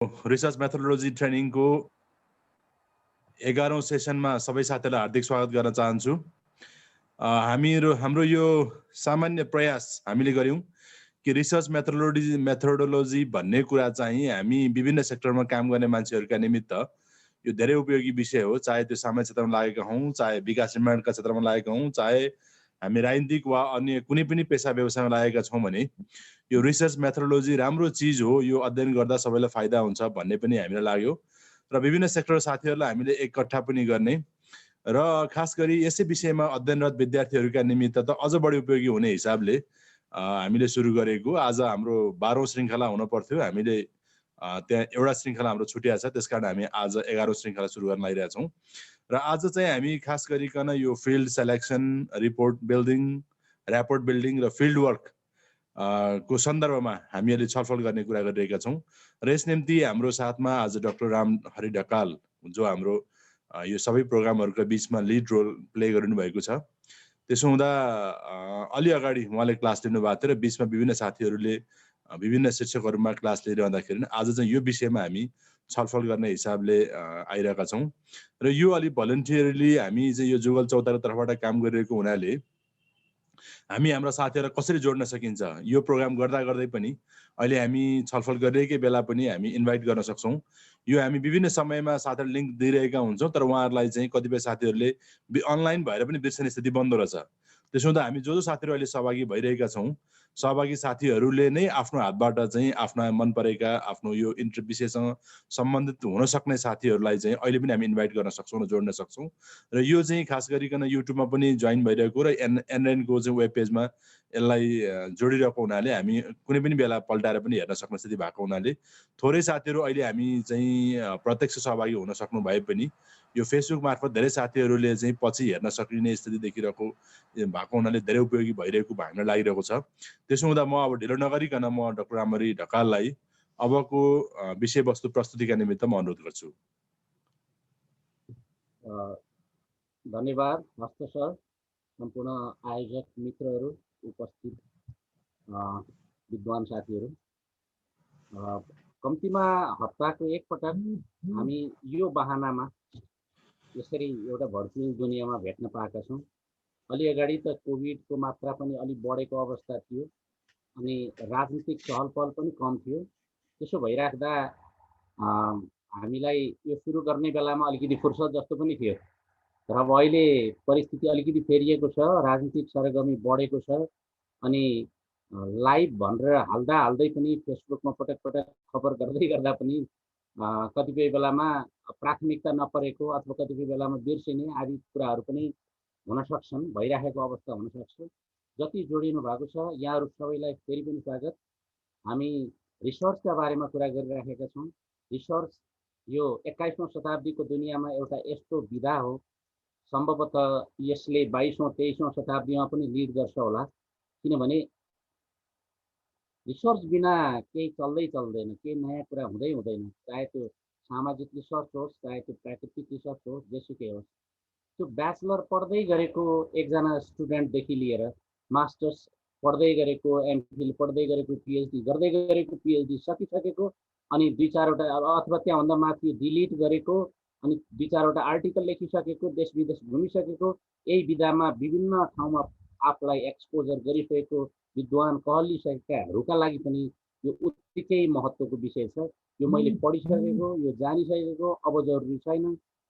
Research methodology ट्रेनिङको 11औं सेसनमा सबै साथीहरूलाई हार्दिक स्वागत गर्न चाहन्छु। हाम्रो यो सामान्य प्रयास हामीले गर्यौं कि रिसर्च मेथोडोलोजी भन्ने कुरा चाहिँ हामी विभिन्न सेक्टरमा काम गर्ने मान्छेहरूका निमित्त यो धेरै उपयोगी विषय हो। चाहे त्यो सामाजिक क्षेत्रमा लागेका हौं, चाहे विकास निर्माणका क्षेत्रमा लागेका हौं, चाहे हामी राजनीतिक वा अन्य कुनै पनि पेशा व्यवसायमा लागेका छौं भने यो रिसर्च मेथोडोलोजी राम्रो चिज हो। यो अध्ययन गर्दा सबैलाई फाइदा हुन्छ भन्ने पनि हामीलाई लाग्यो र विभिन्न सेक्टर साथीहरूलाई हामीले एकट्ठा पनि गर्ने र खास गरी यसै विषयमा अध्ययनरत विद्यार्थीहरूका निमित्त त अझ बढी उपयोगी हुने हिसाबले हामीले सुरु गरेको। आज हाम्रो 12औं श्रृङ्खला हुन पर्थ्यो, हामीले त्यहाँ एउटा श्रृङ्खला हाम्रो छुट्या छ, त्यसकारण हामी आज 11औं श्रृङ्खला सुरु गर्न लागिरहेका छौं। र आज चाहिँ हामी खास गरिकन यो field selection, report building, rapport building र फिल्ड वर्क को सन्दर्भमा हामीहरूले छलफल गर्ने कुरा गरिरहेका छौं। र यस निम्ति हाम्रो साथमा आज डाक्टर रामहरि ढकाल, जो हाम्रो यो सबै प्रोग्रामहरूका बीचमा लिड रोल प्ले गरिनु भएको छ। त्यसो हुँदा अलि अगाडि उहाँले क्लास लिनुभएको थियो र बीचमा विभिन्न साथीहरूले विभिन्न शिक्षकहरूमा क्लास लिइरहँदाखेरि आज चाहिँ यो विषयमा हामी छलफल गर्ने हिसाबले आइरहेका छौं। र यो अलि भलन्टियरली हामी चाहिँ यो जुगल चौतारीको तर्फबाट काम गरिरहेको हुनाले हामी हाम्रा साथीहरूलाई कसरी जोड्न सकिन्छ, यो प्रोग्राम गर्दा गर्दै पनि अहिले हामी छलफल गरिरहेकै बेला पनि हामी इन्भाइट गर्न सक्छौं। यो हामी विभिन्न समयमा साथीहरूलाई लिङ्क दिइरहेका हुन्छौं, तर उहाँहरूलाई चाहिँ कतिपय साथीहरूले अनलाइन भएर पनि बिर्सने स्थिति बन्दो रहेछ। त्यसो हुँदा हामी जो साथीहरू अहिले सहभागी भइरहेका छौं, सहभागी साथीहरूले नै आफ्नो हातबाट चाहिँ आफ्ना मन परेका आफ्नो यो विषयसँग सम्बन्धित हुन सक्ने साथीहरूलाई चाहिँ अहिले पनि हामी इन्भाइट गर्न सक्छौं र जोड्न सक्छौं। र यो चाहिँ खास गरिकन युट्युबमा पनि जोइन भइरहेको र एनएनको चाहिँ वेब पेजमा यसलाई जोडिरहेको हुनाले हामी कुनै पनि बेला पल्टाएर पनि हेर्न सक्ने स्थिति भएको हुनाले थोरै साथीहरू अहिले हामी चाहिँ प्रत्यक्ष सहभागी हुन सक्नु भए पनि यो फेसबुक मार्फत धेरै साथीहरूले चाहिँ पछि हेर्न सकिने स्थिति देखिरहेको भएको हुनाले धेरै उपयोगी भइरहेको हामीलाई लागिरहेको छ। त्यसो हुँदा म अब ढिलो नगरिकन म डाक्टर रामहरि ढकाललाई अबको विषयवस्तु प्रस्तुतिका निमित्त म अनुरोध गर्छु। धन्यवाद हस्त सर, सम्पूर्ण आयोजक मित्रहरू, उपस्थित विद्वान साथीहरू। कम्तीमा हप्ताको एकपटक हामी यो बहानामा यसरी एउटा भर्चुअल दुनियाँमा भेट्न पाएका छौँ। अलि अगाडि त कोभिडको मात्रा पनि अलिक बढेको अवस्था थियो अनि राजनीतिक चहलपहल पनि कम थियो। त्यसो भइराख्दा हामीलाई यो सुरु गर्ने बेलामा अलिकति फुर्सद जस्तो पनि थियो। तर अब अहिले परिस्थिति अलिकति फेरिएको छ, राजनीतिक सरगर्मी बढेको छ अनि लाइभ भनेर हाल्दै पनि फेसबुकमा पटक पटक खबर गर्दा पनि कतिपय बेलामा प्राथमिकता नपरेको अथवा कतिपय बेलामा बिर्सिने आदि कुराहरू पनि हुन सक्छन्, भइराखेको अवस्था हुन सक्छ। जति जोडिनु भएको छ यहाँहरू सबैलाई फेरि पनि स्वागत। हामी रिसर्चका बारेमा कुरा गरिराखेका छौँ। रिसर्च यो 21औं शताब्दीको दुनियाँमा एउटा यस्तो विधा हो, सम्भवतः यसले 22औं 23औं शताब्दीमा पनि लिड गर्छ होला, किनभने रिसर्च बिना केही चल्दैन, केही नयाँ कुरा हुँदैन। चाहे त्यो सामाजिक रिसर्च होस्, चाहे त्यो प्राकृतिक रिसर्च होस्, जेसुकै होस्। त्यो ब्याचलर पढ्दै गरेको एकजना स्टुडेन्टदेखि लिएर मास्टर्स पढ्दै गरेको, एमफिल पढ्दै गरेको, पिएचडी गर्दै गरेको, पिएचडी सकिसकेको अनि 2-4वटा अथवा त्यहाँभन्दा माथि डिलिट गरेको अनि 2-4वटा आर्टिकल लेखिसकेको, देश विदेश घुमिसकेको, यही विधामा विभिन्न ठाउँमा आफूलाई एक्सपोजर गरिसकेको विद्वान कहलिसकेकाहरूका लागि पनि यो उत्तिकै महत्त्वको विषय छ। यो मैले पढिसकेको, यो जानिसकेको, अब जरुरी छैन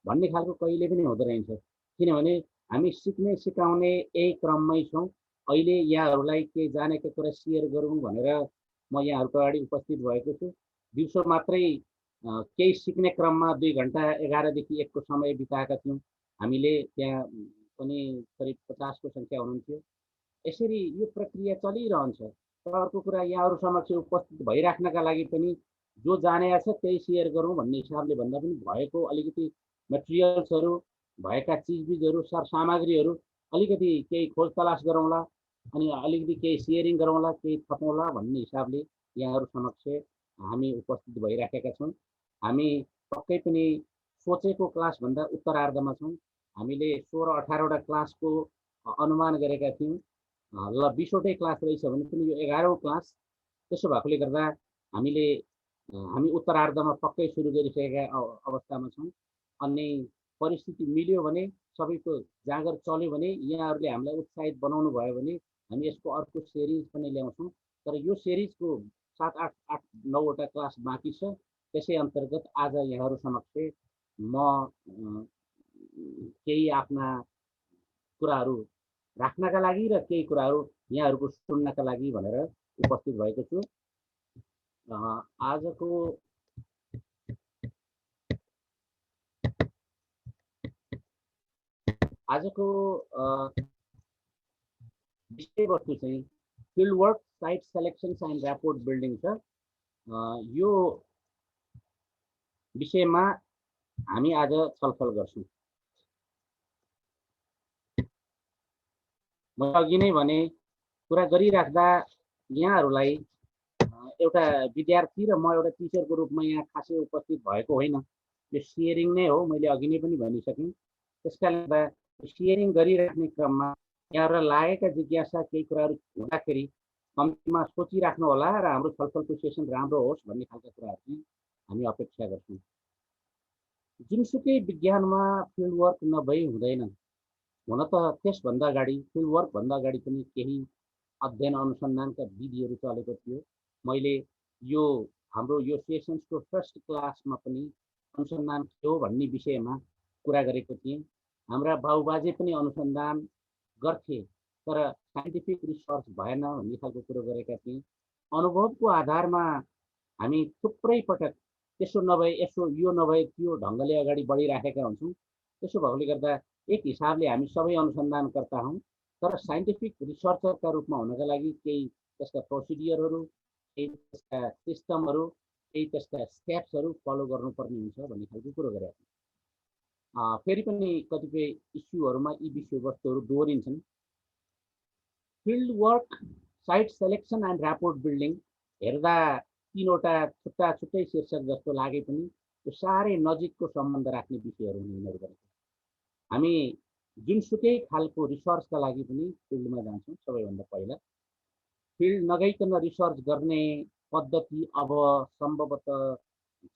भन्ने खालको कहिले पनि हुँदो रहेछ। किनभने हामी सिक्ने सिकाउने यही क्रममै छौँ। अहिले यहाँहरूलाई केही जानेको कुरा सेयर गरौँ भनेर म यहाँहरूको अगाडि उपस्थित भएको छु। दिउँसो मात्रै केही सिक्ने क्रममा 2 घण्टा 11देखि 1को समय बिताएका थियौँ। हामीले त्यहाँ पनि करिब 50को सङ्ख्या हुनुहुन्थ्यो। यसरी यो प्रक्रिया चलिरहन्छ। तर अर्को कुरा, यहाँहरू समक्ष उपस्थित भइराख्नका लागि पनि जो जानेको छ त्यही सेयर गरौँ भन्ने हिसाबले भन्दा पनि भएको अलिकति मटेरियल्सहरू, भएका चिजबिजहरू, सरसामग्रीहरू अलिकति केही खोज तलास गरौँला अनि अलिकति केही सेयरिङ गरौँला, केही थपौँला भन्ने हिसाबले यहाँहरू समक्ष हामी उपस्थित भइराखेका छौँ। हामी पक्कै पनि सोचेको क्लासभन्दा उत्तरार्धमा छौँ। हामीले 16-18वटा क्लासको अनुमान गरेका थियौँ। ल 20वटै क्लास रहेछ भने पनि यो 11औं क्लास। त्यसो भएकोले गर्दा हामीले हामी उत्तरार्धमा पक्कै सुरु गरिसकेका अवस्थामा छौँ। अनि परिस्थिति मिल्यो भने, सबैको जाँगर चल्यो भने, यहाँहरूले हामीलाई उत्साहित बनाउनु भयो भने हामी यसको अर्को सिरिज पनि ल्याउँछौँ। तर यो सिरिजको 7, 8, 8, 9वटा क्लास बाँकी छ। त्यसै अन्तर्गत आज यहाँहरू समक्ष म केही आफ्ना कुराहरू राख्नका लागि र केही कुराहरू यहाँहरूको सुन्नका लागि भनेर उपस्थित भएको छु। आजको विषयवस्तु चाहिँ field work, site selections and rapport building छ। यो विषयमा हामी आज छलफल गर्छौँ। म अघि नै भने, कुरा गरिराख्दा यहाँहरूलाई एउटा विद्यार्थी र म एउटा टिचरको रूपमा यहाँ खासै उपस्थित भएको होइन। यो सेयरिङ नै हो, मैले अघि नै पनि भनिसकेँ। त्यसकारणले गर्दा सेयरिङ गरिराख्ने क्रममा यहाँहरूलाई लागेका जिज्ञासा केही कुराहरू हुँदाखेरि कम्तीमा सोचिराख्नु होला र हाम्रो छलफलको सेसन राम्रो होस् भन्ने खालका कुराहरू चाहिँ हामी अपेक्षा गर्छौँ। जुनसुकै विज्ञानमा फिल्ड वर्क नभई हुँदैन। हुन त त्यसभन्दा अगाडि, फिल्ड वर्कभन्दा अगाडि पनि केही अध्ययन अनुसन्धानका विधिहरू चलेको थियो। मैले यो हाम्रो यो सेसन्सको फर्स्ट क्लासमा पनि अनुसन्धान के हो भन्ने विषयमा कुरा गरेको थिएँ। हाम्रा बाबुबाजे पनि अनुसन्धान गर्थे, तर साइन्टिफिक रिसर्च भएन भन्ने खालको कुरो गरेका थिएँ। अनुभवको आधारमा हामी थुप्रै पटक त्यसो नभए यसो, यो नभए त्यो ढङ्गले अगाडि बढिराखेका हुन्छौँ। त्यसो भएकोले गर्दा एक हिसाबले हामी सबै अनुसन्धानकर्ता हौँ, तर साइन्टिफिक रिसर्चरका रूपमा हुनका लागि केही त्यसका प्रोसिडियरहरू, केही त्यसका सिस्टमहरू, केही त्यसका स्टेप्सहरू फलो गर्नुपर्ने हुन्छ भन्ने खालको कुरो गरेका छौँ। फेरि पनि कतिपय इस्युहरूमा यी विषयवस्तुहरू दोहोरिन्छन्। Field work, site selection and rapport building हेर्दा तीनवटा छुट्टा छुट्टै शीर्षक जस्तो लागे पनि यो साह्रै नजिकको सम्बन्ध राख्ने विषयहरू हुन् यिनीहरू गरेको। हामी जुनसुकै खालको रिसर्चका लागि पनि फिल्डमा जान्छौँ। सबैभन्दा पहिला फिल्ड नगइकन रिसर्च गर्ने पद्धति अब सम्भवतः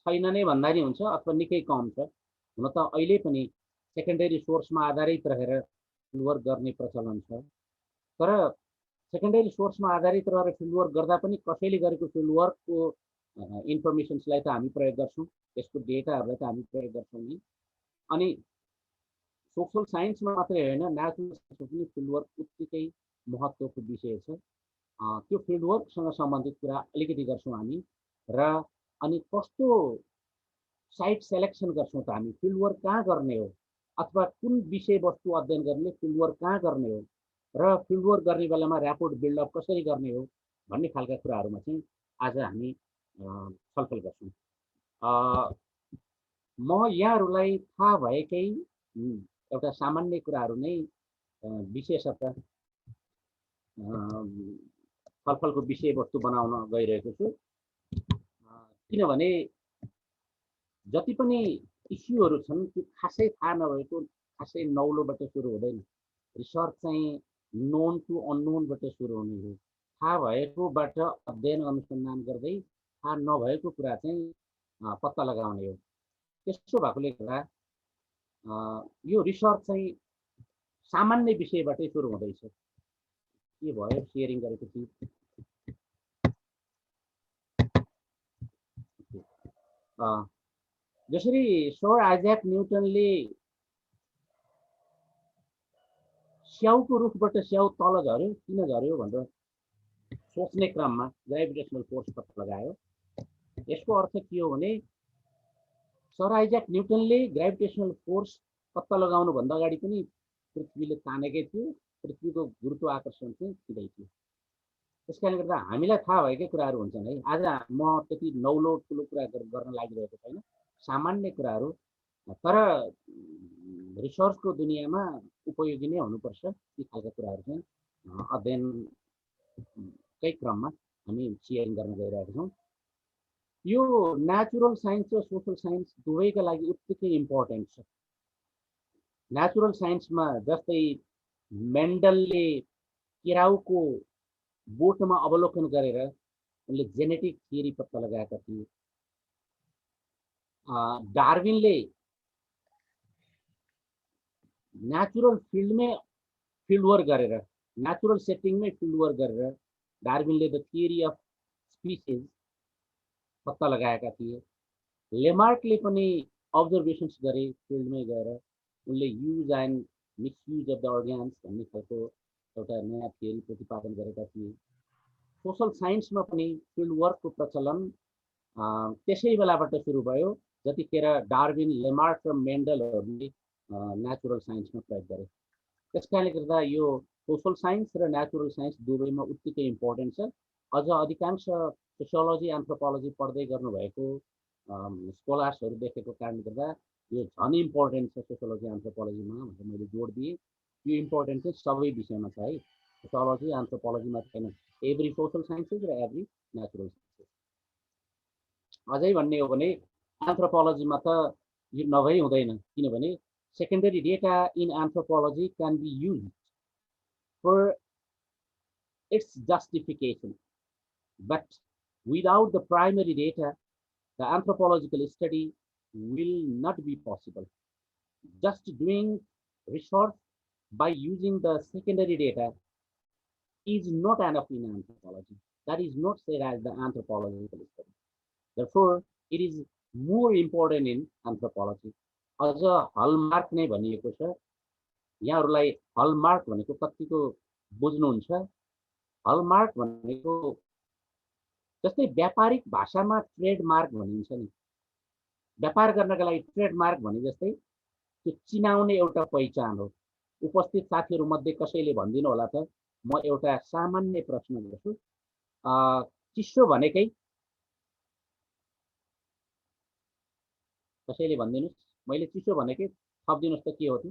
छैन नै भन्दा नि हुन्छ, अथवा निकै कम छ। हुन त अहिले पनि सेकेन्डरी सोर्समा आधारित रहेर फिल्ड वर्क गर्ने प्रचलन छ। तर सेकेन्डरी सोर्समा आधारित रहेर फिल्ड वर्क गर्दा पनि कसैले गरेको फिल्ड वर्कको इन्फर्मेसन्सलाई त हामी प्रयोग गर्छौँ, त्यसको डेटाहरूलाई त हामी प्रयोग गर्छौँ नि। अनि सोसल साइन्समा मात्रै होइन, नेचुरल साइन्समा पनि फिल्ड वर्क उत्तिकै महत्त्वको विषय छ। त्यो फिल्ड वर्कसँग सम्बन्धित कुरा अलिकति गर्छौँ हामी। र अनि कस्तो साइट सेलेक्सन गर्छौँ त हामी, फिल्ड वर्क कहाँ गर्ने हो, अथवा कुन विषयवस्तु अध्ययन गर्ने फिल्ड वर्क कहाँ गर्ने हो, र फिल्ड वर्क गर्ने बेलामा ऱ्यापोर्ट बिल्डअप कसरी गर्ने हो भन्ने खालका कुराहरूमा चाहिँ आज हामी छलफल गर्छौँ। म यहाँहरूलाई थाहा भएकै एउटा सामान्य कुराहरू नै विशेषतः छलफलको विषयवस्तु बनाउन गइरहेको छु। किनभने जति पनि इस्युहरू छन् त्यो खासै थाहा नभएको, खासै नौलोबाट सुरु हुँदैन। रिसर्च चाहिँ नोन टु अननोनबाट सुरु हुने हो। थाहा भएकोबाट अध्ययन अनुसन्धान गर्दै थाहा नभएको कुरा चाहिँ पत्ता लगाउने हो। त्यसो भएकोले गर्दा यो रिसर्च चाहिँ सामान्य विषयबाटै सुरु हुँदैछ। के भयो, सेयरिङ गरेको थिएँ। जसरी सर आइज्याक न्युटनले स्याउको रुखबाट स्याउ तल झऱ्यो, किन झऱ्यो भनेर सोच्ने क्रममा ग्राभिटेसनल फोर्स पत्ता लगायो। यसको अर्थ के हो भने, सर आइज्याक न्युटनले ग्राभिटेसनल फोर्स पत्ता लगाउनुभन्दा अगाडि पनि पृथ्वीले तानेकै थियो, पृथ्वीको गुरुत्वाकर्षण चाहिँ सिधै थियो। त्यसकारणले गर्दा हामीलाई थाहा भएकै कुराहरू हुन्छन् है। आज म त्यति नौलो ठुलो कुरा गर्न लागिरहेको छैन, सामान्य कुराहरू, तर रिसर्चको दुनियाँमा उपयोगी नै हुनुपर्छ ती खालका कुराहरू चाहिँ अध्ययनकै क्रममा हामी सेयरिङ गर्न गइरहेका छौँ। यो नेचुरल साइन्स र सोसल साइन्स दुवैका लागि उत्तिकै इम्पोर्टेन्ट छ। नेचुरल साइन्समा जस्तै मेन्डलले केराउको बोटमा अवलोकन गरेर उनले जेनेटिक थियरी पत्ता लगाएका थिए। डार्विनले नेचुरल फिल्डमै फिल्ड वर्क गरेर, नेचुरल सेटिङमै फिल्ड वर्क गरेर डार्विनले द थियरी अफ स्पिसिज पत्ता लगाएका थिए। लेमार्कले पनि अब्जर्भेसन्स गरे फिल्डमै गएर, उनले use and misuse of the organs भन्ने खालको एउटा नयाँ थियरी प्रतिपादन गरेका थिए। सोसल साइन्समा पनि फिल्ड वर्कको प्रचलन त्यसै बेलाबाट सुरु भयो जतिखेर डार्विन, लेमार्क र मेन्डलहरूले नेचुरल साइन्समा प्रयोग गरे। त्यस कारणले गर्दा यो सोसल साइन्स र नेचुरल साइन्स दुवैमा उत्तिकै इम्पोर्टेन्ट छ। अझ अधिकांश सोसियोलोजी, एन्थ्रोपोलोजी पढ्दै गर्नुभएको स्कलर्सहरू देखेको कारणले गर्दा यो झन् इम्पोर्टेन्ट छ सोसियोलोजी, एन्थ्रोपोलोजीमा भनेर मैले जोड दिएँ। यो इम्पोर्टेन्ट चाहिँ सबै विषयमा छ है, सोसियोलोजी, एन्थ्रोपोलोजीमा छैन, एभ्री सोसल साइन्सेस र एभ्री नेचुरल साइन्सेस। अझै भन्ने हो भने एन्थ्रोपोलोजीमा त यो नभई हुँदैन, किनभने secondary data in anthropology can be used for its justification, but without the primary data, the anthropological study will not be possible. Just doing research by using the secondary data is not enough in anthropology. That is not said as the anthropological study. Therefore, it is more important in anthropology. अझ हलमार्क नै भनिएको छ। यहाँहरूलाई हलमार्क भनेको कतिको बुझ्नुहुन्छ? हलमार्क भनेको जस्तै व्यापारिक भाषामा ट्रेडमार्क भनिन्छ नि, व्यापार गर्नका लागि ट्रेडमार्क भने जस्तै त्यो चिनाउने एउटा पहिचान हो। उपस्थित साथीहरू मध्ये कसैले भनिदिनु होला त, म एउटा सामान्य प्रश्न गर्छु, चिसो भनेकै कसैले भनिदिनुहोस्, मैले चिसो भनेकै थपिदिनुहोस् त के हो त्यो?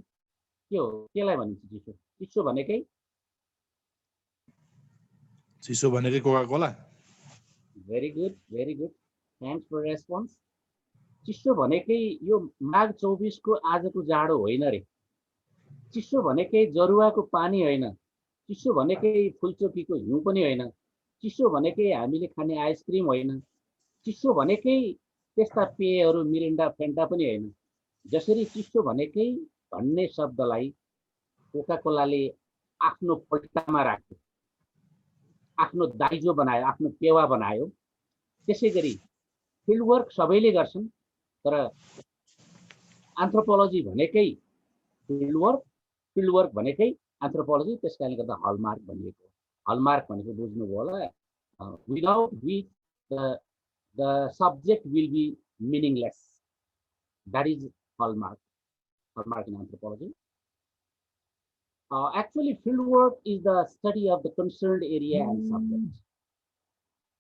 के हो, केलाई भनिन्छ चिसो? चिसो भनेकै चिसो भनेकै Coca Cola. Very good, very good, thanks for response. चिसो भनेकै यो माघ 24 को आजको जाडो होइन रे। चिसो भनेकै जरुवाको पानी होइन, चिसो भनेकै फुलचोकीको हिउँ पनि होइन, चिसो भनेकै हामीले खाने आइसक्रिम होइन, चिसो भनेकै त्यस्ता पेयहरू मिरिन्डा, फेन्टा पनि होइन। जसरी चिसो भनेकै भन्ने शब्दलाई कोका कोलाले आफ्नो पल्टामा राख्यो, आफ्नो दाइजो बनायो, आफ्नो पेवा बनायो, त्यसै गरी फिल्ड वर्क सबैले गर्छन्, तर एन्थ्रोपोलोजी भनेकै फिल्ड वर्क भनेकै एन्थ्रोपोलोजी। त्यस कारणले गर्दा हलमार्क भनिएको। हलमार्क भनेको बुझ्नुभयो होला, without which the subject will be meaningless. That is hallmark in anthropology. Actually, field work is the study of the concerned area and subject.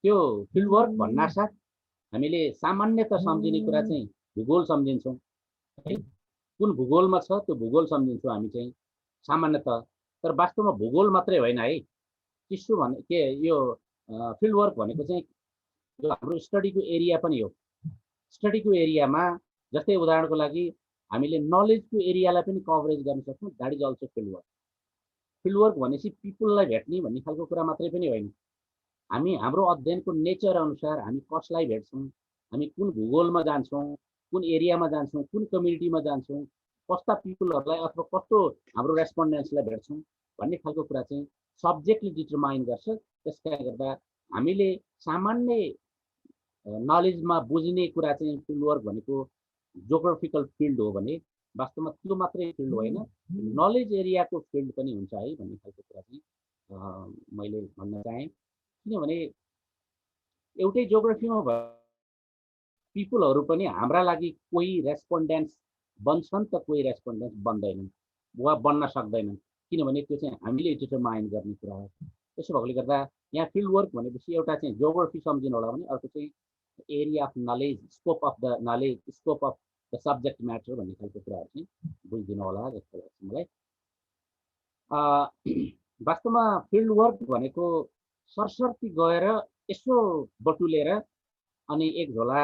त्यो field work भन्नासाथ हामीले सामान्यतः सम्झिने कुरा चाहिँ भूगोल सम्झिन्छौँ है, कुन भूगोलमा छ त्यो भूगोल सम्झिन्छौँ हामी चाहिँ सामान्यतः। तर वास्तवमा भूगोल मात्रै होइन है, चिसो भने के यो फिल्ड वर्क भनेको चाहिँ जो हाम्रो स्टडीको एरिया पनि हो। स्टडीको एरियामा जस्तै उदाहरणको लागि हामीले नलेजको एरियालाई पनि कभरेज गर्न सक्छौँ, that is also field work. Field work भनेपछि पिपुललाई भेट्ने भन्ने खालको कुरा मात्रै पनि होइन, हामी हाम्रो अध्ययनको नेचर अनुसार हामी कसलाई भेट्छौँ, हामी कुन भूगोलमा जान्छौँ, कुन एरियामा जान्छौँ, कुन कम्युनिटीमा जान्छौँ, कस्ता पिपुलहरूलाई अथवा कस्तो हाम्रो रेस्पोन्डेन्ट्सलाई भेट्छौँ भन्ने खालको कुरा चाहिँ सब्जेक्टले डिटरमाइन गर्छ। त्यसकारणले गर्दा हामीले सामान्य नलेजमा बुझ्ने कुरा चाहिँ फिल्ड वर्क भनेको जोग्राफिकल फिल्ड हो भने वास्तवमा त्यो मात्रै फिल्ड होइन, नलेज एरियाको फिल्ड पनि हुन्छ है भन्ने खालको कुरा चाहिँ मैले भन्न चाहेँ। किनभने एउटै जोग्राफीमा पिपुलहरू पनि हाम्रा लागि कोही रेस्पोन्डेन्ट्स बन्छन् त कोही रेस्पोन्डेन्ट्स बन्दैनन् वा बन्न सक्दैनन्, किनभने त्यो चाहिँ हामीले डिटरमाइन गर्ने कुरा हो। त्यसो भएकोले गर्दा यहाँ फिल्ड वर्क भनेपछि एउटा चाहिँ जोग्राफी सम्झिनु होला भने अर्को चाहिँ area of knowledge, scope of the knowledge, scope of the subject matter भन्ने खालको कुराहरू चाहिँ बुझिदिनु होला जस्तो लाग्छ मलाई। वास्तवमा फिल्ड वर्क भनेको सरसर्ती गएर यसो बटुलेर अनि एक झोला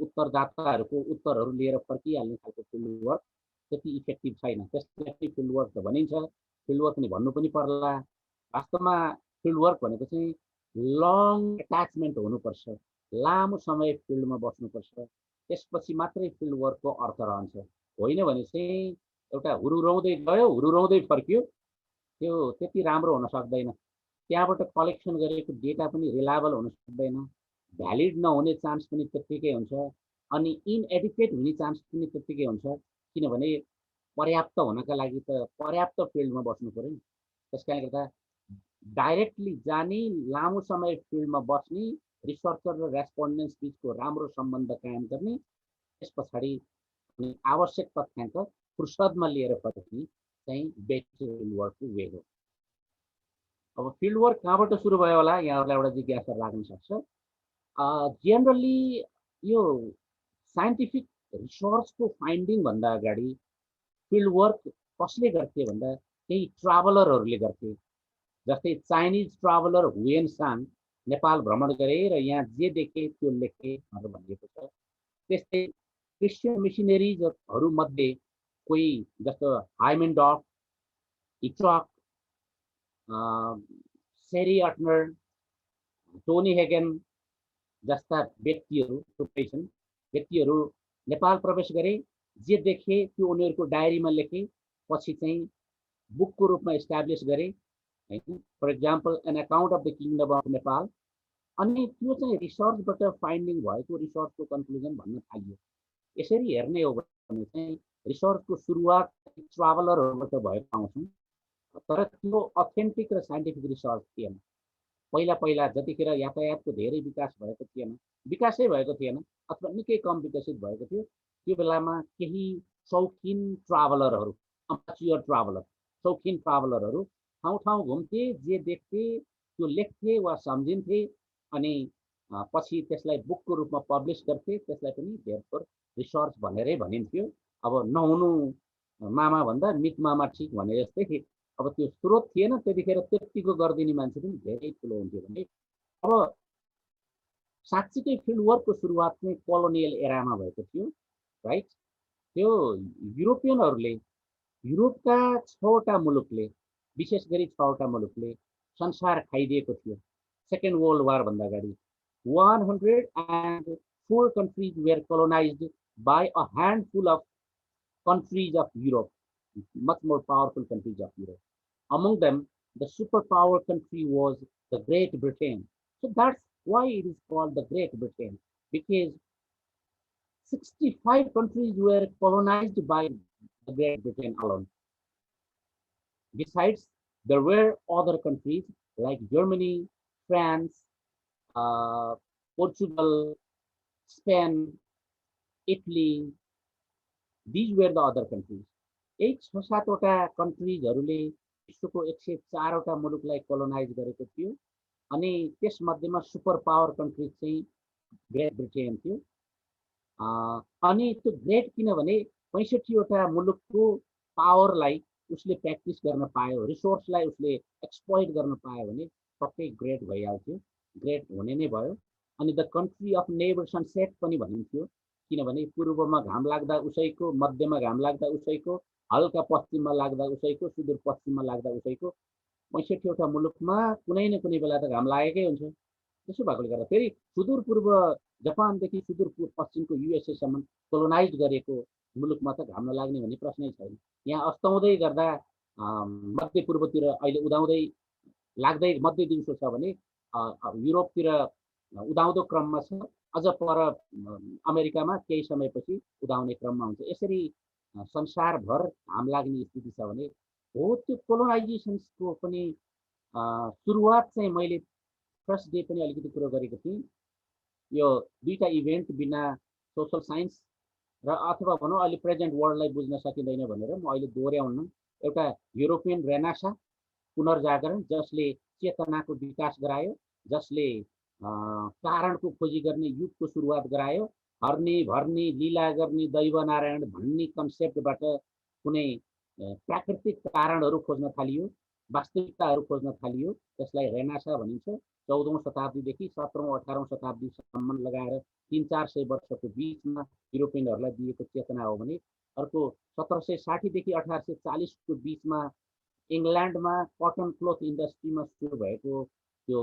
उत्तरदाताहरूको उत्तरहरू लिएर फर्किहाल्ने खालको फिल्ड वर्क त्यति इफेक्टिभ छैन। त्यसलाई फिल्ड वर्क त भनिन्छ, फिल्ड वर्क नि भन्नु पनि पर्ला। वास्तवमा फिल्ड वर्क भनेको चाहिँ लङ एट्याचमेन्ट हुनुपर्छ लामो समय फिल्डमा बस्नुपर्छ, त्यसपछि मात्रै फिल्ड वर्कको अर्थ रहन्छ। होइन भने चाहिँ एउटा हुरुराउँदै गयो, हुरुराउँदै फर्कियो, त्यो त्यति राम्रो हुन सक्दैन। त्यहाँबाट कलेक्सन गरेको डेटा पनि रिलायबल हुन सक्दैन, भ्यालिड नहुने चान्स पनि त्यत्तिकै हुन्छ, अनि इनएडिक्वेट हुने चान्स पनि त्यत्तिकै हुन्छ, किनभने पर्याप्त हुनका लागि त पर्याप्त फिल्डमा बस्नु पऱ्यो नि। त्यस कारणले गर्दा डाइरेक्टली जाने, लामो समय फिल्डमा बस्ने, रिसर्चर र रेस्पोन्डेन्ट्स बिचको राम्रो सम्बन्ध कायम गर्ने, त्यस पछाडि आवश्यक तथ्याङ्क फुर्सदमा लिएर फर्किने चाहिँ बेटर फिल्ड वर्कको वे हो। अब फिल्ड वर्क कहाँबाट सुरु भयो होला, यहाँहरूलाई एउटा जिज्ञासा लाग्न सक्छ। जेनरली यो साइन्टिफिक रिसर्चको फाइन्डिङ भन्दा अगाडि फिल्ड वर्क कसले गर्थे भन्दा केही ट्राभलरहरूले गर्थे। जस्तै Chinese traveller when Sang Nepal भ्रमण गरे र यहाँ जे देखे त्यो लेखे भनेर भनिएको छ। त्यस्तै क्रिस्चियन मिसनरिजहरूमध्ये कोही जस्तो हाइमेन्डर्फ, इट्रक, सेरी अटनर, टोनी हेगन जस्ता व्यक्तिहरू थुप्रै छन्। व्यक्तिहरू नेपाल प्रवेश गरे, जे देखे त्यो उनीहरूको डायरीमा लेखे, पछि चाहिँ बुकको रूपमा इस्टाब्लिस गरे होइन। For example an account of the kingdom of Nepal. अनि त्यो चाहिँ रिसर्चबाट फाइन्डिङ भएको रिसर्चको कन्क्लुजन भन्न थालियो। यसरी हेर्ने हो भने चाहिँ रिसर्चको सुरुवात ट्राभलरहरूबाट भएको पाउँछौँ, तर त्यो अथेन्टिक र साइन्टिफिक रिसर्च थिएन। पहिला पहिला जतिखेर यातायातको धेरै विकास भएको थिएन, विकासै भएको थिएन अथवा निकै कम विकसित भएको थियो, त्यो बेलामा केही शौकिन ट्राभलरहरू, अमेच्योर ट्राभलर, शौकिन ट्राभलरहरू ठाउँ ठाउँ घुम्थे, जे देख्थे त्यो लेख्थे वा सम्झिन्थे, अनि पछि त्यसलाई बुकको रूपमा पब्लिस गर्थे। त्यसलाई पनि धेरथोर रिसर्च भनेरै भनिन्थ्यो। अब नहुनु मामा भन्दा मित मामा ठिक भने जस्तै अब त्यो स्रोत थिएन त्यतिखेर, त्यतिको गरिदिने मान्छे पनि धेरै ठुलो हुन्थ्यो भने। अब साँच्चीकै फिल्ड वर्कको सुरुवात चाहिँ कोलोनियल एरामा भएको थियो, राइट। त्यो युरोपियनहरूले, युरोपका 6वटा मुलुकले, विशेष गरी 6वटा मुलुकले संसार खाइदिएको थियो। सेकेन्ड वर्ल्ड वार भन्दा अगाडि 104 countries were colonized by a handful of countries of Europe, much more powerful countries of Europe. Among them, the superpower country was the Great Britain. So that's why it is called the Great Britain, because 65 countries were colonized by the Great Britain alone. Besides, there were other countries like Germany, France, Portugal, Spain, Italy. These were the other countries. 6-7वटा कन्ट्रिजहरूले विश्वको 104वटा मुलुकलाई colonise गरेको थियो, अनि त्यसमध्येमा super power country चाहिँ great Britain थियो। अनि त्यो great किनभने 65वटा मुलुकको पावरलाई उसले प्र्याक्टिस गर्न पायो, रिसोर्सलाई उसले एक्सप्लोइट गर्न पायो भने पक्कै ग्रेट भइहाल्थ्यो, ग्रेट हुने नै भयो। अनि the country of never sunset पनि भनिन्थ्यो, किनभने पूर्वमा घाम लाग्दा उसैको, मध्यमा घाम लाग्दा उसैको, हल्का पश्चिममा लाग्दा उसैको, सुदूर पश्चिममा लाग्दा उसैको। 65वटा मुलुकमा कुनै न कुनै बेला त घाम लागेकै हुन्छ। त्यसो भएकोले गर्दा फेरि सुदूर पूर्व जापानदेखि सुदूर पश्चिमको युएसएसम्म कोलोनाइज गरेको मुलुकमा त घाम नलाग्ने भन्ने प्रश्नै छैन। यहाँ अस्ताउँदै गर्दा मध्य पूर्वतिर अहिले उदाउँदै लाग्दै मध्य दिउँसो छ भने युरोपतिर उदाउँदो क्रममा छ, अझ पर अमेरिकामा केही समयपछि उदाउने क्रममा हुन्छ। यसरी संसारभर घाम लाग्ने स्थिति छ भने हो। त्यो कोलोनाइजेसन्सको पनि सुरुवात चाहिँ मैले फर्स्ट डे पनि अलिकति कुरो गरेको थिएँ। यो दुईटा इभेन्ट बिना सोसल साइन्स र अथवा भनौँ अहिले प्रेजेन्ट वर्ल्डलाई बुझ्न सकिँदैन भनेर म अहिले दोहोऱ्याउन। एउटा युरोपियन रेनासा, पुनर्जागरण, जसले चेतनाको विकास गरायो, जसले कारणको खोजी गर्ने युगको सुरुवात गरायो। हर्ने भर्ने लीला गर्ने दैव नारायण भन्ने कन्सेप्टबाट कुनै प्राकृतिक कारणहरू खोज्न थालियो, वास्तविकताहरू खोज्न थालियो। त्यसलाई रेनासा भनिन्छ। 14औं शताब्दीदेखि 17औं 18औं शताब्दीसम्म लगाएर 300-400 वर्षको बिचमा युरोपियनहरूलाई दिएको चेतना हो भने, अर्को 1760देखि 1840को बिचमा इङ्ल्यान्डमा कटन क्लोथ इन्डस्ट्रीमा सुरु भएको त्यो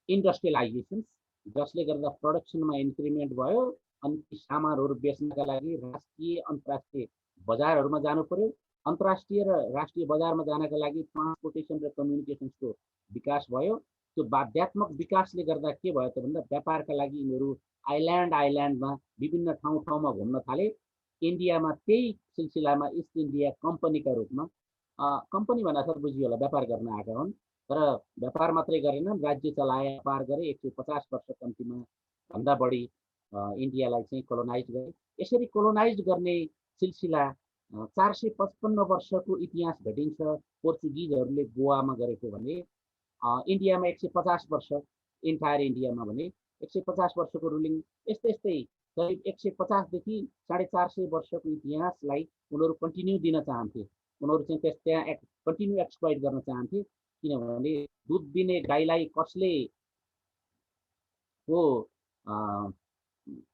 इन्डस्ट्रियलाइजेसन्स जसले गर्दा प्रोडक्सनमा इन्क्रिमेन्ट भयो अनि ती सामानहरू बेच्नका लागि राष्ट्रिय अन्तर्राष्ट्रिय बजारहरूमा जानु पर्यो। अन्तर्राष्ट्रिय र राष्ट्रिय बजारमा जानका लागि ट्रान्सपोर्टेसन र कम्युनिकेसन्सको विकास भयो। त्यो बाध्यात्मक विकासले गर्दा के भयो त भन्दा व्यापारका लागि यिनीहरू आइल्यान्डमा विभिन्न ठाउँमा घुम्न थाले। इन्डियामा त्यही सिलसिलामा इस्ट इन्डिया कम्पनीका रूपमा कम्पनी भन्दा बुझियो होला व्यापार गर्न आएका हुन्, तर व्यापार मात्रै गरेनन्, राज्य चलाए, व्यापार गरे। 150 वर्ष कम्तीमा भन्दा बढी इन्डियालाई चाहिँ कोलोनाइज गरे। यसरी कोलोनाइज गर्ने सिलसिला 455 वर्षको इतिहास भेटिन्छ पोर्चुगिजहरूले गोवामा गरेको भने। इन्डियामा 150 वर्ष, इन्टायर इन्डियामा भने 150 वर्षको रुलिङ। यस्तै करिब 150 देखि 450 वर्षको इतिहासलाई उनीहरू कन्टिन्यू दिन चाहन्थे। उनीहरू चाहिँ त्यहाँ कन्टिन्यू एक्सप्लोइट गर्न चाहन्थे, किनभने दुध दिने गाईलाई कसले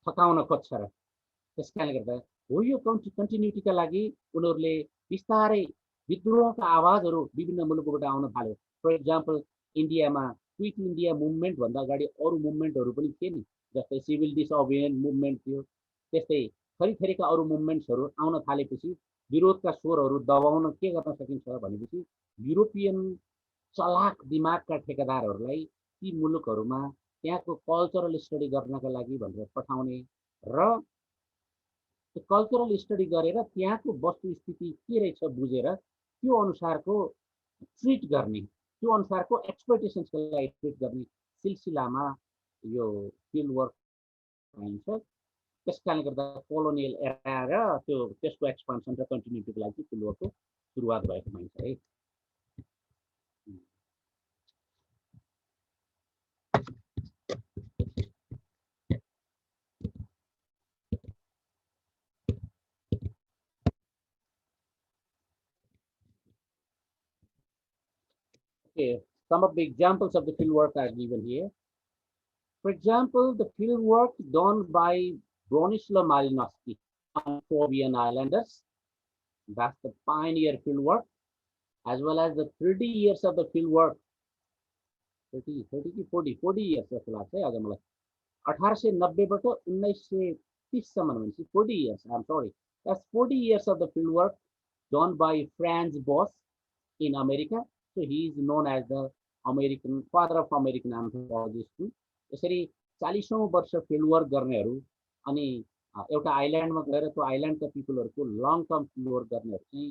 थकाउन खोज्छ र। त्यस कारणले गर्दा हो यो कन्टिन्युटीका लागि उनीहरूले बिस्तारै विद्रोहका आवाजहरू विभिन्न मुलुकबाट आउन थाल्यो। फर इक्जाम्पल इन्डियामा क्विट इन्डिया मुभमेन्ट भन्दा अगाडि अरू मुभमेन्टहरू पनि थिए नि, जस्तै सिभिल डिसअबिडियन्स मुभमेन्ट थियो। त्यस्तै थरीथरीका अरू मुभमेन्ट्सहरू आउन थालेपछि विरोधका स्वरहरू दबाउन के गर्न सकिन्छ भनेपछि युरोपियन चलाक दिमागका ठेकेदारहरूलाई ती मुलुकहरूमा त्यहाँको कल्चरल स्टडी गर्नका लागि भनेर पठाउने र कल्चरल स्टडी गरेर त्यहाँको वस्तुस्थिति के रहेछ बुझेर त्यो अनुसारको ट्रिट गर्ने, त्यो अनुसारको एक्सप्लोइटेसन्सको लागि ट्रिट गर्ने सिलसिलामा यो फिल्ड वर्क पाइन्छ। त्यस कारणले गर्दा कोलोनियल एरा र त्यसको एक्सपान्सन र कन्टिन्युटीको लागि फिल्ड वर्कको सुरुवात भएको पाइन्छ है। Okay, some of the examples of the field work are given here. For example, the field work done by Bronislaw Malinowski on Fabian Islanders, that's the pioneer field work, as well as the 30 years of the field work, 40 years जस्तो लाग्छ है आज मलाई। 1890बाट 1930सम्म भनेपछि 40 years, I'm sorry, that's 40 years of the field work done by Franz Boas in America. So he is known as the father of American anthropologist too. यसरी 40औं वर्ष field work गर्नेहरू अनि एउटा आइल्यान्डमा गएर त्यो आइल्यान्डका पिपलहरूको लङ टर्म फिल्ड वर्क गर्नेहरू चाहिँ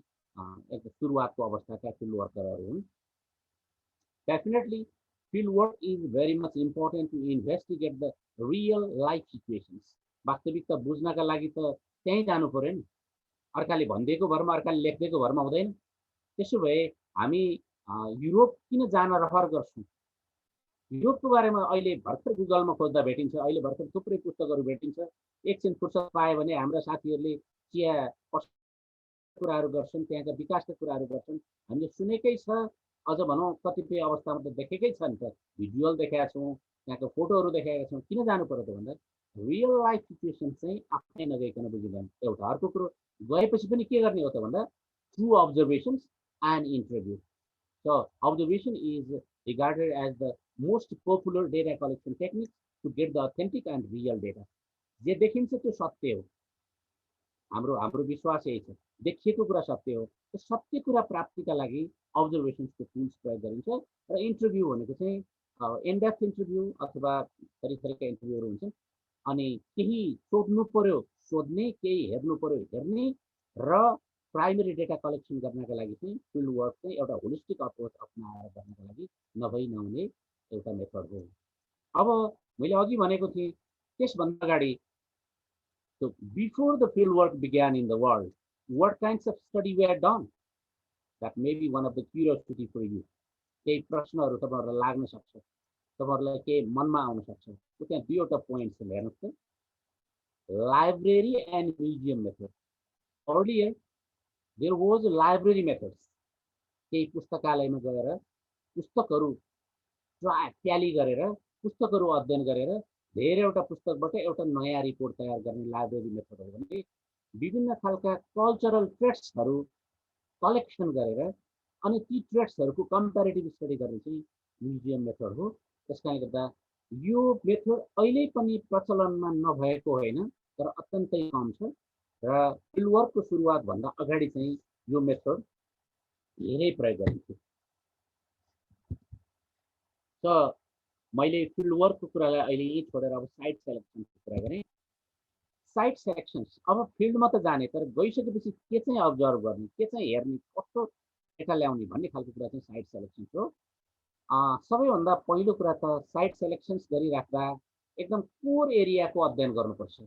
एकदम सुरुवातको अवस्थाका फिल्ड वर्करहरू हुन्। Definitely field work is very much important to investigate the real life situations. वास्तविकता बुझ्नका लागि त त्यही जानु पर्यो नि, अर्काले भनिदिएको भरमा, अर्काले लेखिदिएको भरमा हुँदैन। त्यसो भए हामी युरोप किन जान रेफर गर्छौँ? युरोपको बारेमा अहिले भर्खर गुगलमा खोज्दा भेटिन्छ, अहिले भर्खर थुप्रै पुस्तकहरू भेटिन्छ। एकछिन फुर्सद पायो भने हाम्रा साथीहरूले चिया कुराहरू गर्छन्, त्यहाँका विकासका कुराहरू गर्छन्, हामीले सुनेकै छ, अझ भनौँ कतिपय अवस्थामा त देखेकै छ नि त, भिजुअल देखाएका छौँ, त्यहाँको फोटोहरू देखाएका छौँ। किन जानु पर्यो त भन्दा रियल लाइफ सिचुएसन चाहिँ आफ्नै नगइकन बुझिँदैन। एउटा अर्को कुरो गएपछि पनि के गर्ने हो त भन्दा through observations and interview. So observation is regarded as the most popular data collection technique to get the authentic and real data. जे देखिन्छ त्यो सत्य हो, हाम्रो विश्वास यही छ, देखिएको कुरा सत्य हो। त्यो सत्य कुरा प्राप्तिका लागि अब्जर्भेसन्सको टुल्स प्रयोग गरिन्छ। र इन्टरभ्यू भनेको चाहिँ इनडेप्थ इन्टरभ्यू अथवा थरीथरीका इन्टरभ्यूहरू हुन्छन्। अनि केही सोध्नु पर्यो सोध्ने, केही हेर्नु पर्यो हेर्ने, र प्राइमरी डेटा कलेक्सन गर्नका लागि चाहिँ फिल्ड वर्क चाहिँ एउटा होलिस्टिक अप्रोच अपनाएर गर्नका लागि नहुने एउटा मेथड हो। अब मैले अघि भनेको थिएँ त्यसभन्दा अगाडि, so before the field work began in the world, what kinds of study were done? That may be one of the curiosity for you. केही प्रश्नहरू तपाईहरुलाई लाग्न सक्छ, तपाईहरुलाई के मनमा आउन सक्छ। त्यहाँ दुईवटा पोइन्ट्स हेर्नुस् त। Library and museum method. Earlier there was library methods. केही पुस्तकालयमा गएर पुस्तकहरू ट्याली गरेर, पुस्तकहरू अध्ययन गरेर धेरैवटा पुस्तकबाट एउटा नयाँ रिपोर्ट तयार गर्ने लाइब्रेरी मेथड हो भने विभिन्न खालका कल्चरल ट्रेड्सहरू कलेक्सन गरेर अनि ती ट्रेड्सहरूको कम्पेरेटिभ स्टडी गर्ने चाहिँ म्युजियम मेथड हो। त्यसकारणले गर्दा यो मेथड अहिले पनि प्रचलनमा नभएको होइन, तर अत्यन्तै कम छ र फिल्ड वर्कको सुरुवातभन्दा अगाडि चाहिँ यो मेथड धेरै प्रयोग गरिन्थ्यो। त मैले फिल्ड वर्कको कुरालाई अहिले यहीँ छोडेर अब साइट सेलेक्सनको कुरा गरेँ। साइट सेलेक्सन्स अब फिल्डमा त जाने, तर गइसकेपछि के चाहिँ अब्जर्भ गर्ने, के चाहिँ हेर्ने, कस्तो डेटा ल्याउने भन्ने खालको कुरा चाहिँ साइट सेलेक्सन्स हो। सबैभन्दा पहिलो कुरा त साइट सेलेक्सन्स गरिराख्दा एकदम कोर एरियाको अध्ययन गर्नुपर्छ।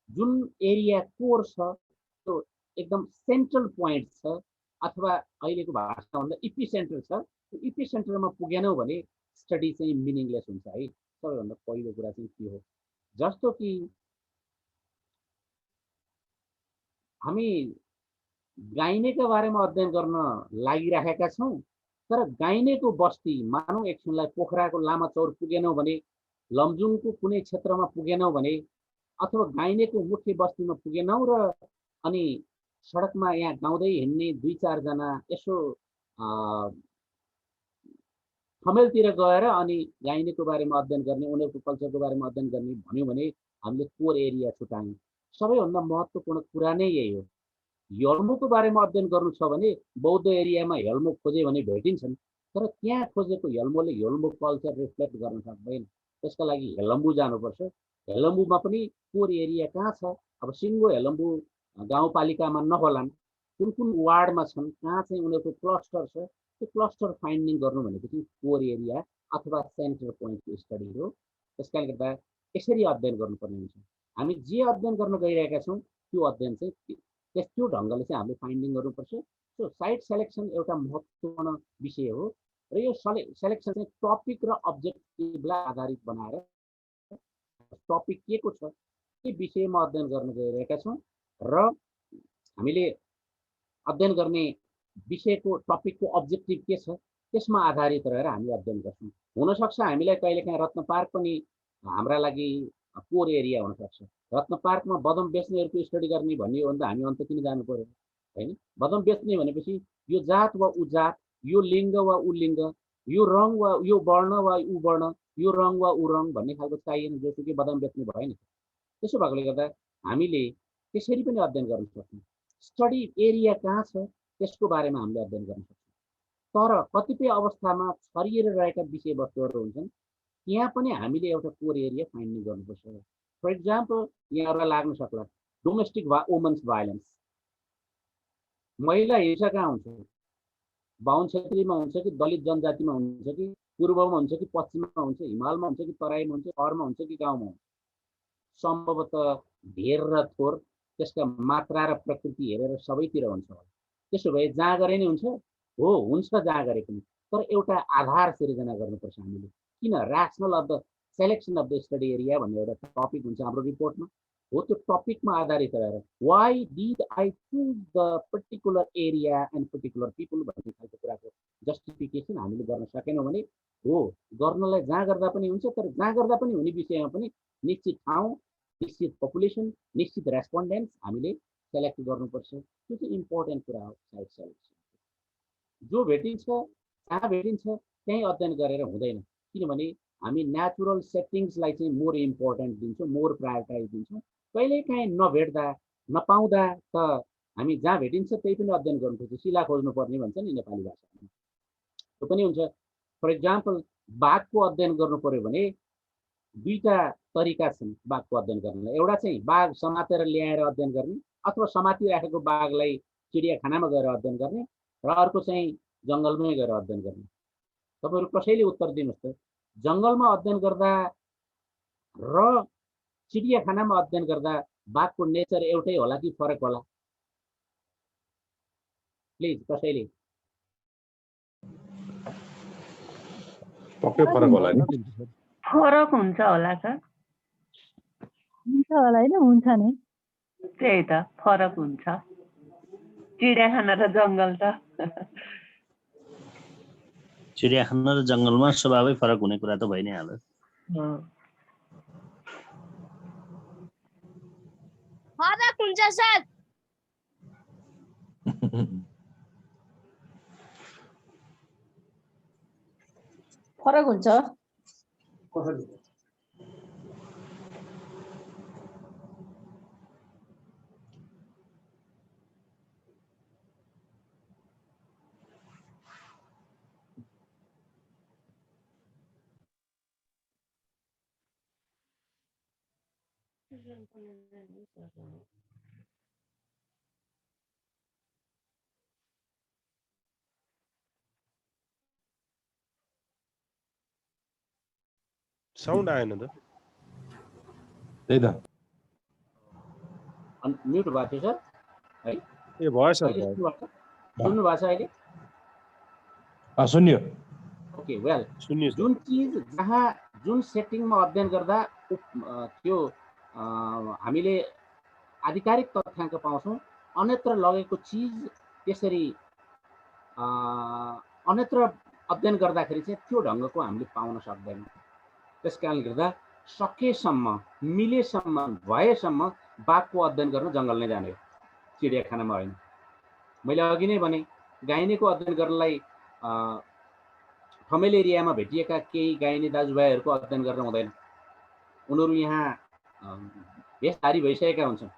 जुन एरिया कोर छ त्यो एकदम सेन्ट्रल पोइन्ट छ अथवा अहिलेको भाषामा भन्दा इपी सेन्टर छ, त्यो इपी सेन्टरमा पुगेनौँ भने स्टडी चाहिँ मिनिङलेस हुन्छ है। सबैभन्दा पहिलो कुरा चाहिँ के हो, जस्तो कि हामी गाइनेको बारेमा अध्ययन गर्न लागिराखेका छौँ, तर गाइनेको बस्ती मानौँ एकछिनलाई पोखराको लामाचौर पुगेनौँ भने, लमजुङको कुनै क्षेत्रमा पुगेनौँ भने, अथवा गाइनेको मुख्य बस्तीमा पुगेनौँ र अनि सडकमा यहाँ गाउँदै हिँड्ने 2-4 जना यसो ठमेलतिर गएर अनि गाइनेको बारेमा अध्ययन गर्ने, उनीहरूको कल्चरको बारेमा अध्ययन गर्ने भन्यो भने हामीले कोर एरिया छुटायौँ। सबैभन्दा महत्त्वपूर्ण कुरा नै यही हो। यल्मोको बारेमा अध्ययन गर्नु छ भने बौद्ध एरियामा यल्मो खोजे भने भेटिन्छन्, तर त्यहाँ खोजेको यल्मोले यल्मो कल्चर रिफ्लेक्ट गर्न सक्दैन। त्यसका लागि हेलम्बु जानुपर्छ। हेलम्बुमा पनि कोर एरिया कहाँ छ, अब सिङ्गो हेलम्बु गाउँपालिकामा नहोलान्, कुन कुन वार्डमा छन्, कहाँ चाहिँ उनीहरूको क्लस्टर छ, त्यो क्लस्टर फाइन्डिङ गर्नु भनेको चाहिँ कोर एरिया अथवा सेन्टर पोइन्टको स्टडी हो। त्यसकाले गर्दा यसरी अध्ययन गर्नुपर्ने हुन्छ। हामी जे अध्ययन गर्न गइरहेका छौँ त्यो अध्ययन चाहिँ त्यो ढङ्गले चाहिँ हामीले फाइन्डिङ गर्नुपर्छ। सो साइट सेलेक्सन एउटा महत्त्वपूर्ण विषय हो र यो सेलेक्सन चाहिँ टपिक र अब्जेक्टिभलाई आधारित बनाएर टपिक के को छ के विषयमा अध्ययन गर्न गइरहेका छौँ र हामीले अध्ययन गर्ने विषयको टपिकको अब्जेक्टिभ के छ त्यसमा आधारित रहेर हामी अध्ययन गर्छौँ। हुनसक्छ हामीलाई कहिलेकाहीँ रत्न पार्क पनि हाम्रा लागि कोर एरिया हुनसक्छ। रत्न पार्कमा बदम बेच्नेहरूको स्टडी गर्ने भन्ने हो भने त हामी अन्त किन जानु पर्यो होइन। बदम बेच्ने भनेपछि यो जात वा ऊ जात, यो लिङ्ग वा ऊ लिङ्ग, यो रङ वा यो वर्ण वा ऊ वर्ण, यो रङ वा ऊ रङ भन्ने खालको चाहिएन, जोसुकै बदम बेच्ने भएन। त्यसो भएकोले गर्दा हामीले त्यसरी पनि अध्ययन गर्न सक्छौँ। स्टडी एरिया कहाँ छ त्यसको बारेमा हामीले अध्ययन गर्न सक्छौँ। तर कतिपय अवस्थामा छरिएर रहेका विषयवस्तुहरू हुन्छन्, त्यहाँ पनि हामीले एउटा कोर एरिया फाइन्डिङ गर्नुपर्छ। फर इक्जाम्पल यहाँहरूलाई लाग्न सक्ला डोमेस्टिक वुमेन्स भाइलेन्स, महिला हिंसा कहाँ हुन्छ, बाहुन क्षेत्रीमा हुन्छ कि दलित जनजातिमा हुन्छ कि पूर्वमा हुन्छ कि पश्चिममा हुन्छ, हिमालमा हुन्छ कि तराईमा हुन्छ, सहरमा हुन्छ कि गाउँमा हुन्छ। सम्भवतः धेर र थोर त्यसका मात्रा र प्रकृति हेरेर सबैतिर हुन्छ होला। त्यसो भए जहाँ गरे नै हुन्छ हो, हुन्छ जहाँ गरे पनि, तर एउटा आधार सिर्जना गर्नुपर्छ हामीले। किन rational of the selection of the study area भन्ने एउटा टपिक हुन्छ हाम्रो रिपोर्टमा, हो त्यो टपिकमा आधारित रहेर why did I choose the particular area and particular people भन्ने खालको कुराको जस्टिफिकेसन हामीले गर्न सकेनौँ भने हो गर्नलाई जहाँ गर्दा पनि हुन्छ, तर जहाँ गर्दा पनि हुने विषयमा पनि निश्चित ठाउँ, निश्चित पपुलेसन, निश्चित रेस्पोन्डेन्ट्स हामीले सेलेक्ट गर्नुपर्छ। त्यो चाहिँ इम्पोर्टेन्ट कुरा हो साइट सेलेक्सन। जो भेटिन्छ जहाँ भेटिन्छ त्यहीँ अध्ययन गरेर हुँदैन, किनभने हामी नेचुरल सेटिङ्सलाई चाहिँ मोर इम्पोर्टेन्ट दिन्छौँ, मोर प्रायोरिटाइज दिन्छौँ। कहिलेकाहीँ नभेट्दा नपाउँदा त हामी जहाँ भेटिन्छ त्यही पनि अध्ययन गर्नुपर्छ, सिला खोज्नुपर्ने भन्छ नि नेपाली भाषामा, त्यो पनि हुन्छ। फर इक्जाम्पल बाघको अध्ययन गर्नु पर्यो भने दुईटा तरिका छन् बाघको अध्ययन गर्नलाई। एउटा चाहिँ बाघ समातेर ल्याएर अध्ययन गर्ने अथवा समातिराखेको बाघलाई चिडियाखानामा गएर अध्ययन गर्ने, र अर्को चाहिँ जङ्गलमै गएर अध्ययन गर्ने। तपाईँहरू कसैले उत्तर दिनुहोस् त, जङ्गलमा अध्ययन गर्दा र चिडियाखानामा अध्ययन गर्दा बाघको नेचर एउटै होला कि फरक होला? प्लिज कसैले। पक्कै फरक होला नि, फरक हुन्छ होला सर। हुन्छ होला होइन, हुन्छ नि, त्यही त फरक हुन्छ, चिडियाखाना र जङ्गल त चिडियाखाना र जङ्गलमा स्वभावै फरक हुने कुरा त भइ नै हाल्यो। फरक हुन्छ सर। फरक हुन्छ। साउन्ड आएन त त्यही त म्युट भएको थियो सर है ए भयो सर अहिले भयो सुन्नु भएको छ अहिले सुन्यो ओके वेल सुन्यो सर जुन चिज जहाँ जुन सेटिङमा अध्ययन गर्दा त्यो हामीले आधिकारिक तथ्याङ्क पाउँछौँ अन्यत्र लगेको चिज त्यसरी अन्यत्र अध्ययन गर्दाखेरि चाहिँ त्यो ढङ्गको हामीले पाउन सक्दैनौँ। त्यस कारणले गर्दा सकेसम्म मिलेसम्म भएसम्म बाघको अध्ययन गर्न जङ्गल नै जाने हो, चिडियाखानामा होइन। मैले अघि नै भने गाइनेको अध्ययन गर्नलाई ठमेल एरियामा भेटिएका केही गाइने दाजुभाइहरूको अध्ययन गर्न हुँदैन। उनीहरू यहाँ भेषधारी भइसकेका हुन्छन्,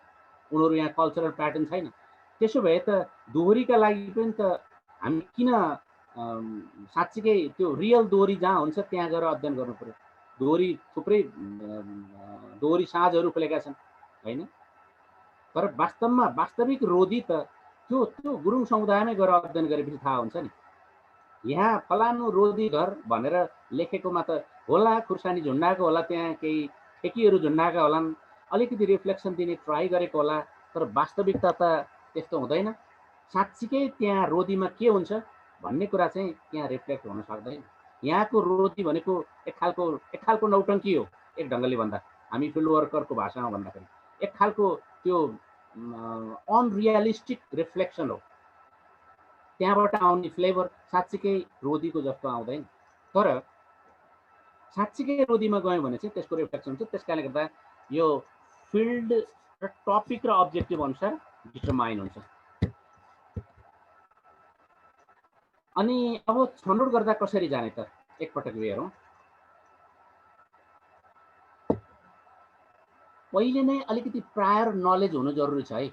उनीहरू यहाँ कल्चरल प्याटर्न छैन। त्यसो भए त दोहोरीका लागि पनि त हामी किन साँच्चीकै त्यो रियल दोहोरी जहाँ हुन्छ त्यहाँ गएर अध्ययन गर्नु पर्यो। दोहोरी थुप्रै दोहोरी साँझहरू खुलेका छन् होइन, तर वास्तवमा वास्तविक रोधी त त्यो गुरुङ समुदायमै गएर अध्ययन गरेपछि थाहा हुन्छ नि। यहाँ फलानु रोधी घर भनेर लेखेकोमा त होला खुर्सानी झुन्डाएको होला, त्यहाँ केही ठेकीहरू झुन्डाएका होलान्, अलिकति रिफ्लेक्सन दिने ट्राई गरेको होला, तर वास्तविकता त त्यस्तो हुँदैन। साँच्चीकै त्यहाँ रोदीमा के हुन्छ भन्ने कुरा चाहिँ त्यहाँ रिफ्लेक्ट हुन सक्दैन। यहाँको रोदी भनेको एक खालको नौटङ्की हो, एक ढङ्गले भन्दा, हामी फिल्ड वर्करको भाषामा भन्दाखेरि एक खालको त्यो अनरियलिस्टिक रिफ्लेक्सन हो। त्यहाँबाट आउने फ्लेभर साँच्चीकै रोदीको जस्तो आउँदैन। तर साँच्चीकै रोदीमा गयौँ भने चाहिँ त्यसको रिफ्लेक्सन हुन्छ। त्यस कारणले गर्दा यो फिल्ड र टपिक र अब्जेक्टिभ अनुसार डिटरमाइन हुन्छ। अनि अब छनौट गर्दा कसरी जाने त एकपटक हेरौँ। पहिले नै अलिकति प्रायर नलेज हुनु जरुरी छ है।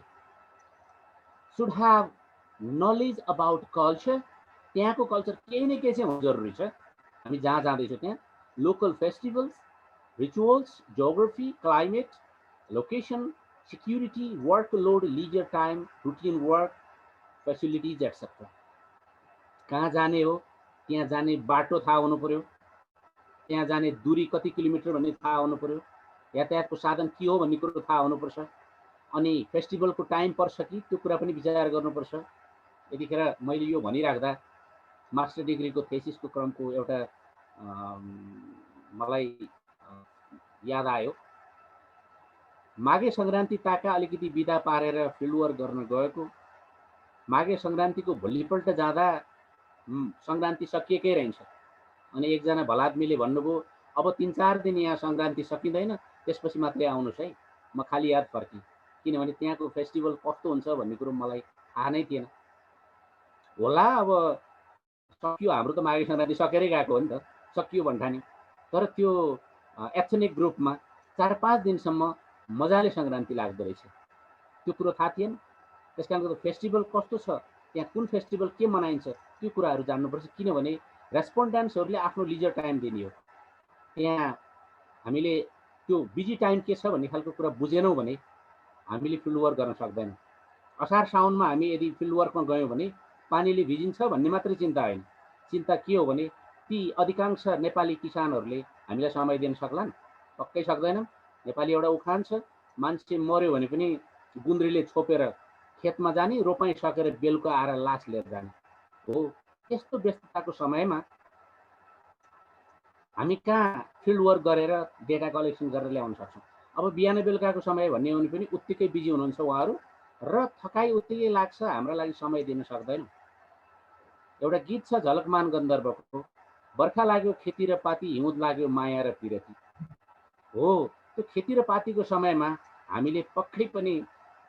Should have knowledge about culture. त्यहाँको कल्चर केही न केही चाहिँ हुनु जरुरी छ। हामी जहाँ जाँदैछौँ त्यहाँ local festivals, rituals, geography, climate, location, security, work load, लिजर time, routine work, facilities etcetera. कहाँ जाने हो, त्यहाँ जाने बाटो थाहा हुनु पर्यो, त्यहाँ जाने दूरी कति किलोमिटर भन्ने थाहा हुनु पर्यो, यातायातको साधन के हो भन्ने कुरो थाहा हुनुपर्छ। अनि फेस्टिभलको टाइम पर्छ कि त्यो कुरा पनि विचार गर्नुपर्छ। यतिखेर मैले यो भनिराख्दा मास्टर डिग्रीको थेसिसको क्रमको एउटा मलाई याद आयो। माघे सङ्क्रान्ति ताका अलिकति बिदा पारेर फिल्डवर्क गर्न गएको, माघे सङ्क्रान्तिको भोलिपल्ट जाँदा सङ्क्रान्ति सकिएकै रहन्छ। अनि एकजना भलादमीले भन्नुभयो अब 3-4 दिन यहाँ सङ्क्रान्ति सकिँदैन, त्यसपछि मात्रै आउनुहोस् है। म खाली याद फर्केँ, किनभने त्यहाँको फेस्टिभल कस्तो हुन्छ भन्ने कुरो मलाई थाहा नै थिएन। होला अब सकियो, हाम्रो त माघे सङ्क्रान्ति सकेरै गएको हो नि त, सकियो भन्ठानी। तर त्यो एथनिक ग्रुपमा 4-5 दिनसम्म मजाले सङ्क्रान्ति लाग्दो रहेछ, त्यो कुरो थाहा थिएन। त्यस कारणले फेस्टिभल कस्तो छ, त्यहाँ कुन फेस्टिभल के मनाइन्छ त्यो कुराहरू जान्नुपर्छ। किनभने रेस्पोन्डेन्ट्सहरूले आफ्नो लिजर टाइम दिने हो। त्यहाँ हामीले त्यो बिजी टाइम के छ भन्ने खालको कुरा बुझेनौँ भने हामीले फिल्डवर्क गर्न सक्दैनौँ। असार साउनमा हामी यदि फिल्डवर्कमा गयौँ भने पानीले भिजिन्छ भन्ने मात्रै चिन्ता होइन, चिन्ता के हो भने ती अधिकांश नेपाली किसानहरूले हामीलाई समय दिन सक्लान्? पक्कै सक्दैनन्। नेपाली एउटा उखान छ, मान्छे मर्यो भने पनि गुन्द्रीले छोपेर खेतमा जाने, रोपाइँ सकेर बेलुका आएर लास लिएर जाने हो। त्यस्तो व्यस्तताको समयमा हामी कहाँ फिल्ड वर्क गरेर डेटा कलेक्सन गरेर ल्याउन सक्छौँ? अब बिहान बेलुकाको समय भन्ने हो भने पनि उत्तिकै बिजी हुनुहुन्छ उहाँहरू, र थकाइ उत्तिकै लाग्छ, हाम्रा लागि समय दिन सक्दैन। एउटा गीत छ झलकमान गन्धर्वको, बर्खा लाग्यो खेती र पाती, हिउँद लाग्यो माया र पिरती। हो, त्यो खेती र पातीको समयमा हामीले पक्कै पनि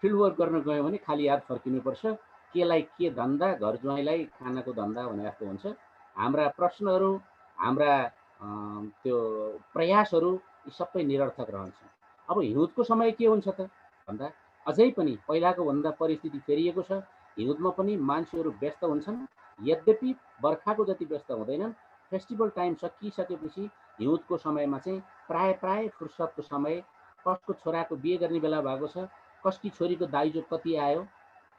फिल्ड वर्क गर्न गयौँ भने खाली याद फर्किनुपर्छ, केलाई के धन्दा, घर ज्वाइँलाई खानाको धन्दा भने जस्तो हुन्छ। हाम्रा प्रश्नहरू, हाम्रा त्यो प्रयासहरू यी सबै निरर्थक रहन्छन्। अब हिउँदको समय के हुन्छ त भन्दा अझै पनि पहिलाको भन्दा परिस्थिति फेरिएको छ। हिउँदमा पनि मान्छेहरू व्यस्त हुन्छन्, यद्यपि बर्खाको जति व्यस्त हुँदैनन्। फेस्टिभल टाइम सकिसकेपछि हिउँदको समयमा चाहिँ प्राय फुर्सदको समय, कसको छोराको बिहे गर्ने बेला भएको छ, कसकी छोरीको दाइजो कति आयो,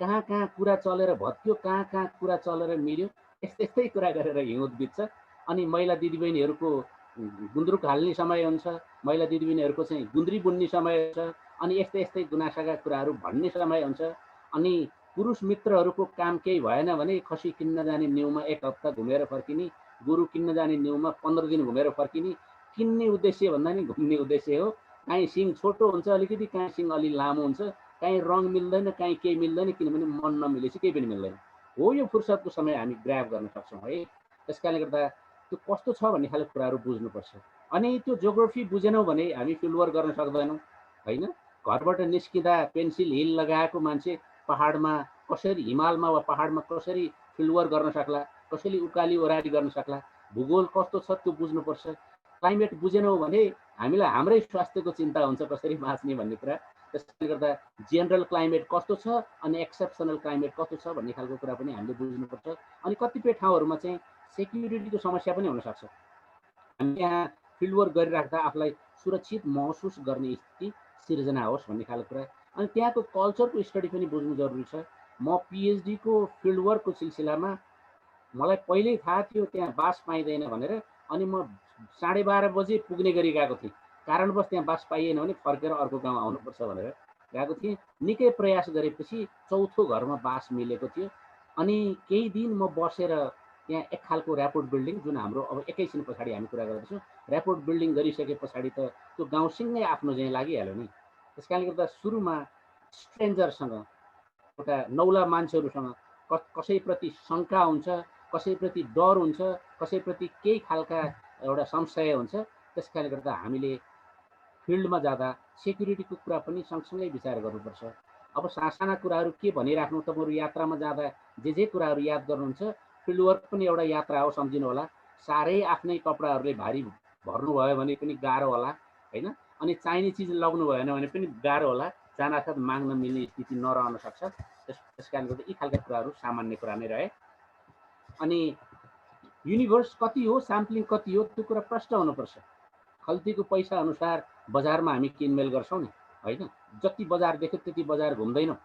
कहाँ कहाँ कुरा चलेर भत्क्यो, कहाँ कहाँ कुरा चलेर मिल्यो, यस्तै कुरा गरेर हिउँद बित्छ। अनि महिला दिदीबहिनीहरूको गुन्द्रुक हाल्ने समय हुन्छ, महिला दिदीबहिनीहरूको चाहिँ गुन्द्री बुन्ने समय हुन्छ, अनि यस्तै गुनासाका कुराहरू भन्ने समय हुन्छ। अनि पुरुष मित्रहरूको काम केही भएन भने खसी किन्न जाने न्युमा 1 हप्ता घुमेर फर्किने, गोरु किन्न जाने न्युमा 15 दिन घुमेर फर्किने। किन्ने उद्देश्य भन्दा नि घुम्ने उद्देश्य हो। काहीँ सिङ छोटो हुन्छ अलिकति, काहीँ सिङ अलि लामो हुन्छ, काहीँ रङ मिल्दैन, काहीँ केही मिल्दैन, किनभने मन नमिलेपछि केही पनि मिल्दैन। हो यो फुर्सदको समय हामी ग्राब गर्न सक्छौँ है। त्यस कारणले गर्दा त्यो कस्तो छ भन्ने खालको कुराहरू बुझ्नुपर्छ। अनि त्यो जियोग्राफी बुझेनौँ भने हामी फिल्डवर्क गर्न सक्दैनौँ होइन। घरबाट निस्किँदा पेन्सिल हिल लगाएको मान्छे पहाडमा कसरी, हिमालमा वा पहाडमा कसरी फिल्डवर्क गर्न सक्ला, कसरी उकाली ओह्राली गर्न सक्ला, भूगोल कस्तो छ त्यो बुझ्नुपर्छ। क्लाइमेट बुझेनौँ भने हामीलाई हाम्रै स्वास्थ्यको चिन्ता हुन्छ, कसरी बाँच्ने भन्ने कुरा। त्यसले गर्दा जेनरल क्लाइमेट कस्तो छ अनि एक्सेप्सनल क्लाइमेट कस्तो छ भन्ने खालको कुरा पनि हामीले बुझ्नुपर्छ। अनि कतिपय ठाउँहरूमा चाहिँ सेक्युरिटीको समस्या पनि हुनसक्छ। हामी यहाँ फिल्डवर्क गरिराख्दा आफूलाई सुरक्षित महसुस गर्ने स्थिति सिर्जना होस् भन्ने खालको कुरा। अनि त्यहाँको कल्चरको स्टडी पनि बुझ्नु जरुरी छ। म पिएचडीको फिल्डवर्कको सिलसिलामा मलाई पहिल्यै थाहा थियो त्यहाँ बास पाइँदैन भनेर, अनि म 12:30 बजे पुग्ने गरी गएको थिएँ। कारणवश त्यहाँ बास पाइएन भने फर्केर अर्को गाउँ आउनुपर्छ भनेर गएको थिएँ। निकै प्रयास गरेपछि चौथो घरमा बास मिलेको थियो। अनि केही दिन म बसेर त्यहाँ एक खालको ऱ्यापोर्ट बिल्डिङ, जुन हाम्रो अब एकैछिन पछाडि हामी कुरा गर्दैछौँ, ऱ्यापोर्ट बिल्डिङ गरिसके पछाडि त त्यो गाउँसँगै आफ्नो चाहिँ लागिहाल्यो नि। त्यस कारणले गर्दा सुरुमा स्ट्रेन्जरसँग, एउटा नौला मान्छेहरूसँग कसैप्रति शङ्का हुन्छ, कसैप्रति डर हुन्छ, कसैप्रति केही खालका एउटा संशय हुन्छ। त्यस कारणले गर्दा हामीले फिल्डमा जाँदा सेक्युरिटीको कुरा पनि सँगसँगै विचार गर्नुपर्छ। अब साना कुराहरू के भनिराख्नु, तपाईँहरू यात्रामा जाँदा जे कुराहरू याद गर्नुहुन्छ, फिल्डवर्क पनि एउटा यात्रा हो सम्झिनु होला। साह्रै आफ्नै कपडाहरूले भारी भर्नुभयो भने पनि गाह्रो होला होइन। अनि चाहिने चिज लग्नु भएन भने पनि गाह्रो होला, जानासाथ माग्न मिल्ने स्थिति नरहन सक्छ। त्यस कारणले गर्दा यी खालका कुराहरू सामान्य कुरा नै रहे। अनि युनिभर्स कति हो, स्याम्पलिङ कति हो, त्यो कुरा प्रष्ट हुनुपर्छ। खल्तीको पैसा अनुसार बजारमा हामी किनमेल गर्छौँ नि होइन। जति बजार देख्यो त्यति बजार घुम्दैनौँ।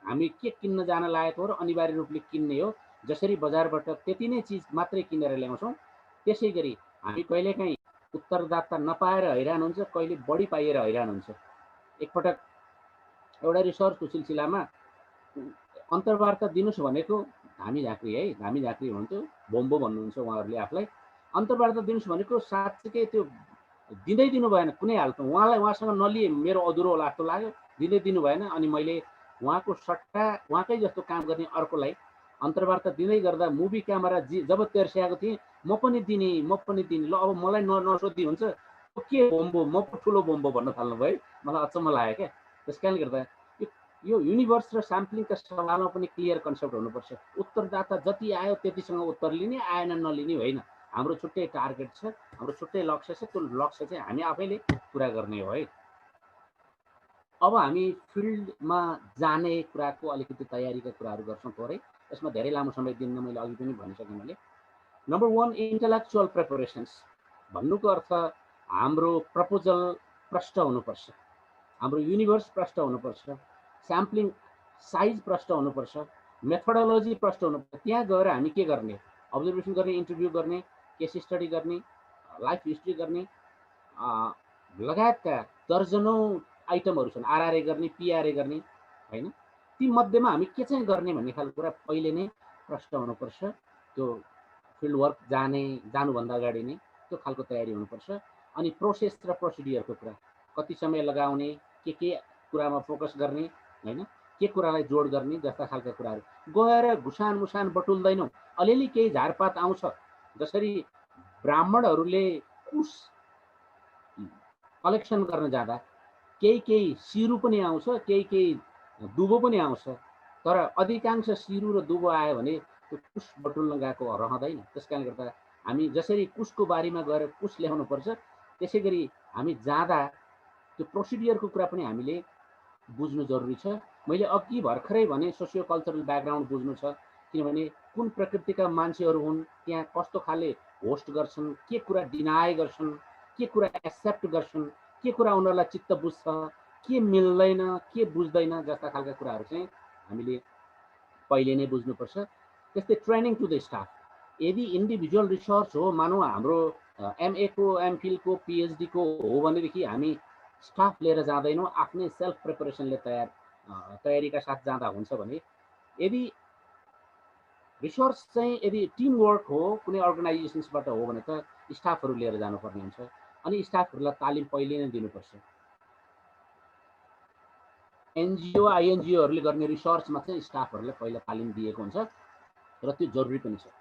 हामी के किन्न जान लागेको हो र अनिवार्य रूपले किन्ने हो। जसरी बजारबाट त्यति नै चिज मात्रै किनेर ल्याउँछौँ, त्यसै गरी हामी कहिलेकाहीँ उत्तरदाता नपाएर हैरान हुन्छ, कहिले बढी पाइएर हैरान हुन्छ। एकपटक एउटा रिसर्चको सिलसिलामा अन्तर्वार्ता दिनुहोस् भनेको, धामी झाँक्री है, धामी झाँक्री भन्थ्यो, बोम्बो भन्नुहुन्छ उहाँहरूले आफूलाई। अन्तर्वार्ता दिनुहोस् भनेको साँच्चै त्यो दिँदै दिनु भएन कुनै हालतमा। उहाँसँग नलिए मेरो अधुरो होला जस्तो लाग्यो, दिँदै दिनु भएन। अनि मैले उहाँको सट्टा उहाँकै जस्तो काम गर्ने अर्कोलाई अन्तर्वार्ता दिँदै गर्दा मुभी क्यामेरा जब तेर्स्याएको थिएँ, म पनि दिने ल अब मलाई नसोधी हुन्छ, के बोम्बो, म पो ठुलो बोम्बो भन्न थाल्नु भयो। मलाई अचम्म लाग्यो क्या। त्यस कारणले गर्दा यो युनिभर्स र स्याम्पलिङका सवालमा पनि क्लियर कन्सेप्ट हुनुपर्छ। उत्तरदाता जति आयो त्यतिसँग उत्तर लिने, आएन नलिने होइन। हाम्रो छुट्टै टार्गेट छ, हाम्रो छुट्टै लक्ष्य छ। त्यो लक्ष्य चाहिँ हामी आफैले पुरा गर्ने हो है। अब हामी फिल्डमा जाने कुराको अलिकति तयारीका कुराहरू गर्छौँ थोरै। यसमा धेरै लामो समय दिन्न, मैले अघि पनि भनिसकेँ मैले। नम्बर 1 इन्टेलेक्चुअल प्रिपरेसन्स भन्नुको अर्थ हाम्रो प्रपोजल प्रष्ट हुनुपर्छ, हाम्रो युनिभर्स प्रष्ट हुनुपर्छ, स्याम्पलिङ साइज प्रष्ट हुनुपर्छ, मेथोडोलोजी प्रष्ट हुनुपर्छ। त्यहाँ गएर हामी के गर्ने, अब्जर्भेसन गर्ने, इन्टरभ्यू गर्ने, केस स्टडी गर्ने, लाइफ हिस्ट्री गर्ने, लगायतका दर्जनौँ आइटमहरू छन्। आरआरए गर्ने, पिआरए गर्ने होइन। ती मध्येमा हामी के चाहिँ गर्ने भन्ने खालको कुरा पहिले नै प्रष्ट हुनुपर्छ। त्यो फिल्डवर्क जानुभन्दा अगाडि नै त्यो खालको तयारी हुनुपर्छ। अनि प्रोसेस र प्रोसिडियरको कुरा, कति समय लगाउने, के कुरामा फोकस गर्ने होइन, के कुरालाई जोड गर्ने जस्ता खालका कुराहरू। गएर घुसान मुसान बटुल्दैनौँ, अलिअलि केही झारपात आउँछ। जसरी ब्राह्मणहरूले कुश कलेक्सन गर्न जाँदा केही सिरु पनि आउँछ, केही दुबो पनि आउँछ। तर अधिकांश सिरु र दुबो आयो भने त्यो कुश बटुल्न गएको रहँदैन। त्यस कारणले गर्दा हामी जसरी कुशको बारीमा गएर कुश ल्याउनुपर्छ, त्यसै गरी हामी जाँदा त्यो प्रोसिडियरको कुरा पनि हामीले बुझ्नु जरुरी छ। मैले अघि भर्खरै भने सोसियो कल्चरल ब्याकग्राउन्ड बुझ्नु छ। किनभने कुन प्रकृतिका मान्छेहरू हुन्, त्यहाँ कस्तो खाले होस्ट गर्छन्, के कुरा डिनाय गर्छन्, के कुरा एक्सेप्ट गर्छन्, के कुरा उनीहरूलाई चित्त बुझ्छ, के मिल्दैन, के बुझ्दैन जस्ता खालका कुराहरू चाहिँ हामीले पहिले नै बुझ्नुपर्छ। त्यस्तै ट्रेनिङ टु द स्टाफ, यदि इन्डिभिजुअल रिसर्च हो, मानौँ हाम्रो एमए को, एमफिलको, पिएचडी को हो भनेदेखि हामी स्टाफ लिएर जाँदैनौँ, आफ्नै सेल्फ प्रिपरेसनले तयारीका साथ जाँदा हुन्छ भने, यदि रिसर्च चाहिँ यदि टिम वर्क हो, कुनै अर्गनाइजेसन्सबाट हो भने त स्टाफहरू लिएर जानुपर्ने हुन्छ अनि स्टाफहरूलाई तालिम पहिले नै दिनुपर्छ। एनजिओ आइएनजिओहरूले गर्ने रिसर्चमा चाहिँ स्टाफहरूलाई पहिला तालिम दिएको हुन्छ र त्यो जरुरी पनि छ।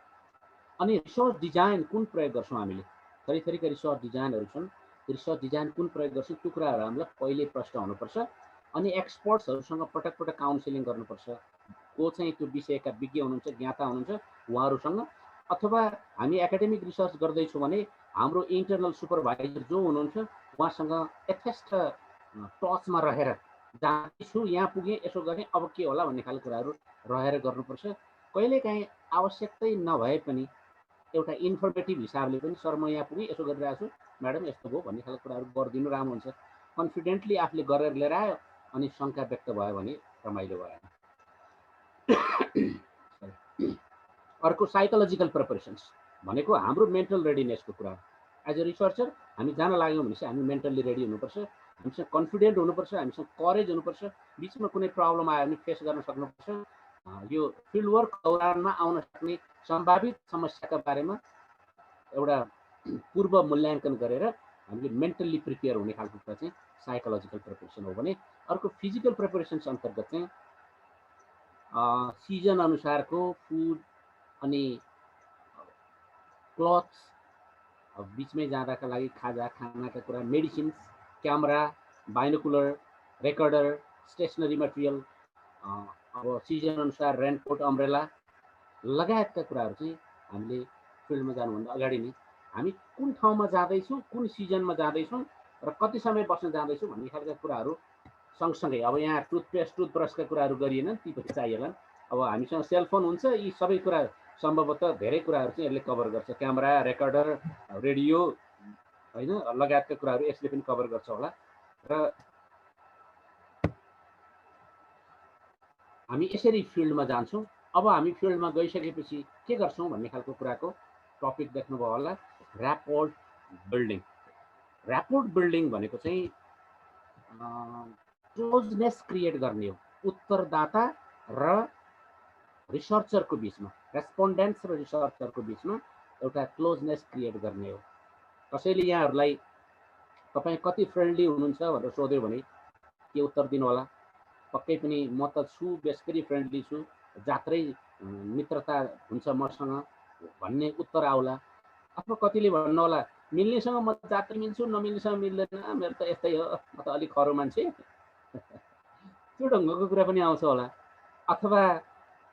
अनि रिसर्च डिजाइन कुन प्रयोग गर्छौँ हामीले, थरीका रिसर्च डिजाइनहरू छन्, रिसर्च डिजाइन कुन प्रयोग गर्छौँ त्यो कुराहरू हामीलाई पहिले प्रश्न हुनुपर्छ। अनि एक्सपर्ट्सहरूसँग पटक पटक काउन्सिलिङ गर्नुपर्छ, को चाहिँ त्यो विषयका विज्ञ हुनुहुन्छ, ज्ञाता हुनुहुन्छ, उहाँहरूसँग। अथवा हामी एकाडेमिक रिसर्च गर्दैछौँ भने हाम्रो इन्टरनल सुपरभाइजर जो हुनुहुन्छ उहाँसँग यथेष्ट टचमा रहेर, जाँदैछु यहाँ पुगेँ यसो गरेँ अब के होला भन्ने खालको कुराहरू रहेर गर्नुपर्छ। कहिलेकाहीँ आवश्यकतै नभए पनि एउटा इन्फर्मेटिभ हिसाबले पनि सर म यहाँ पुगेँ यसो गरिरहेको छु म्याडम यस्तो भयो भन्ने खालको कुराहरू गरिदिनु राम्रो हुन्छ। कन्फिडेन्टली आफूले गरेर लिएर आयो अनि शङ्का व्यक्त भयो भने रमाइलो भएन। अर्को साइकोलोजिकल प्रिपरेसन्स भनेको हाम्रो मेन्टल रेडिनेसको कुरा हो। एज अ रिसर्चर हामी जान लाग्यौँ भनेपछि हामी मेन्टल्ली रेडी हुनुपर्छ, हामीसँग कन्फिडेन्ट हुनुपर्छ, हामीसँग करेज हुनुपर्छ, बिचमा कुनै प्रब्लम आयो भने फेस गर्न सक्नुपर्छ। यो फिल्ड वर्क दौरानमा आउन सक्ने सम्भावित समस्याका बारेमा एउटा पूर्व मूल्याङ्कन गरेर हामीले मेन्टल्ली प्रिपेयर हुने खालको कुरा चाहिँ साइकोलोजिकल प्रिपरेसन हो भने, अर्को फिजिकल प्रिपरेसन्स अन्तर्गत चाहिँ सिजन अनुसारको फुड अनि क्लथ्स, बिचमै जाँदाका लागि खाजा खानाका कुरा, medicines, camera, binocular, recorder, stationery material, अब सिजन अनुसार रेनकोट, अम्ब्रेला लगायतका कुराहरू चाहिँ हामीले फिल्डमा जानुभन्दा अगाडि नै हामी कुन ठाउँमा जाँदैछौँ, कुन सिजनमा जाँदैछौँ र कति समय बस्न जाँदैछौँ भन्ने खालका कुराहरू सँगसँगै, अब यहाँ टुथपेस्ट टुथब्रसका कुराहरू गरिएन, ती पनि चाहिएलान्। अब हामीसँग सेलफोन हुन्छ, यी सबै कुरा सम्भवतः धेरै कुराहरू चाहिँ यसले कभर गर्छ, क्यामेरा, रेकर्डर, रेडियो होइन लगायतका कुराहरू यसले पनि कभर गर्छ होला। र हामी यसरी फिल्डमा जान्छौँ। अब हामी फिल्डमा गइसकेपछि के गर्छौँ भन्ने खालको कुराको टपिक देख्नुभयो होला, ऱ्यापोर्ट बिल्डिङ। ऱ्यापोर्ट बिल्डिङ भनेको चाहिँ क्लोजनेस क्रिएट गर्ने हो उत्तरदाता र रिसर्चरको बिचमा, रेस्पोन्डेन्ट्स र रिसर्चरको बिचमा एउटा क्लोजनेस क्रिएट गर्ने हो। कसैले यहाँहरूलाई तपाईँ कति फ्रेन्डली हुनुहुन्छ भनेर सोध्यो भने के उत्तर दिनु होला? पक्कै पनि म त छु, बेसकरी फ्रेन्डली छु, जात्रै मित्रता हुन्छ मसँग भन्ने उत्तर आउला। अथवा कतिले भन्नु होला मिल्नेसँग म जात्रै मिल्छु, नमिल्नेसँग मिल्दैन, मेरो त यस्तै हो, म त अलिक खरो मान्छे, त्यो ढङ्गको कुरा पनि आउँछ होला। अथवा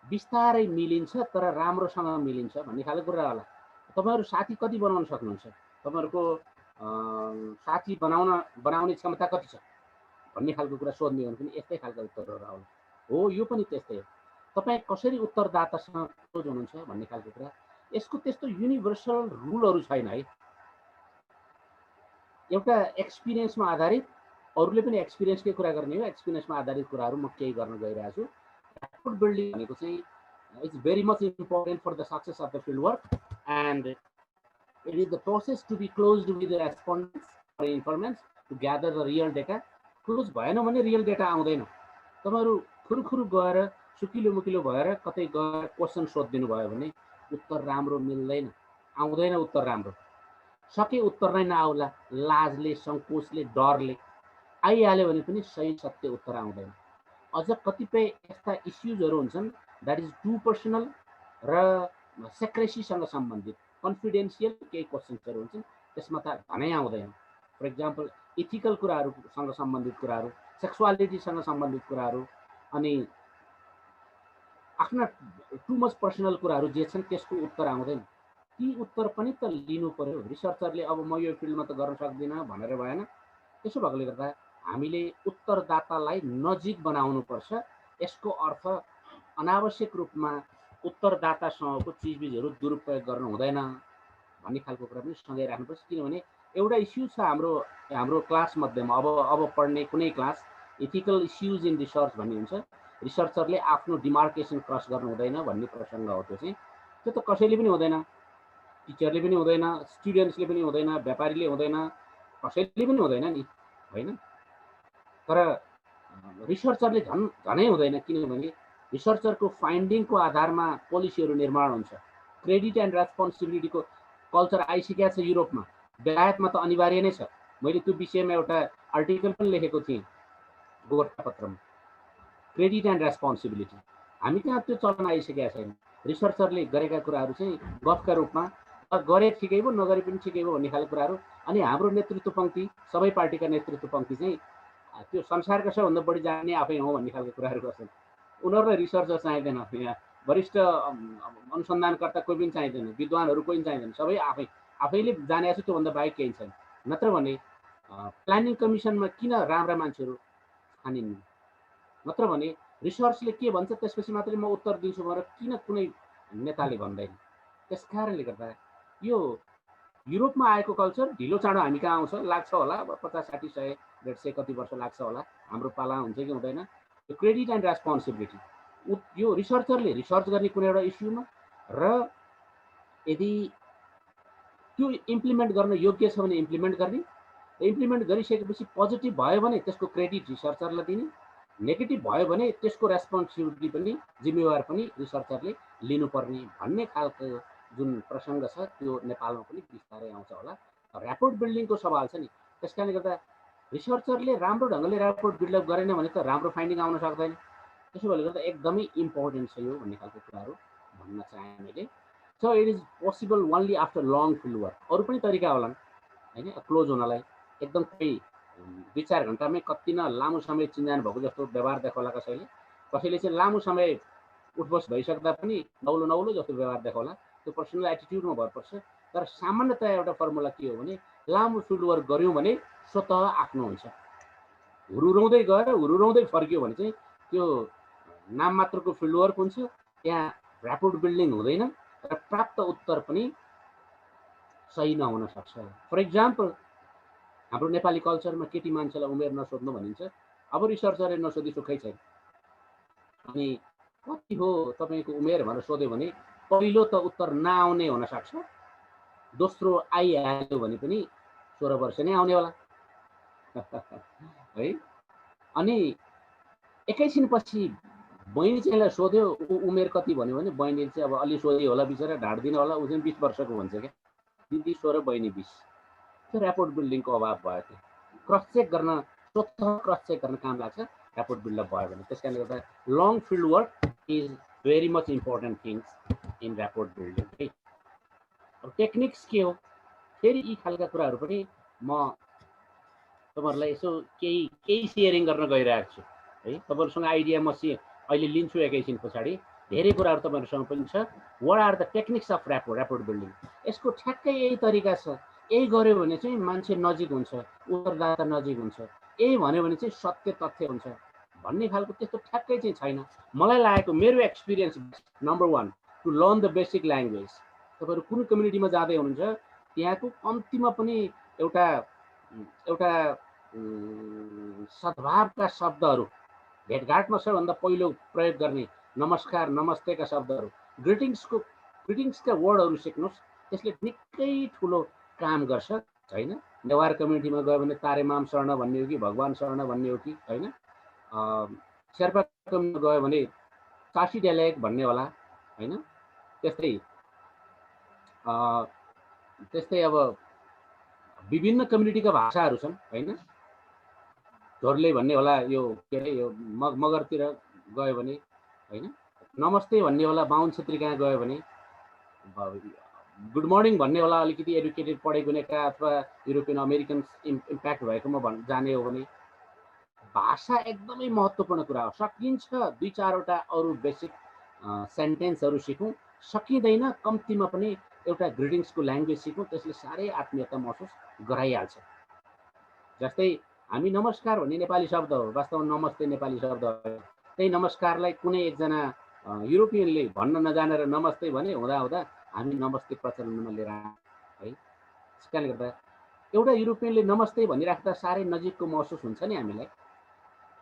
बिस्तारै मिलिन्छ तर राम्रोसँग मिलिन्छ भन्ने खालको कुरा होला। तपाईँहरू साथी कति बनाउन सक्नुहुन्छ, तपाईँहरूको साथी बनाउने क्षमता कति छ भन्ने खालको कुरा सोध्ने हो भने पनि यस्तै खालको उत्तरहरू आउला। हो यो पनि त्यस्तै हो। तपाईँ कसरी उत्तरदातासँग क्लोज हुनुहुन्छ भन्ने खालको कुरा, यसको त्यस्तो युनिभर्सल रुलहरू छैन है। एउटा एक्सपिरियन्समा आधारित, अरूले पनि एक्सपिरियन्सकै कुरा गर्ने हो, एक्सपिरियन्समा आधारित कुराहरू म केही गर्न गइरहेको छु। ऱ्यापोर्ट बिल्डिङ भनेको चाहिँ it's very much important for the success of the field work and it is the process to be closed with the respondents र informants to gather the real data. Close भएन भने रियल डेटा आउँदैन। तपाईँहरू खुरुखुरु गएर सुकिलो मुकिलो भएर कतै गएर question सोधिदिनु भयो भने उत्तर राम्रो मिल्दैन, आउँदैन उत्तर राम्रो। सके उत्तर नै नआउला, लाजले, सङ्कोचले, डरले आइहाल्यो भने पनि सही सत्य उत्तर आउँदैन। अझ कतिपय यस्ता इस्युजहरू हुन्छन् द्याट इज टु पर्सनल र सेक्रेसीसँग सम्बन्धित, कन्फिडेन्सियल केही क्वेसन्सहरू हुन्छन्, त्यसमा त धनै आउँदैन। फर इक्जाम्पल इथिकल कुराहरूसँग सम्बन्धित कुराहरू, सेक्सुअलिटीसँग सम्बन्धित कुराहरू, अनि आफ्ना टु मच पर्सनल कुराहरू जे छन् त्यसको उत्तर आउँदैन। ती उत्तर पनि त लिनु पर्यो। रिसर्चरले अब म यो फिल्डमा त गर्न सक्दिनँ भनेर भएन। त्यसो भएकोले गर्दा हामीले उत्तरदातालाई नजिक बनाउनुपर्छ। यसको अर्थ अनावश्यक रूपमा उत्तरदातासँगको चिजबिजहरू दुरुपयोग गर्नु हुँदैन भन्ने खालको कुरा पनि सँगै राख्नुपर्छ। किनभने एउटा इस्यु छ हाम्रो हाम्रो क्लास मध्येमा अब पढ्ने कुनै class ethical issues in research भन्ने हुन्छ। रिसर्चरले आफ्नो डिमार्केसन क्रस गर्नु हुँदैन भन्ने प्रसङ्ग हो। त्यो त कसैले पनि हुँदैन, टिचरले पनि हुँदैन, स्टुडेन्ट्सले पनि हुँदैन, व्यापारीले हुँदैन, कसैले पनि हुँदैन नि, होइन? तर रिसर्चरले झनै हुँदैन, किनभने रिसर्चरको फाइन्डिङको आधारमा पोलिसीहरू निर्माण हुन्छ। क्रेडिट एन्ड रेस्पोन्सिबिलिटीको कल्चर आइसकेको छ युरोपमा, बेलायतमा त अनिवार्य नै छ। मैले त्यो विषयमा एउटा आर्टिकल पनि लेखेको थिएँ गोरखापत्रमा, क्रेडिट एन्ड रेस्पोन्सिबिलिटी। हामी कहाँ त्यो चलन आइसकेको छैन। रिसर्चरले गरेका कुराहरू चाहिँ गफका रूपमा गरे ठिकै भयो, नगरे पनि ठिकै भयो भन्ने खालको कुराहरू। अनि हाम्रो नेतृत्व पङ्क्ति, सबै पार्टीका नेतृत्व पङ्क्ति चाहिँ त्यो संसारका सबभन्दा बढी जान्ने आफै हो भन्ने खालको कुराहरू गर्छन्। उनीहरूलाई रिसर्चर चाहिँदैन, यहाँ वरिष्ठ अनुसन्धानकर्ता कोही पनि चाहिँदैन, विद्वानहरू कोही पनि चाहिँदैन, सबै आफैले जानेको छ, त्योभन्दा बाहेक केही छैन। नत्र भने प्लानिङ कमिसनमा किन राम्रा मान्छेहरू छानिन्न? नत्र भने रिसर्चले के भन्छ त्यसपछि मात्रै म उत्तर दिन्छु भनेर किन कुनै नेताले भन्दैन? त्यस कारणले गर्दा यो युरोपमा आएको कल्चर ढिलो चाँडो हामी कहाँ आउँछ, लाग्छ होला, अब 50, 60, 100, 150 कति वर्ष लाग्छ होला, हाम्रो पाला हुन्छ कि हुँदैन। यो क्रेडिट एन्ड रेस्पोन्सिबिलिटी, यो रिसर्चरले रिसर्च गर्ने कुनै एउटा इस्युमा र यदि त्यो इम्प्लिमेन्ट गर्न योग्य छ भने इम्प्लिमेन्ट गर्ने, इम्प्लिमेन्ट गरिसकेपछि पोजिटिभ भयो भने त्यसको क्रेडिट रिसर्चरलाई दिने, नेगेटिभ भयो भने त्यसको रेस्पोन्सिबिलिटी पनि, जिम्मेवार पनि रिसर्चरले लिनुपर्ने भन्ने खालको जुन प्रसङ्ग छ त्यो नेपालमा पनि बिस्तारै आउँछ होला। ऱ्यापोर्ट बिल्डिङको सवाल छ नि, त्यस कारणले गर्दा रिसर्चरले राम्रो ढङ्गले ऱ्यापोर्ट बिल्डअप गरेन भने त राम्रो फाइन्डिङ आउन सक्दैन। त्यसो भएले गर्दा एकदमै इम्पोर्टेन्ट छ यो भन्ने खालको कुराहरू भन्न चाहेँ मैले। So it is possible only after long field work. अरू पनि तरिका होलान् होइन क्लोज हुनलाई, एकदम कोही 2-4 घन्टामै कति न लामो समय चिन्जान भएको जस्तो व्यवहार देखाउला कसैले, कसैले चाहिँ लामो समय उठबस भइसक्दा पनि नौलो नौलो जस्तो व्यवहार देखाउला। त्यो पर्सनल एटिट्युडमा भर पर्छ। तर सामान्यतया एउटा फर्मुला के हो भने लामो फिल्ड वर्क गऱ्यौँ भने स्वतः आफ्नो हुन्छ। हुरुराउँदै गएर हुरुराउँदै फर्क्यो भने चाहिँ त्यो नाम मात्रको फिल्ड वर्क हुन्छ, त्यहाँ ऱ्यापोर्ट बिल्डिङ हुँदैन र प्राप्त उत्तर पनि सही नहुन सक्छ। फर इक्जाम्पल हाम्रो नेपाली कल्चरमा केटी मान्छेलाई उमेर नसोध्नु भनिन्छ। अब रिसर्चरले नसोधी सुखै छैन। अनि कति हो तपाईँको उमेर भनेर सोध्यो भने पहिलो त उत्तर नआउने हुनसक्छ, दोस्रो आइहाल्यो भने पनि 16 वर्ष नै आउने होला है। अनि एकैछिनपछि बहिनी चाहिँलाई सोध्यो उमेर कति भन्यो भने बहिनीले चाहिँ अब अलि सोध्यो होला, बिचरा ढाँट्दिन होला, ऊ चाहिँ 20 वर्षको भन्छ क्या, दिदी 16 बहिनी 20। त्यो ऱ्यापोर्ट बिल्डिङको अभाव भयो। त्यो क्रस चेक गर्न, स्वतः क्रस चेक गर्न काम लाग्छ ऱ्यापोर्ट बिल्डअप भयो भने। त्यस कारणले गर्दा long field work is very much important things in rapport building है। अब टेक्निक्स के हो, फेरि यी खालका कुराहरू पनि म तपाईँहरूलाई यसो केही सेयरिङ गर्न गइरहेको छु है। तपाईँहरूसँग आइडिया म अहिले लिन्छु एकैछिन पछाडि। धेरै कुराहरू तपाईँहरूसँग पनि छ। What are the techniques of rapport building? यसको ठ्याक्कै यही तरिका छ। यही गऱ्यो भने चाहिँ मान्छे नजिक हुन्छ, उत्तरदाता नजिक हुन्छ, यही भन्यो भने चाहिँ सत्य तथ्य हुन्छ भन्ने खालको त्यस्तो ठ्याक्कै चाहिँ छैन। मलाई लागेको मेरो experience, number 1 to learn the basic language. तपाईँहरू कुन कम्युनिटीमा जाँदै हुनुहुन्छ त्यहाँको कम्तीमा पनि एउटा सद्भावका शब्दहरू, भेटघाटमा सबभन्दा पहिलो प्रयोग गर्ने नमस्कार नमस्तेका शब्दहरू, ग्रिटिङ्सका वर्डहरू सिक्नुहोस्। त्यसले निकै ठुलो काम गर्छ होइन। नेवार कम्युनिटीमा गयो भने तारेमाम शरण भन्ने हो कि भगवान् शरण भन्ने हो कि होइन। शेर्पा कम्युनिटीमा गयो भने चासी डेलेक भन्ने होला होइन। त्यस्तै अब विभिन्न कम्युनिटीका भाषाहरू छन् होइन। झोर्ले भन्ने होला, यो के अरे यो मगरतिर गयो भने होइन। नमस्ते भन्ने होला बाहुन छेत्री कहाँ गयो भने। गुड मर्निङ भन्ने होला अलिकति एडुकेटेड पढेको हुनेका अथवा युरोपियन अमेरिकन इम्प्याक्ट भएकोमा जाने हो भने। भाषा एकदमै महत्त्वपूर्ण कुरा हो। सकिन्छ 2-4वटा अरू बेसिक सेन्टेन्सहरू सिकौँ, सकिँदैन कम्तीमा पनि एउटा ग्रिटिङ्सको ल्याङ्ग्वेज सिकौँ, त्यसले साह्रै आत्मीयता महसुस गराइहाल्छ। जस्तै हामी नमस्कार भन्ने नेपाली शब्द हो, वास्तवमा नमस्ते नेपाली शब्द हो। त्यही नमस्कारलाई कुनै एकजना युरोपियनले भन्न नजानेर नमस्ते भने हुँदा हामी नमस्ते प्रचलनमा लिएर है। त्यस कारणले गर्दा एउटा युरोपियनले नमस्ते भनिराख्दा साह्रै नजिकको महसुस हुन्छ नि हामीलाई,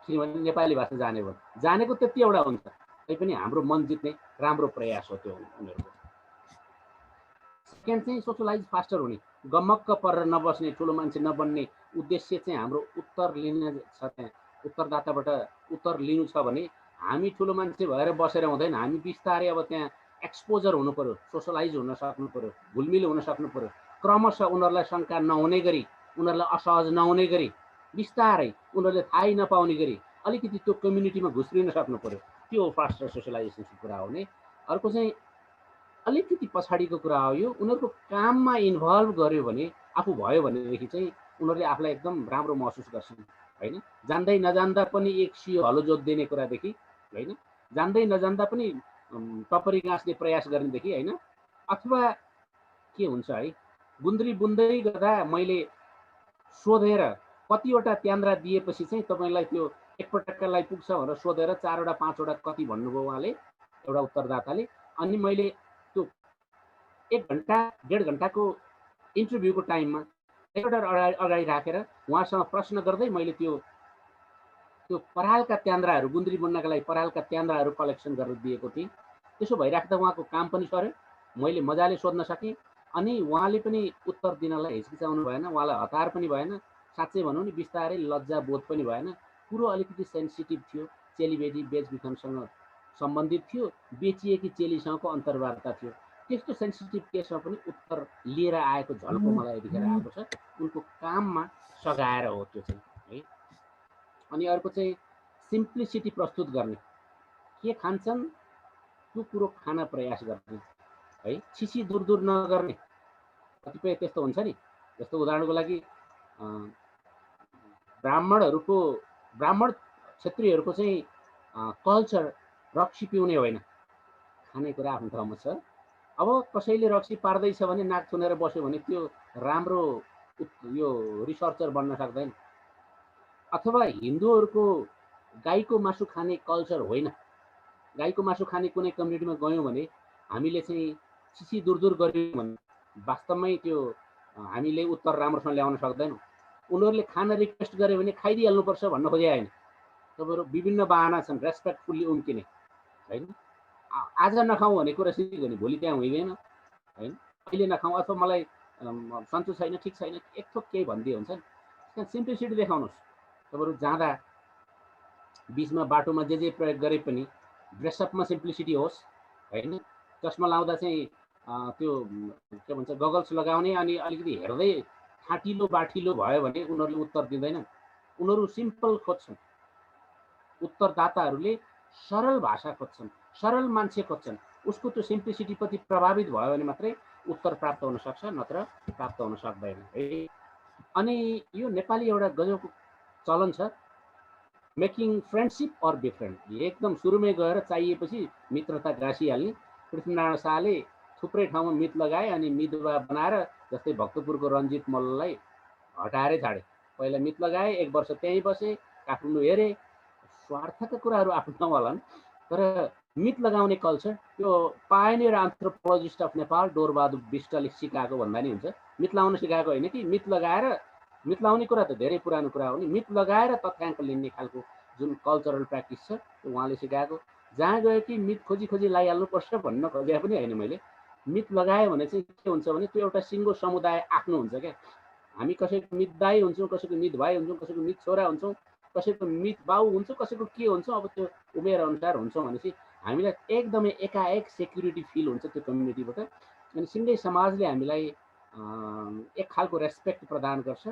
किनभने नेपाली भाषा जाने भयो, जानेको त्यति एउटा हुन्छ, तैपनि हाम्रो मन जित्ने राम्रो प्रयास हो त्यो उनीहरूको। सेकेन्ड चाहिँ सोसलाइज फास्टर हुने, गमक्क परेर नबस्ने, ठुलो मान्छे नबन्ने उद्देश्य चाहिँ हाम्रो उत्तर लिने छ। त्यहाँ उत्तरदाताबाट उत्तर लिनु छ भने हामी ठुलो मान्छे भएर बसेर हुँदैन, हामी बिस्तारै अब त्यहाँ एक्सपोजर हुनु पर्यो, सोसलाइज हुन सक्नु पर्यो, घुलमिल हुन सक्नु पर्यो, क्रमशः उनीहरूलाई शङ्का नहुने गरी, उनीहरूलाई असहज नहुने गरी, बिस्तारै उनीहरूले थाहै नपाउने गरी अलिकति त्यो कम्युनिटीमा घुस्रिन सक्नु पर्यो। त्यो फास्टर सोसलाइजेसनको कुरा हो। नि अर्को चाहिँ अलिकति पछाडिको कुरा हो यो, उनीहरूको काममा इन्भल्भ गर्यो भने, आफू भयो भनेदेखि चाहिँ उनीहरूले आफूलाई एकदम राम्रो महसुस गर्छन् होइन। जान्दै नजान्दा पनि एक सियो हलो जोत्दिने कुरादेखि होइन, जान्दै नजान्दा पनि टपरी गाँच्ने प्रयास गर्नेदेखि होइन, अथवा के हुन्छ है, गुन्द्री बुन्दै गर्दा मैले सोधेर कतिवटा त्यान्द्रा दिएपछि चाहिँ तपाईँलाई त्यो एकपटकलाई पुग्छ भनेर सोधेर 4 वटा 5 वटा कति भन्नुभयो उहाँले, एउटा उत्तरदाताले। अनि मैले त्यो 1 घन्टा 1.5 घन्टाको इन्टरभ्यूको टाइममा कम्प्युटर अगाडि राखेर उहाँसँग प्रश्न गर्दै मैले त्यो परालका त्यान्द्राहरू, गुन्द्री बुन्नका लागि परालका त्यान्द्राहरू कलेक्सन गरेर दिएको थिएँ। त्यसो भइराख्दा उहाँको काम पनि सर्यो, मैले मजाले सोध्न सकेँ, अनि उहाँले पनि उत्तर दिनलाई हिचकिचाउनु भएन, उहाँलाई हतार पनि भएन, साँच्चै भनौँ नि बिस्तारै लज्जा बोध पनि भएन। कुरो अलिकति सेन्सिटिभ थियो, चेलीबेटी बेचबिखनसँग सम्बन्धित थियो, बेचिएकी चेलीसँगको अन्तर्वार्ता थियो। त्यस्तो सेन्सिटिभ केसमा पनि उत्तर लिएर आएको झल्को मलाई यतिखेर आएको छ। उनको काममा सघाएर हो त्यो चाहिँ है। अनि अर्को चाहिँ सिम्प्लिसिटी प्रस्तुत गर्ने, के खान्छन् त्यो कुरो खान प्रयास गर्ने है, छिसी दूर दूर नगर्ने। कतिपय त्यस्तो हुन्छ नि, जस्तो उदाहरणको लागि ब्राह्मण क्षेत्रीहरूको चाहिँ कल्चर रक्सी पिउने होइन, खानेकुरा आफ्नो ठाउँमा छ। अब कसैले रक्सी पार्दैछ भने नाक थुनेर बस्यो भने त्यो राम्रो यो रिसर्चर बन्न सक्दैन। अथवा हिन्दूहरूको गाईको मासु खाने कल्चर होइन, गाईको मासु खाने कुनै कम्युनिटीमा गयौँ भने हामीले चाहिँ छिसी दूर दूर गऱ्यौँ भने वास्तवमै त्यो हामीले उत्तर राम्रोसँग ल्याउन सक्दैनौँ। उनीहरूले खान रिक्वेस्ट गर्यो भने खाइदिइहाल्नुपर्छ भन्न खोजे होइन, तपाईँहरू विभिन्न बाहना छन् रेस्पेक्टफुल्ली उम्किने होइन। आज नखाउँ भने कुरा सिधै भने भोलि त्यहाँ हुँदैन होइन, अहिले नखाउँ अथवा मलाई सन्चो छैन, ठिक छैन, एक थोक केही भनिदिए हुन्छ नि। त्यहाँ सिम्प्लिसिटी देखाउनुहोस्। तपाईँहरू जाँदा बिचमा बाटोमा जे प्रयोग गरे पनि ड्रेसअपमा सिम्प्लिसिटी होस् होइन। चस्मा लाउँदा चाहिँ त्यो के भन्छ गगल्स लगाउने, अनि अलिकति हेर्दै ठाटिलो बाठिलो भयो भने उनीहरूले उत्तर दिँदैनन्। उनीहरू सिम्पल खोज्छन्, उत्तरदाताहरूले सरल भाषा खोज्छन्, सरल मान्छे खोज्छन्। उसको त्यो सिम्प्लिसिटीप्रति प्रभावित भयो भने मात्रै उत्तर प्राप्त हुन सक्छ, नत्र प्राप्त हुन सक्दैन है। अनि यो नेपाली एउटा गजबको चलन छ, मेकिङ फ्रेन्डसिप अर बेफ्रेन्ड। एकदम सुरुमै गएर चाहिएपछि मित्रता गाँसिहाल्ने। पृथ्वीनारायण शाहले थुप्रै ठाउँमा मित लगाए, अनि मितवा बनाएर, जस्तै भक्तपुरको रञ्जित मल्ललाई हटाएरै छाडे। पहिला मित लगाए, 1 वर्ष त्यहीँ बसे, काठमाडौँ हेरे। स्वार्थका कुराहरू आफ्नो ठाउँमा होलान्, तर मित लगाउने कल्चर त्यो पायनियर एन्थ्रोपोलोजिस्ट अफ नेपाल डोरबहादुर बिष्टले सिकाएको भन्दा नि हुन्छ। मित लगाउन सिकाएको होइन कि, मित लगाएर, मित लगाउने कुरा त धेरै पुरानो कुरा हो नि, मित लगाएर तथ्याङ्क लिने खालको जुन कल्चरल प्र्याक्टिस छ त्यो उहाँले सिकाएको। जहाँ गयो कि मित खोजी खोजी लगाइहाल्नुपर्छ भन्न खोजेको पनि होइन मैले। मित लगायो भने चाहिँ के हुन्छ भने त्यो एउटा सिङ्गो समुदाय आफ्नो हुन्छ क्या। हामी कसैको मित दाई हुन्छौँ, कसैको मित भाइ हुन्छौँ, कसैको मित छोरा हुन्छौँ, कसैको मित बाउ हुन्छ, कसैको के हुन्छ। अब त्यो उमेर अनुसार हुन्छौँ भनेपछि हामीलाई एकदमै एकाएक सेक्युरिटी फिल हुन्छ त्यो कम्युनिटीबाट। अनि सिङ्गै समाजले हामीलाई एक खालको रेस्पेक्ट प्रदान गर्छ,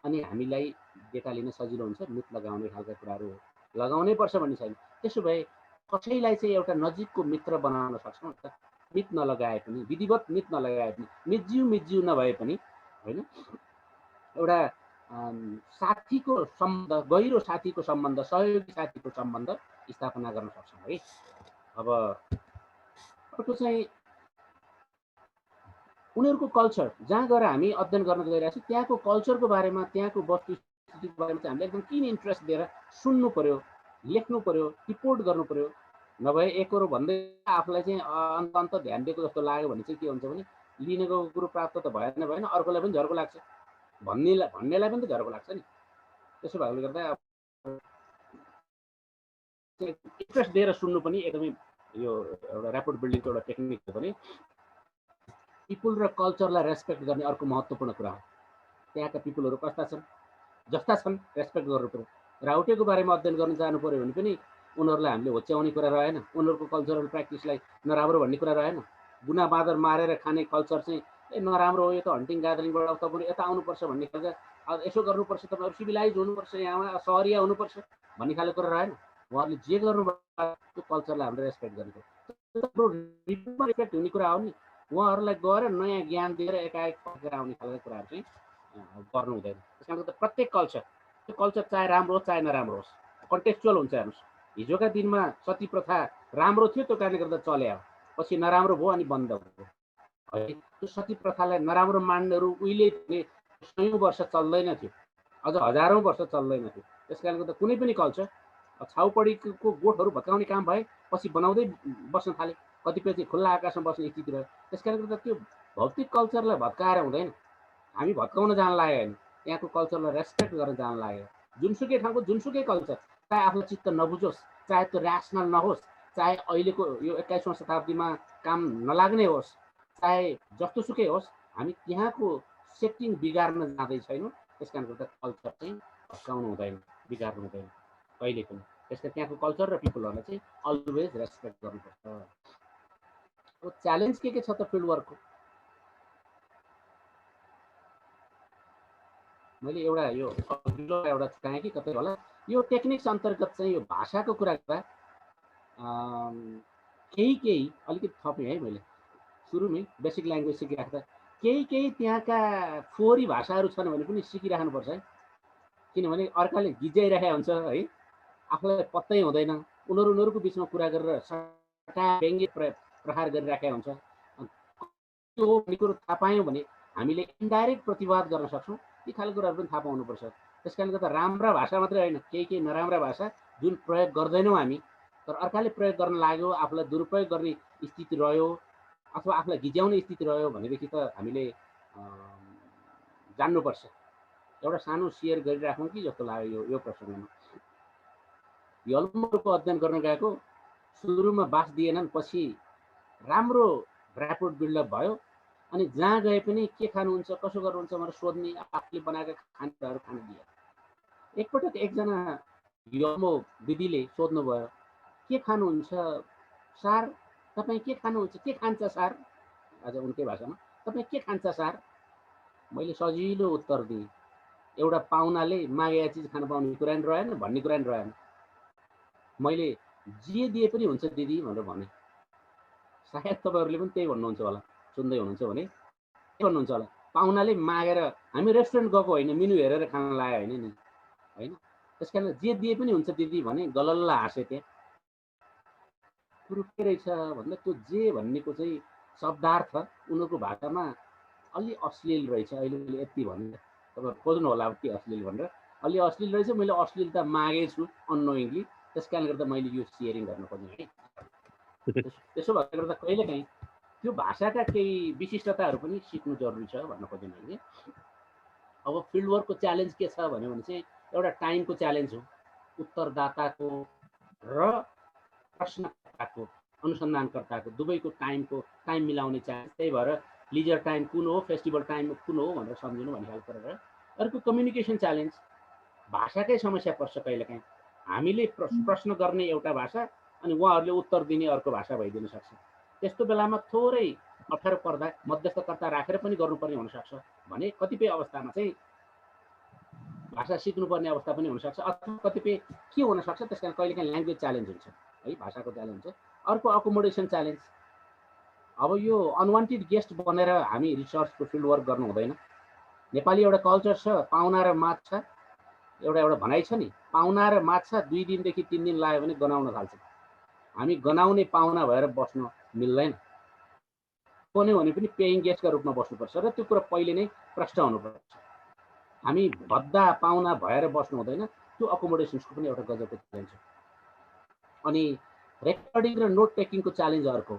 अनि हामीलाई डेटा लिन सजिलो हुन्छ। मित लगाउने खालका कुराहरू लगाउनै पर्छ भन्ने छैन। त्यसो भए कसैलाई चाहिँ एउटा नजिकको मित्र बनाउन सक्छौँ त, मित नलगाए पनि, विधिवत मित नलगाए पनि, मितज्यू नभए पनि होइन, एउटा साथीको सम्बन्ध, गहिरो साथीको सम्बन्ध, सहयोगी साथीको सम्बन्ध स्थापना गर्न सक्छौँ है। अब अर्को चाहिँ उनीहरूको कल्चर, जहाँ गएर हामी अध्ययन गर्न गइरहेको छौँ त्यहाँको कल्चरको बारेमा, त्यहाँको वस्तुस्थितिको बारेमा चाहिँ हामीले एकदम किन इन्ट्रेस्ट दिएर सुन्नु पर्यो, लेख्नु पर्यो, रिपोर्ट गर्नु पर्यो। नभए एकरो भन्दै आफूलाई चाहिँ अन्त ध्यान दिएको जस्तो लाग्यो भने चाहिँ के हुन्छ भने लिनेको कुरो प्राप्त त भएन, अर्कोलाई पनि झर्को लाग्छ। भन्नेलाई पनि त गर्व लाग्छ नि। त्यसो भएकोले गर्दा इन्ट्रेस्ट दिएर सुन्नु पनि एकदमै यो एउटा ऱ्यापोर्ट बिल्डिङको एउटा टेक्निक हो भने पिपुल र कल्चरलाई रेस्पेक्ट गर्ने अर्को महत्त्वपूर्ण कुरा हो। त्यहाँका पिपुलहरू कस्ता छन्, जस्ता छन् रेस्पेक्ट गर्नु पर्यो। राउटेको बारेमा अध्ययन गर्न जानु पर्यो भने पनि उनीहरूलाई हामीले होच्याउने कुरा रहेन, उनीहरूको कल्चरल प्र्याक्टिसलाई नराम्रो भन्ने कुरा रहेन। बुना बाँदर मारेर खाने कल्चर चाहिँ नराम्रो हो, यो त हन्टिङ ग्यादरिङबाट तपाईँहरू यता आउनुपर्छ भन्ने खालको, यसो गर्नुपर्छ, तपाईँहरू सिभिलाइज हुनुपर्छ, यहाँ सहरिया हुनुपर्छ भन्ने खालको कुरा रहेन। उहाँहरूले जे गर्नुभयो त्यो कल्चरलाई हामीले रेस्पेक्ट गरेको रेस्पेक्ट हुने कुरा हो नि। उहाँहरूलाई गएर नयाँ ज्ञान दिएर एकाएक फर्केर आउने खालको कुराहरू चाहिँ गर्नु हुँदैन। त्यस कारणले गर्दा प्रत्येक कल्चर, त्यो कल्चर चाहे राम्रो होस् चाहे नराम्रो होस्, कन्टेक्चुअल हुन्छ। हेर्नुहोस्, हिजोका दिनमा सती प्रथा राम्रो थियो, त्यो कारणले गर्दा चल्या हो, पछि नराम्रो भयो अनि बन्द भयो है। त्यो सती प्रथालाई नराम्रो मान्नेहरू उहिले सयौँ वर्ष चल्दैन थियो, अझ हजारौँ वर्ष चल्दैन थियो। त्यस कारणले गर्दा कुनै पनि कल्चर छाउपडीको गोठहरू भत्काउने काम भए पछि बनाउँदै बस्न थाले, कतिपय चाहिँ खुल्ला आकाशमा बस्ने स्थिति रह्यो। त्यस कारणले गर्दा त्यो भौतिक कल्चरलाई भत्काएर हुँदैन, हामी भत्काउन जान लाग्यो होइन, त्यहाँको कल्चरलाई रेस्पेक्ट गर्न जान लाग्यो। जुनसुकै ठाउँको जुनसुकै कल्चर, चाहे आफूलाई चित्त नबुझोस्, चाहे त्यो ऱ्यासनल नहोस्, चाहे अहिलेको यो 21औं शताब्दीमा काम नलाग्ने होस्, चाहे जस्तोसुकै होस्, हामी त्यहाँको सेटिङ बिगार्न जाँदै छैनौँ। त्यस कारणले गर्दा कल्चर चाहिँ भत्काउनु हुँदैन, बिगार्नु हुँदैन कहिले पनि। त्यसले त्यहाँको कल्चर र पिपुलहरूलाई चाहिँ अलवेज रेस्पेक्ट गर्नुपर्छ। अब च्यालेन्ज के छ त फिल्ड वर्कको? मैले एउटा छुट्याएँ कि कतै होला। यो टेक्निक्स अन्तर्गत चाहिँ यो भाषाको कुरा गर्दा केही अलिकति थपेँ है। मैले सुरुमै बेसिक ल्याङ्ग्वेज सिकिराख्दा केही त्यहाँका फोहोरी भाषाहरू छन् भने पनि सिकिराख्नुपर्छ है, किनभने अर्काले गिज्याइरहेको हुन्छ है, आफूलाई पत्तै हुँदैन, उनीहरूको बिचमा कुरा गरेर व्यङ्ग्य प्रहार गरिराखेको हुन्छ। त्यो हो भन्ने कुरो थाहा पायौँ भने हामीले इन्डाइरेक्ट प्रतिवाद गर्न सक्छौँ। ती खालको कुराहरू पनि थाहा पाउनुपर्छ। त्यस कारणले गर्दा राम्रा भाषा मात्रै होइन, केही नराम्रा भाषा जुन प्रयोग गर्दैनौँ हामी, तर अर्काले प्रयोग गर्न लाग्यो, आफूलाई दुरुपयोग गर्ने स्थिति रह्यो अथवा आफूलाई गिज्याउने स्थिति रह्यो भनेदेखि त हामीले जान्नुपर्छ। एउटा सानो सेयर गरिराखौँ कि जस्तो लाग्यो यो प्रसङ्गमा। यल्मोरको अध्ययन गर्न गएको, सुरुमा बास दिएनन्, पछि राम्रो ऱ्यापोर्ट बिल्डअप भयो। अनि जहाँ गए पनि के खानुहुन्छ, कसो गर्नुहुन्छ भनेर सोध्ने, आफूले बनाएका खानेकुराहरू खान दिए। एकपटक एकजना यल्मो दिदीले सोध्नुभयो, के खानुहुन्छ सार, तपाईँ के खानुहुन्छ, के खान्छ सार, आज उनकै भाषामा, तपाईँ के खान्छ सार? मैले सजिलो उत्तर दिएँ, एउटा पाहुनाले मागेका चिज खान पाउने कुरा नि रहेन, भन्ने कुरा नि रहेन। मैले जे दिए पनि हुन्छ दिदी भनेर भने। सायद तपाईँहरूले पनि त्यही भन्नुहुन्छ होला, सुन्दै हुनुहुन्छ भने के भन्नुहुन्छ होला, पाहुनाले मागेर, हामी रेस्टुरेन्ट गएको होइन, मेनु हेरेर खान लाग्यो होइन नि, होइन? त्यस कारण जे दिए पनि हुन्छ दिदी भने गलल्ल हाँसे। त्यहाँ कुरो के रहेछ भन्दा त्यो जे भन्नेको चाहिँ शब्दार्थ उनीहरूको भाषामा अलि अश्लील रहेछ। अहिले यति भनेर तपाईँ खोज्नु होला अब के अश्लील भनेर, अलि अश्लील रहेछ। मैले अश्लीलता मागेछु अननोइङली, त्यस कारणले गर्दा मैले यो सेयरिङ गर्न खोजेँ है। त्यसो भएकोले गर्दा कहिलेकाहीँ त्यो भाषाका केही विशिष्टताहरू पनि सिक्नु जरुरी छ भन्न खोजेँ मैले। अब फिल्ड वर्कको च्यालेन्ज के छ भन्यो भने चाहिँ एउटा टाइमको च्यालेन्ज हो, उत्तरदाताको र प्रश्नकर्ताको, अनुसन्धानकर्ताको दुवैको टाइम मिलाउने च्यालेन्ज। त्यही भएर लिजर टाइम कुन हो, फेस्टिभल टाइम कुन हो भनेर सम्झिनु भन्ने खालको कुरा। अर्को कम्युनिकेसन च्यालेन्ज, भाषाकै समस्या पर्छ कहिलेकाहीँ। हामीले प्रश्न गर्ने एउटा भाषा अनि उहाँहरूले उत्तर दिने अर्को भाषा भइदिन सक्छ। त्यस्तो बेलामा थोरै अप्ठ्यारो पर्दा मध्यस्थकर्ता राखेर पनि गर्नुपर्ने हुनसक्छ भने कतिपय अवस्थामा चाहिँ भाषा सिक्नुपर्ने अवस्था पनि हुनसक्छ। अथवा कतिपय के हुनसक्छ, त्यस कारण कहिलेकाहीँ ल्याङ्ग्वेज च्यालेन्ज हुन्छ है, भाषाको च्यालेन्ज हुन्छ। अर्को अकोमोडेसन च्यालेन्ज। अब यो अनवान्टेड गेस्ट बनेर हामी रिसर्चको फिल्ड वर्क गर्नु हुँदैन। नेपाली एउटा कल्चर छ, पाहुना र माछा एउटा भनाइ छ नि, पाहुना र माछा 2 दिनदेखि 3 दिन लाग्यो भने गनाउन थाल्छ। हामी गनाउने पाहुना भएर बस्न मिल्दैन, कोनी भने पनि पेइङ गेस्टका रूपमा बस्नुपर्छ र त्यो कुरा पहिले नै प्रष्ट हुनुपर्छ। हामी भद्दा पाहुना भएर बस्नु हुँदैन। त्यो अकोमोडेसन्सको पनि एउटा गजबको च्यालेन्ज हो। अनि रेकर्डिङ र नोट टेकिङको च्यालेन्ज अर्को।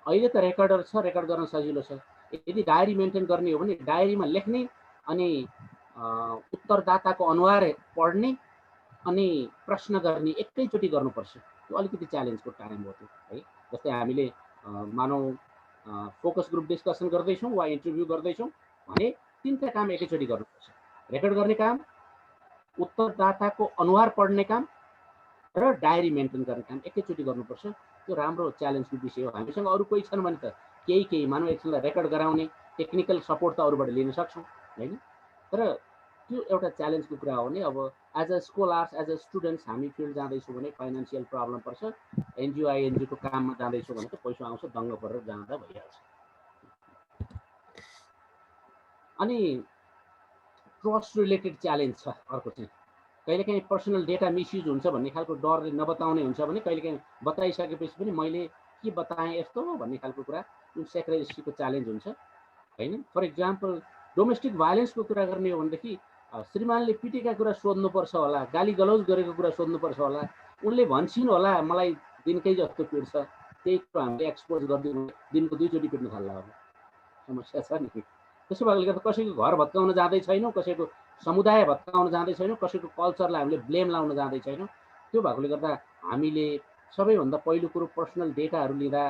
अहिले त रेकर्डर छ, रेकर्ड गर्न सजिलो छ। यदि डायरी मेन्टेन गर्ने हो भने डायरीमा लेख्ने अनि उत्तरदाताको अनुहार पढ्ने अनि प्रश्न गर्ने एकैचोटि गर्नुपर्छ। त्यो अलिकति च्यालेन्जको टाइम हो त्यो है। जस्तै हामीले मानौ फोकस ग्रुप डिस्कसन गर्दैछौँ वा इन्टरभ्यू गर्दैछौँ भने तिनवटा काम एकैचोटि गर्नुपर्छ। रेकर्ड गर्ने काम, उत्तरदाताको अनुहार पढ्ने काम र डायरी मेन्टेन गर्ने काम एकैचोटि गर्नुपर्छ। त्यो राम्रो च्यालेन्जको विषय हो। हामीसँग अरू कोही छन् भने त केही मानव एकछिनलाई रेकर्ड गराउने टेक्निकल सपोर्ट त अरूबाट लिन सक्छौँ होइन। तर त्यो एउटा च्यालेन्जको कुरा हो भने अब as a scholars as a students हामी फिल्ड जाँदैछौँ भने फाइनेन्सियल प्रब्लम पर्छ, एनजिओ आइएनजिओको काममा जाँदैछौँ भने त पैसा आउँछ, दङ्ग परेर जाँदा भइहाल्छ। अनि ट्रस्ट रिलेटेड च्यालेन्ज छ अर्को चाहिँ, कहिलेकाहीँ पर्सनल डेटा मिसयुज हुन्छ भन्ने खालको डरले नबताउने हुन्छ भने कहिलेकाहीँ बताइसकेपछि पनि मैले के बताएँ यस्तो भन्ने खालको कुरा जुन सेक्रेसीको च्यालेन्ज हुन्छ होइन। फर इक्जाम्पल डोमेस्टिक भाइलेन्सको कुरा गर्ने हो भनेदेखि श्रीमानले पिटेका कुरा सोध्नुपर्छ होला, गाली गलौज गरेको कुरा सोध्नुपर्छ होला, उनले भन्छन् होला मलाई दिनकै जस्तो पिट्छ, त्यही कुरो हामीले एक्सपोज गरिदिनु दिनको 2 चोटि पिट्नु थाल्ला अब समस्या छ नि। त्यसो भएकोले गर्दा कसैको घर भत्काउन जाँदै छैनौँ, कसैको समुदाय भत्काउन जाँदै छैनौँ, कसैको कल्चरलाई हामीले ब्लेम लाउन जाँदै छैनौँ। त्यो भएकोले गर्दा हामीले सबैभन्दा पहिलो कुरो पर्सनल डेटाहरू लिँदा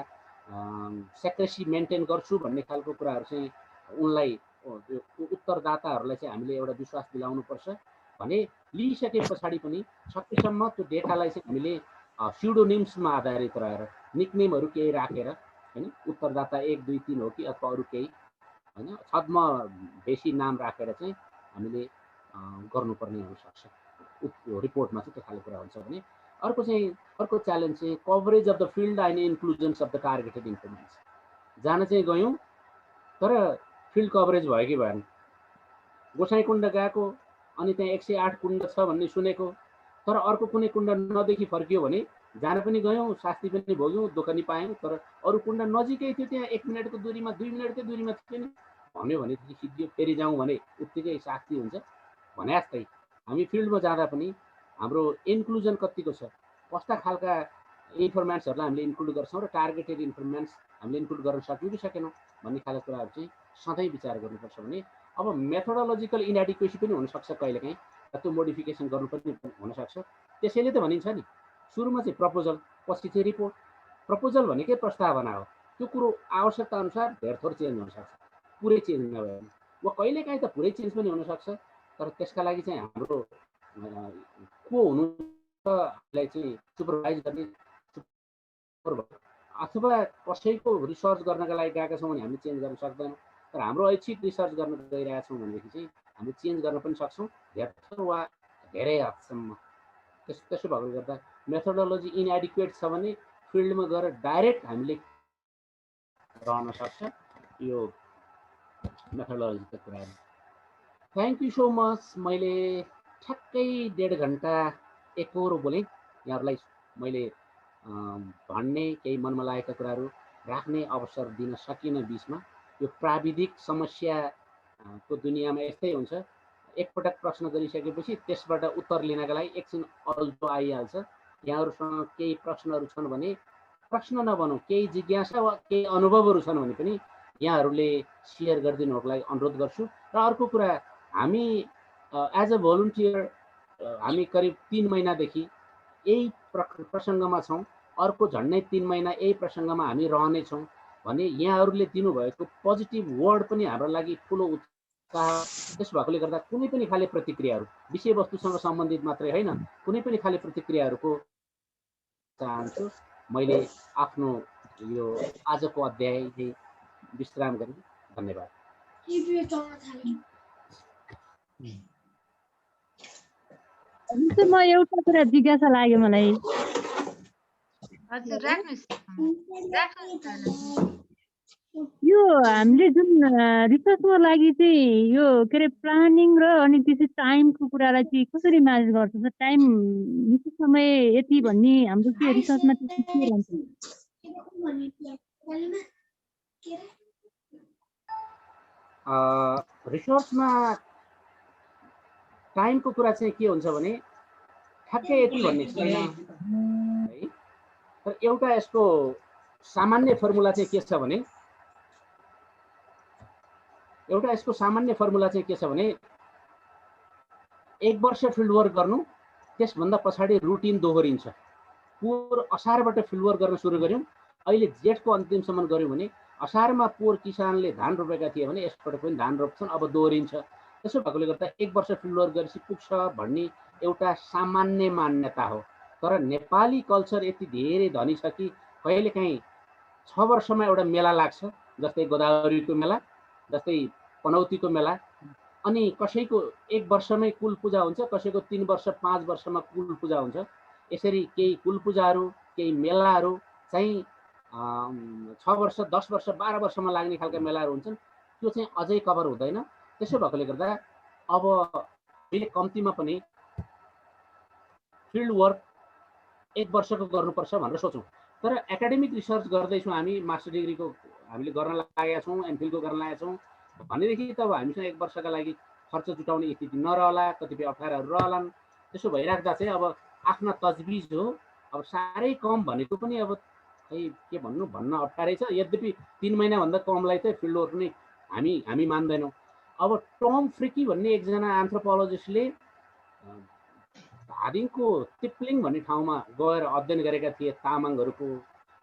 सेक्रेसी मेन्टेन गर्छु भन्ने खालको कुराहरू चाहिँ उनलाई उत्तरदाताहरूलाई चाहिँ हामीले एउटा विश्वास दिलाउनुपर्छ भने लिइसके पछाडि पनि सकेसम्म त्यो डेटालाई चाहिँ हामीले स्युडोनिम्समा आधारित रहेर निकनेमहरू केही राखेर होइन, उत्तरदाता 1 2 3 हो कि अथवा अरू केही होइन, छद्म बेसी नाम राखेर चाहिँ हामीले गर्नुपर्ने हुनसक्छ। रिपोर्टमा चाहिँ त्यो खाले कुरा हुन्छ भने अर्को च्यालेन्ज चाहिँ coverage of the field and inclusions of the targeted informants. जान चाहिँ गयौँ तर फिल्ड कभरेज भयो कि भएन। गोसाइँकुण्ड गएको अनि त्यहाँ 108 कुण्ड छ भन्ने सुनेको, तर अर्को कुनै कुण्ड नदेखि फर्कियो भने जान पनि गयौँ, शास्ति पनि भोग्यौँ, दोकानी पायौँ, तर अरू कुण्ड नजिकै थियो, त्यहाँ 1 मिनटको दूरीमा 2 मिनटकै दूरीमा थियो नि भन्यो भनेदेखि सिद्धियो। फेरि जाउँ भने उत्तिकै शास्ति हुन्छ भने जस्तै हामी फिल्डमा जाँदा पनि हाम्रो इन्क्लुजन कतिको छ, कस्ता खालका इन्फर्मेन्ट्सहरूलाई हामीले इन्क्लुड गर्छौँ र टार्गेटेड इन्फर्मेन्ट्स हामीले इन्क्लुड गर्न सक्यौँ कि सकेनौँ भन्ने खालको कुराहरू चाहिँ सधैँ विचार गर्नुपर्छ भने अब मेथोडोलोजिकल इनएडिक्वेसी पनि हुनसक्छ, कहिलेकाहीँ त्यो मोडिफिकेसन गर्नु पनि हुनसक्छ। त्यसैले त भनिन्छ नि सुरुमा चाहिँ प्रपोजल पछि चाहिँ रिपोर्ट। प्रपोजल भनेकै प्रस्तावना हो, त्यो कुरो आवश्यकता अनुसार धेरथोर चेन्ज हुनसक्छ, पुरै चेन्ज नभए वा कहिलेकाहीँ त पुरै चेन्ज पनि हुनसक्छ। तर त्यसका लागि चाहिँ हाम्रो को हुनुलाई चाहिँ सुपरभाइज गर्ने अथवा कसैको रिसर्च गर्नका लागि गएका छौँ भने हामीले चेन्ज गर्न सक्दैनौँ, तर हाम्रो ऐच्छिक रिसर्च गर्न गइरहेका छौँ भनेदेखि चाहिँ हामीले चेन्ज गर्न पनि सक्छौँ धेरथोर वा धेरै हदसम्म। त्यसो भएकोले गर्दा मेथोडोलोजी इनएडिक्वेट छ भने फिल्डमा गएर डाइरेक्ट हामीले रहन सक्छ यो मेथोडोलोजीको कुराहरू। Thank you so much. मैले ठ्याक्कै 1.5 घन्टा एकहोरो बोलेँ। यहाँहरूलाई मैले भन्ने केही मनमा लागेका कुराहरू राख्ने अवसर दिन सकिनँ बिचमा। यो प्राविधिक समस्याको दुनियाँमा यस्तै हुन्छ, एकपटक प्रश्न गरिसकेपछि त्यसबाट उत्तर लिनका लागि एकछिन अल्झो आइहाल्छ। यहाँहरूसँग केही प्रश्नहरू छन् भने प्रश्न नबनौँ, केही जिज्ञासा वा केही अनुभवहरू छन् भने पनि यहाँहरूले सेयर गरिदिनुको लागि अनुरोध गर्छु। र अर्को कुरा, हामी एज अ भोलुन्टियर हामी करिब 3 महिनादेखि यही प्रसङ्गमा छौँ, अर्को झन्डै 3 महिना यही प्रसङ्गमा हामी रहनेछौँ भने यहाँहरूले दिनुभएको पोजिटिभ वर्ड पनि हाम्रो लागि ठुलो उत्साह। त्यसो भएकोले गर्दा कुनै पनि खाले प्रतिक्रियाहरू विषयवस्तुसँग सम्बन्धित मात्रै होइन, कुनै पनि खाले प्रतिक्रियाहरूको चाहन्छु। मैले आफ्नो यो आजको अध्याय विश्राम गरेँ। धन्यवाद। म एउटा कुरा जिज्ञासा लाग्यो मलाई। यो हामीले जुन रिसर्चको लागि चाहिँ यो के अरे प्लानिङ र अनि त्यसै टाइमको कुरालाई चाहिँ कसरी म्यानेज गर्छ? टाइम निश्चित समय यति भन्ने हाम्रो के रिसर्चमा के रहन्छ? रिसर्चमा टाइमको कुरा चाहिँ के हुन्छ भने ठ्याक्कै यति भन्ने छैन है। तर एउटा यसको सामान्य फर्मुला चाहिँ के छ भने एउटा यसको सामान्य फर्मुला चाहिँ के छ भने 1 वर्ष फिल्ड वर्क गर्नु, त्यसभन्दा पछाडि रुटिन दोहोरिन्छ। पोहोर असारबाट फिल्ड वर्क गर्न सुरु गर्यौँ, अहिले जेठको अन्तिमसम्म गऱ्यौँ भने असारमा पोहोर किसानले धान रोपेका थिए भने यसपटक पनि धान रोप्छन्, अब दोहोरिन्छ। त्यसो भएकोले गर्दा 1 वर्ष फिल्ड वर्क गरेपछि पुग्छ भन्ने एउटा सामान्य मान्यता हो। तर नेपाली कल्चर यति धेरै धनी छ कि कहिलेकाहीँ 6 वर्षमा एउटा मेला लाग्छ, जस्तै गोदावरीको मेला, जस्तै पनौतीको मेला, अनि कसैको 1 वर्षमै कुल पूजा हुन्छ, कसैको 3 वर्ष 5 वर्षमा कुल पूजा हुन्छ। यसरी केही कुल पूजाहरू, केही मेलाहरू चाहिँ 6 वर्ष 10 वर्ष 12 वर्षमा लाग्ने खालका मेलाहरू हुन्छन्, त्यो चाहिँ अझै कभर हुँदैन। त्यसो भएकोले गर्दा अब हामीले कम्तीमा पनि फिल्ड वर्क 1 वर्षको गर्नुपर्छ भनेर सोचौँ। तर एकाडेमिक रिसर्च गर्दैछौँ हामी, मास्टर डिग्रीको हामीले गर्न लागेका छौँ, एमफिलको गर्न लागेका छौँ भनेदेखि त अब हामीसँग 1 वर्षका लागि खर्च जुटाउने स्थिति नरहला, कतिपय अप्ठ्याराहरू रहलान्। त्यसो भइराख्दा चाहिँ अब आफ्ना तजबिज हो, अब साह्रै कम भनेको पनि अब खै के भन्न अप्ठ्यारै छ। यद्यपि 3 महिनाभन्दा कमलाई चाहिँ फिल्ड वर्क नै हामी मान्दैनौँ। अब टम फ्रिकी भन्ने एकजना एन्थ्रोपोलोजिस्टले धादिङको तिप्लिङ भन्ने ठाउँमा गएर अध्ययन गरेका थिए तामाङहरूको।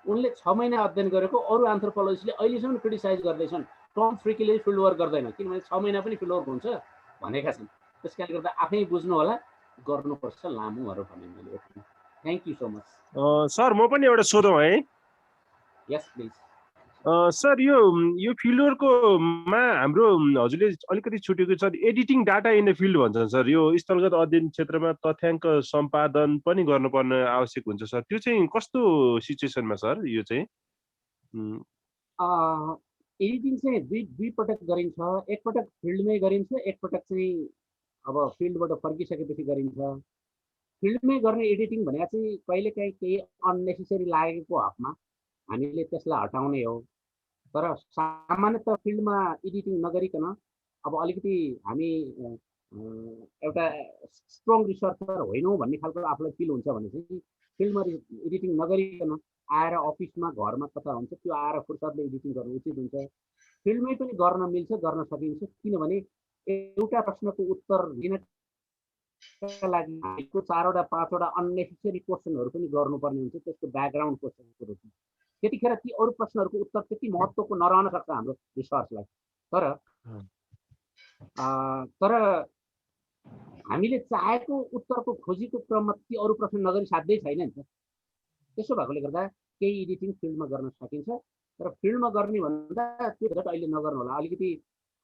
उनले 6 महिना अध्ययन गरेको अरू एन्थ्रोपोलोजिस्टले अहिलेसम्म क्रिटिसाइज गर्दैछन्, टम फ्रिकीले फिल्ड वर्क गर्दैन, किनभने 6 महिना पनि फिल्ड वर्क हुन्छ भनेका छन्। त्यसकारणले गर्दा आफै बुझ्नु होला, गर्नुपर्छ लामोहरू भने मैले। Thank you so much. Sir म पनि एउटा सोधौँ है। यस प्लिज। सर यो फिल्डवर्कमा हाम्रो हजुरले अलिकति छुटेको छ, editing data in the field भन्छन् सर। यो स्थलगत अध्ययन क्षेत्रमा तथ्याङ्क सम्पादन पनि गर्नुपर्ने आवश्यक हुन्छ सर। त्यो चाहिँ कस्तो सिचुएसनमा सर यो चाहिँ? एडिटिङ चाहिँ दुई पटक गरिन्छ। एकपटक फिल्डमै गरिन्छ, एकपटक चाहिँ अब फिल्डबाट फर्किसकेपछि गरिन्छ। फिल्डमै गर्ने एडिटिङ भनेको चाहिँ कहिलेकाहीँ केही अननेसेसरी लागेको हकमा हामीले त्यसलाई हटाउने हो। तर सामान्यतः फिल्डमा एडिटिङ नगरिकन अब अलिकति हामी एउटा स्ट्रङ रिसर्चर होइनौँ भन्ने खालको आफूलाई फिल हुन्छ भने चाहिँ फिल्डमा एडिटिङ नगरिकन आएर अफिसमा घरमा कता हुन्छ त्यो आएर फुर्सदले एडिटिङ गर्नु उचित हुन्छ। फिल्डमै पनि गर्न मिल्छ, गर्न सकिन्छ, किनभने एउटा प्रश्नको उत्तर लिनका लागि हामीको 4वटा 5वटा अननेसेसरी क्वेसनहरू पनि गर्नुपर्ने हुन्छ, त्यसको ब्याकग्राउन्ड क्वेसनको रूपमा। त्यतिखेर ती अरू प्रश्नहरूको उत्तर त्यति महत्त्वको नरहन सक्छ हाम्रो रिसर्चलाई। तर हामीले चाहेको उत्तरको खोजीको क्रममा ती अरू प्रश्न नगरी साध्यै छैन नि त। त्यसो भएकोले गर्दा केही एडिटिङ फिल्डमा गर्न सकिन्छ, तर फिल्डमा गर्ने भन्दा त्यो झट अहिले नगर्नु होला।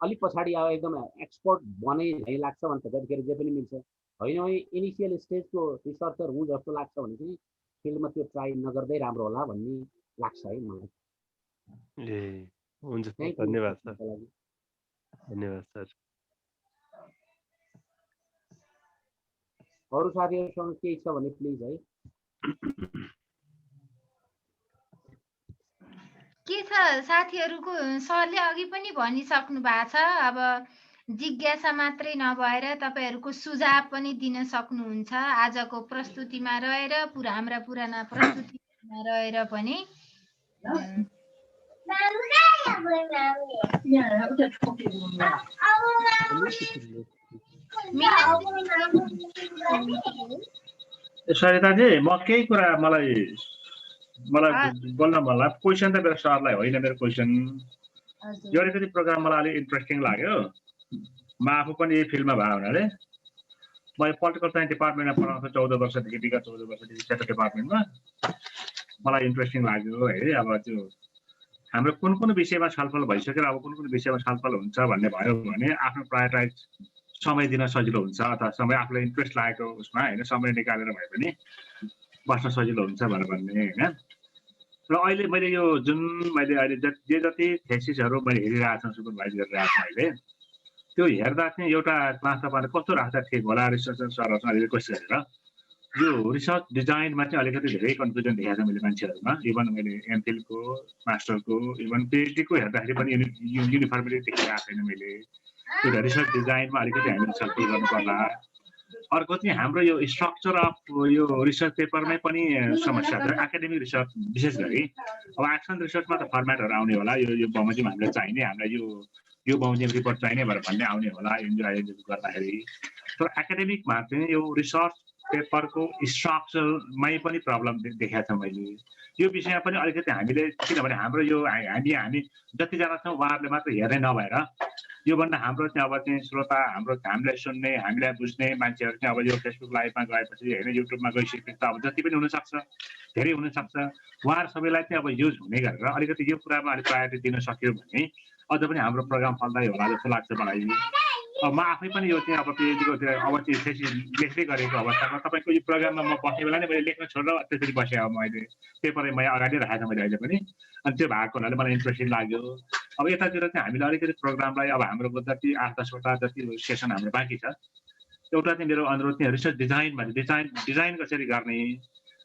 अलिक पछाडि अब एकदम एक्सपर्ट बने झैँ लाग्छ भने त जतिखेर जे पनि मिल्छ। होइन इनिसियल स्टेजको रिसर्चर हुँ जस्तो लाग्छ भने चाहिँ फिल्डमा त्यो ट्राई नगर्दै राम्रो होला भन्ने लाग्छ है मलाई। ए हुन्छ, धन्यवाद सर। धन्यवाद सर। अरू साथीहरूसँग केही छ भने प्लिज है। के छ साथीहरूको, सरले अघि पनि भनिसक्नु भएको छ। अब जिज्ञासा मात्रै नभएर तपाईँहरूको सुझाव पनि दिन सक्नुहुन्छ। आजको प्रस्तुतिमा रहेर हाम्रा पुराना प्रस्तुतिमा रहेर पनि सरिताजी, म केही कुरा मलाई बोल्न मन लाग्यो। क्वेसन त मेरो सरलाई होइन, मेरो क्वेसन यो अलिकति प्रोग्राम मलाई अलिक इन्ट्रेस्टिङ लाग्यो। म आफू पनि यही फिल्डमा भएको हुनाले मैले पोलिटिकल साइन्स डिपार्टमेन्टमा पढाउँछु 14 वर्षदेखि, विगत 14 वर्षदेखि सेक्टर डिपार्टमेन्टमा। मलाई इन्ट्रेस्टिङ लाग्यो है। अब त्यो हाम्रो कुन विषयमा छलफल भइसकेर अब कुन विषयमा छलफल हुन्छ भन्ने भयो भने आफ्नो प्रायोरिटाइज समय दिन सजिलो हुन्छ, अथवा समय आफूलाई इन्ट्रेस्ट लागेको उसमा होइन समय निकालेर भए पनि बस्न सजिलो हुन्छ भनेर भन्ने होइन। र अहिले मैले यो जुन मैले अहिले जति थेसिसहरू मैले हेरिरहेको छु, सुपरभाइज गरिरहेको छु अहिले, त्यो हेर्दा चाहिँ एउटा क्लास तपाईँले कस्तो राख्दा ठिक होला रिसर्चर सरहरूसँग अहिले क्वेसन हेरेर यो रिसर्च डिजाइनमा चाहिँ अलिकति धेरै कन्फ्युजन देखाएको छ मैले मान्छेहरूमा। इभन मैले एमफिलको, मास्टरको, इभन पिएचडीको हेर्दाखेरि पनि युनिफर्मिटी देखिरहेको छैन मैले। त्यो रिसर्च डिजाइनमा अलिकति हामीले छलफल गर्नु पर्ला अर्को चाहिँ हाम्रो यो स्ट्रक्चर अफ यो रिसर्च पेपरमै पनि समस्या छ एकाडेमिक रिसर्च विशेष गरी अब एक्सन रिसर्चमा त फर्मेटहरू आउने होला यो बमोजिम हामीलाई चाहिने हामीलाई यो बमोजिम रिपोर्ट चाहिने भनेर भन्ने आउने होला एनजिओ गर्दाखेरि तर एकाडेमिकमा चाहिँ यो रिसर्च पेपरको स्ट्रक्चरमै पनि प्रब्लम देखाएको छ मैले यो विषयमा पनि अलिकति हामीले किनभने हाम्रो यो हामी जतिजना छौँ उहाँहरूले मात्र हेर्ने नभएर योभन्दा हाम्रो चाहिँ अब चाहिँ श्रोता हाम्रो हामीलाई सुन्ने हामीलाई बुझ्ने मान्छेहरू चाहिँ अब यो फेसबुक लाइभमा गएपछि होइन युट्युबमा गइसकेपछि त अब जति पनि हुनसक्छ धेरै हुनसक्छ उहाँहरू सबैलाई चाहिँ अब युज हुने गरेर अलिकति यो कुरामा अलिक प्रायोरिटी दिन सक्यो भने अझ पनि हाम्रो प्रोग्राम फल्दै होला जस्तो लाग्छ मलाई अब म आफै पनि यो चाहिँ अब पिएचडीको अब चाहिँ थेसिस लेख्दै गरेको अवस्थामा तपाईँको यो प्रोग्राममा म बस्ने बेला नै मैले लेख्न छोडेर त्यसरी बसेँ अब मैले पेपरै मैले अगाडि राखेको मैले अहिले पनि अनि त्यो भएको हुनाले मलाई इन्ट्रेस्टिङ लाग्यो अब यतातिर चाहिँ हामीले अलिकति प्रोग्रामलाई अब हाम्रो जति 8-10वटा जति सेसन हाम्रो बाँकी छ एउटा चाहिँ मेरो अनुरोध चाहिँ रिसर्च डिजाइनमा डिजाइन कसरी गर्ने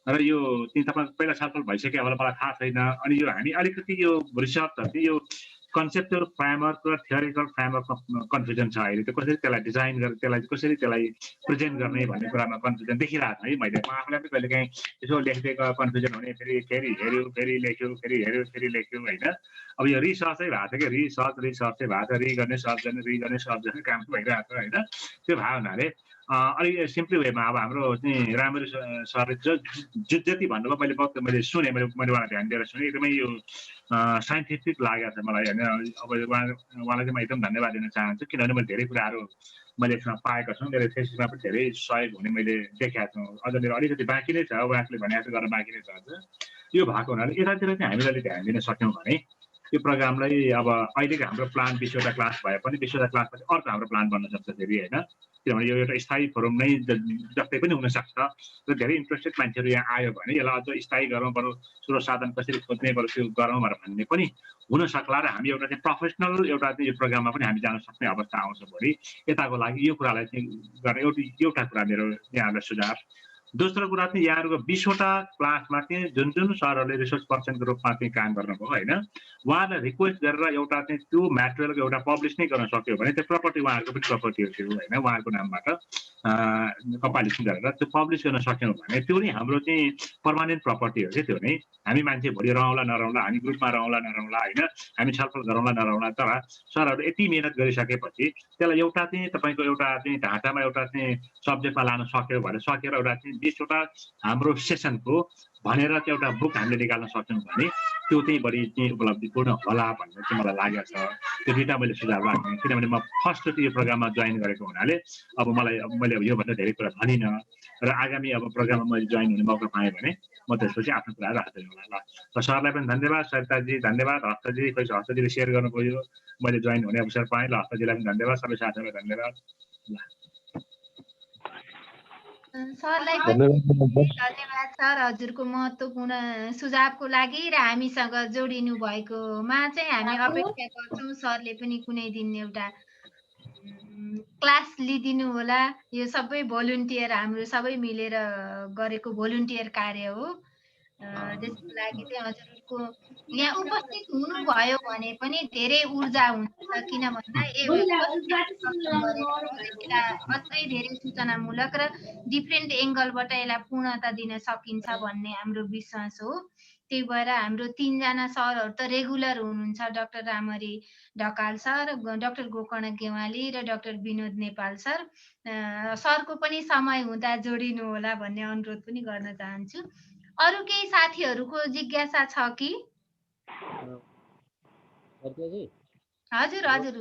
र यो चाहिँ तपाईँ पहिला छलफल भइसक्यो होला मलाई थाहा छैन अनि यो हामी अलिकति यो रिसर्चहरू चाहिँ यो कन्सेप्चुअल फ्रेमवर्क र थियोरिटिकल फ्रेमवर्कमा कन्फ्युजन छ अहिले त्यो कसरी त्यसलाई डिजाइन गरेर कसरी त्यसलाई प्रेजेन्ट गर्ने भन्ने कुरामा कन्फ्युजन देखिरहेको छ है मैले म आफूलाई पनि कहिले काहीँ यसो लेख्दैको कन्फ्युजन हुने फेरि हेऱ्यो फेरि लेख्यो फेरि हेऱ्यो फेरि लेख्यो होइन अब यो रिसर्चै भएको छ कि रिसर्चै भएको छ रि गर्ने सर्च काम भइरहेको छ होइन त्यो भयो हुनाले अलिक सिम्पली वेमा अब हाम्रो चाहिँ राम्ररी सरले जति भन्नुभयो मैले सुने मैले उहाँलाई ध्यान दिएर सुने एकदमै यो साइन्टिफिक लागेको छ मलाई होइन अब उहाँलाई चाहिँ म एकदम धन्यवाद दिन चाहन्छु किनभने मैले धेरै कुराहरू मैले यसमा पाएको छु मेरो थेसिसमा पनि धेरै सहयोग हुने मैले देखाएको छु अझ मेरो अलिकति बाँकी नै छ उहाँले भने जस्तो गर्न बाँकी नै छ अझ यो भएको हुनाले यतातिर चाहिँ हामीले अलिक ध्यान दिन सक्यौँ भने यो प्रोग्रामलाई अब अहिलेको हाम्रो प्लान 20वटा क्लास भए पनि 20वटा क्लासपछि अर्को हाम्रो प्लान बन्न सक्छ फेरि होइन किनभने यो एउटा स्थायी फोरम नै जस्तै पनि हुनसक्छ र धेरै इन्ट्रेस्टेड मान्छेहरू यहाँ आयो भने यसलाई अझ स्थायी गरौँ बरु स्रोत साधन कसरी खोज्ने बरु त्यो गरौँ भनेर भन्ने पनि हुन सक्ला र हामी एउटा चाहिँ प्रोफेसनल एउटा चाहिँ यो प्रोग्राममा पनि हामी जान सक्ने अवस्था आउँछ भोलि यताको लागि यो कुरालाई चाहिँ गरेर एउटा कुरा मेरो यहाँहरूलाई सुझाव दोस्रो कुरा चाहिँ यहाँहरूको 20वटा क्लासमा चाहिँ जुन सरहरूले रिसर्च पर्सनको रूपमा चाहिँ काम गर्नुभयो होइन उहाँलाई रिक्वेस्ट गरेर एउटा चाहिँ त्यो म्याटेरियलको एउटा पब्लिस नै गर्न सक्यो भने त्यो प्रपर्टी उहाँहरूको पनि प्रपर्टी हो त्यो होइन उहाँहरूको नामबाट कम्पाइलेसन गरेर त्यो पब्लिस गर्न सक्यौँ भने त्यो नै हाम्रो चाहिँ पर्मानेन्ट प्रपर्टी हो कि त्यो नै हामी मान्छे भोलि रहौँला नरहौँला हामी ग्रुपमा रहौँला नरहौँला होइन हामी छलफल गरौँला नरहौँला तर सरहरू यति मिहिनेत गरिसकेपछि त्यसलाई एउटा चाहिँ तपाईँको एउटा चाहिँ ढाँचामा एउटा चाहिँ सब्जेक्टमा लान सक्यो भने सकेर एउटा चाहिँ 20वटा हाम्रो सेसनको भनेर चाहिँ एउटा बुक हामीले निकाल्न सक्छौँ भने त्यो चाहिँ बढी चाहिँ उपलब्धिपूर्ण होला भन्ने चाहिँ मलाई लागेको छ त्यो दुईवटा मैले सुझाव राख्ने किनभने म फर्स्टचोटि यो प्रोग्राममा जोइन गरेको हुनाले अब मैले योभन्दा धेरै कुरा भनिनँ र आगामी अब प्रोग्राममा मैले जोइन हुने मौका पाएँ भने म त्यसपछि आफ्नो कुरा राख्दै होला ल र सरलाई पनि धन्यवाद सरिताजी धन्यवाद हस्तजी हस्तजीले सेयर गर्नुभयो मैले जोइन हुने अवसर पाएँ ल हस्तजीलाई पनि धन्यवाद सबै साथीहरूलाई धन्यवाद ल सरलाई धन्यवाद सर हजुरको महत्त्वपूर्ण सुझावको लागि र हामीसँग जोडिनु भएकोमा चाहिँ हामी अपेक्षा गर्छौँ सरले पनि कुनै दिन एउटा क्लास लिदिनु होला यो सबै भोलुन्टियर हाम्रो सबै मिलेर गरेको भोलुन्टियर कार्य हो त्यसको लागि चाहिँ हजुरको यहाँ उपस्थित हुनुभयो भने पनि धेरै ऊर्जा हुन्छ किन भन्दा अझै धेरै सूचनामूलक र डिफ्रेन्ट एङ्गलबाट यसलाई पूर्णता दिन सकिन्छ भन्ने हाम्रो विश्वास हो त्यही भएर हाम्रो 3जना सरहरू त रेगुलर हुनुहुन्छ डाक्टर रामरी ढकाल सर डाक्टर गोकर्ण गेवाली र डाक्टर विनोद नेपाल सर सरको पनि समय हुँदा जोडिनु होला भन्ने अनुरोध पनि गर्न चाहन्छु अरू केही साथीहरूको जिज्ञासा छ कि हजुर हजुर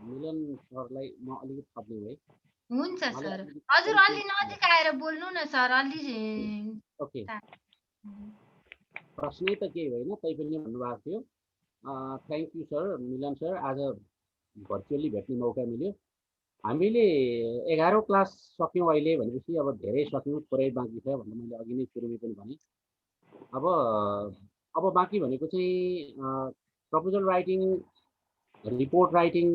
मिलन सरलाई म अलिकति थप्ने भए हुन्छ सर हजुर अलि नजिक आएर बोल्नु न सर अलि ओके प्रश्नै त केही होइन तैपनि भन्नुभएको थियो thank you sir Milan sir आज भर्चुअली भेट्ने मौका मिल्यो हामीले 11औं क्लास सक्यौँ अहिले भनेपछि अब धेरै सक्यौँ थोरै बाँकी छ भनेर मैले अघि नै सुरुमै पनि भने अब बाँकी भनेको चाहिँ प्रपोजल राइटिङ रिपोर्ट राइटिङ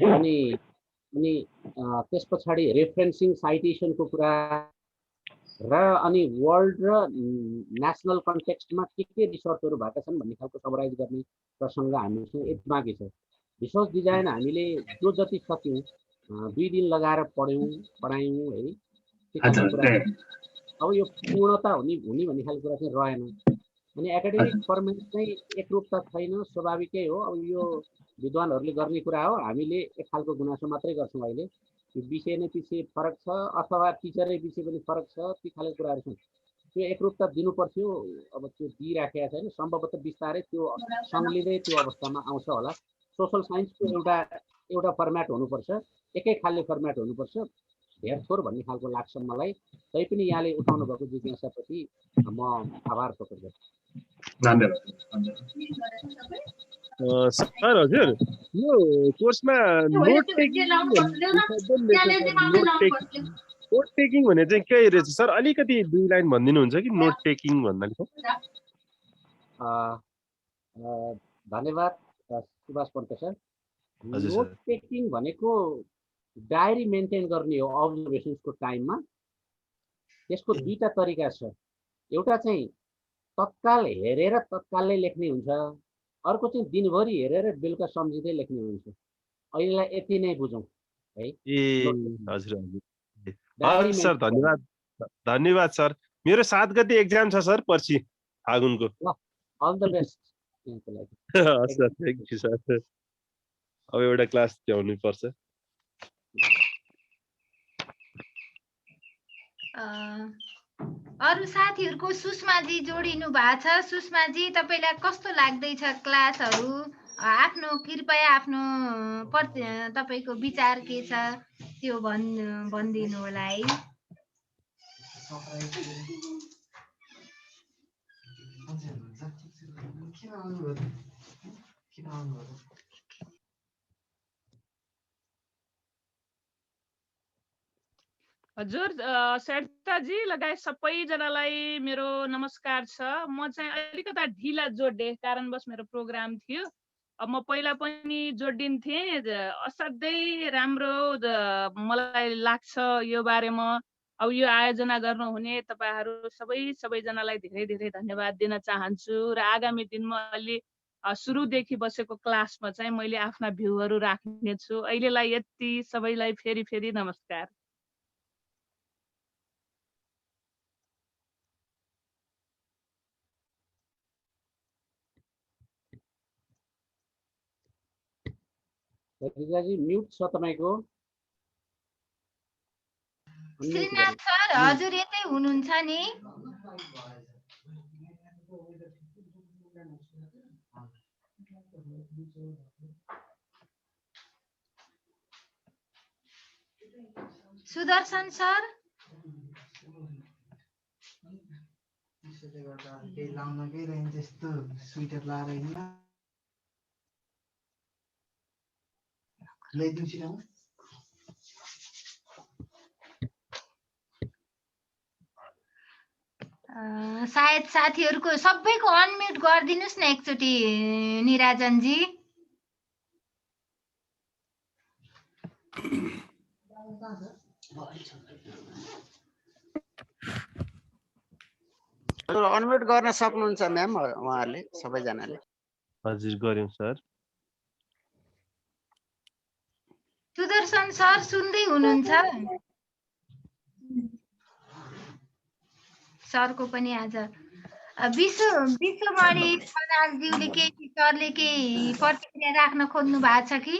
अनि त्यस पछाडि रेफरेन्सिङ साइटेसनको कुरा र अनि वर्ल्ड र नेसनल कन्टेक्स्टमा के रिसर्चहरू भएका छन् भन्ने खालको समराइज गर्ने प्रसङ्ग हामीसँग यति बाँकी छ रिसर्च डिजाइन हामीले जो जति सक्यौँ 2 दिन लगाएर पढायौँ है त्यो खालको कुरा। अब यो पूर्णता हुने भन्ने खालको कुरा चाहिँ रहेन। अनि एकाडेमिक फर्मेट चाहिँ एकरूपता छैन, स्वाभाविकै हो। अब यो विद्वानहरूले गर्ने कुरा हो, हामीले एक खालको गुनासो मात्रै गर्छौँ। अहिले यो विषय नै पछि फरक छ अथवा टिचरै विषय पनि फरक छ, ती खालको कुराहरू छन्। त्यो एकरूपता दिनुपर्थ्यो, अब त्यो दिइराखेका छैन। सम्भवतः बिस्तारै त्यो सङ्लिँदै त्यो अवस्थामा आउँछ होला। सोसल साइन्सको एउटा फर्मेट हुनुपर्छ, एकै खालको फर्मेट हुनुपर्छ, धेरथोर भन्ने खालको लाग्छ मलाई। तैपनि यहाँले उठाउनु भएको जिज्ञासाप्रति म आभार प्रकट गर्छु। सर हजुर यो कोर्समा नोट टेकिङ भने चाहिँ के रहेछ सर? अलिकति 2 लाइन भनिदिनुहुन्छ कि नोट टेकिङ भन्नाले? धन्यवाद Subhash Pant sir. Note taking भनेको डायरी मेन्टेन गर्ने हो अब्जर्भेसन्सको टाइममा। त्यसको 2टा तरिका छ। एउटा चाहिँ तत्काल हेरेर तत्कालै लेख्ने हुन्छ, अर्को चाहिँ दिनभरि हेरेर बेलुका सम्झिँदै लेख्ने हुन्छ। अहिलेलाई यति नै बुझौँ है। हजुर सर, धन्यवाद सर। मेरो 7 गते एक्जाम छ सर, पर्सि फागुनको। All the best. Sir thank you sir. अब एउटा क्लास ल्याउनु पर्छ। अरू साथीहरूको सुषमाजी जोडिनु भएको छ। सुषमाजी, तपाईँलाई कस्तो लाग्दैछ क्लासहरू? आफ्नो कृपया आफ्नो तपाईँको विचार के छ त्यो भनिदिनु होला है। हजुर, सरिताजी लगायत सबैजनालाई मेरो नमस्कार छ। म चाहिँ अलिकता ढिला जोड्ने कारणवश मेरो प्रोग्राम थियो। अब म पहिला पनि जोडिन्थेँ। असाध्यै राम्रो मलाई लाग्छ यो बारेमा। अब यो आयोजना गर्नुहुने तपाईँहरू सबैजनालाई धेरै धेरै धन्यवाद दिन चाहन्छु। र आगामी दिनमा अलि सुरुदेखि बसेको क्लासमा चाहिँ मैले आफ्ना भ्यूहरू राख्नेछु। अहिलेलाई यति। सबैलाई फेरि नमस्कार। सरिताजी म्युट छ तपाईँको। श्रीनाथ सर हजुर यतै हुनुहुन्छ नि? सुदर्शन सर सायद साथीहरूको सबैको अनम्युट गरिदिनुस् न एकचोटि निराजनजी। अनम्युट गर्न सक्नुहुन्छ म्याम उहाँहरूले सबैजनाले? हजुर गर्यौं सर। सुदर्शन सर सुन्दै हुनुहुन्छ? सरको पनि आज विश्वमणि खनालज्यूले केही सरले केही प्रतिक्रिया राख्न खोज्नु भएको छ कि?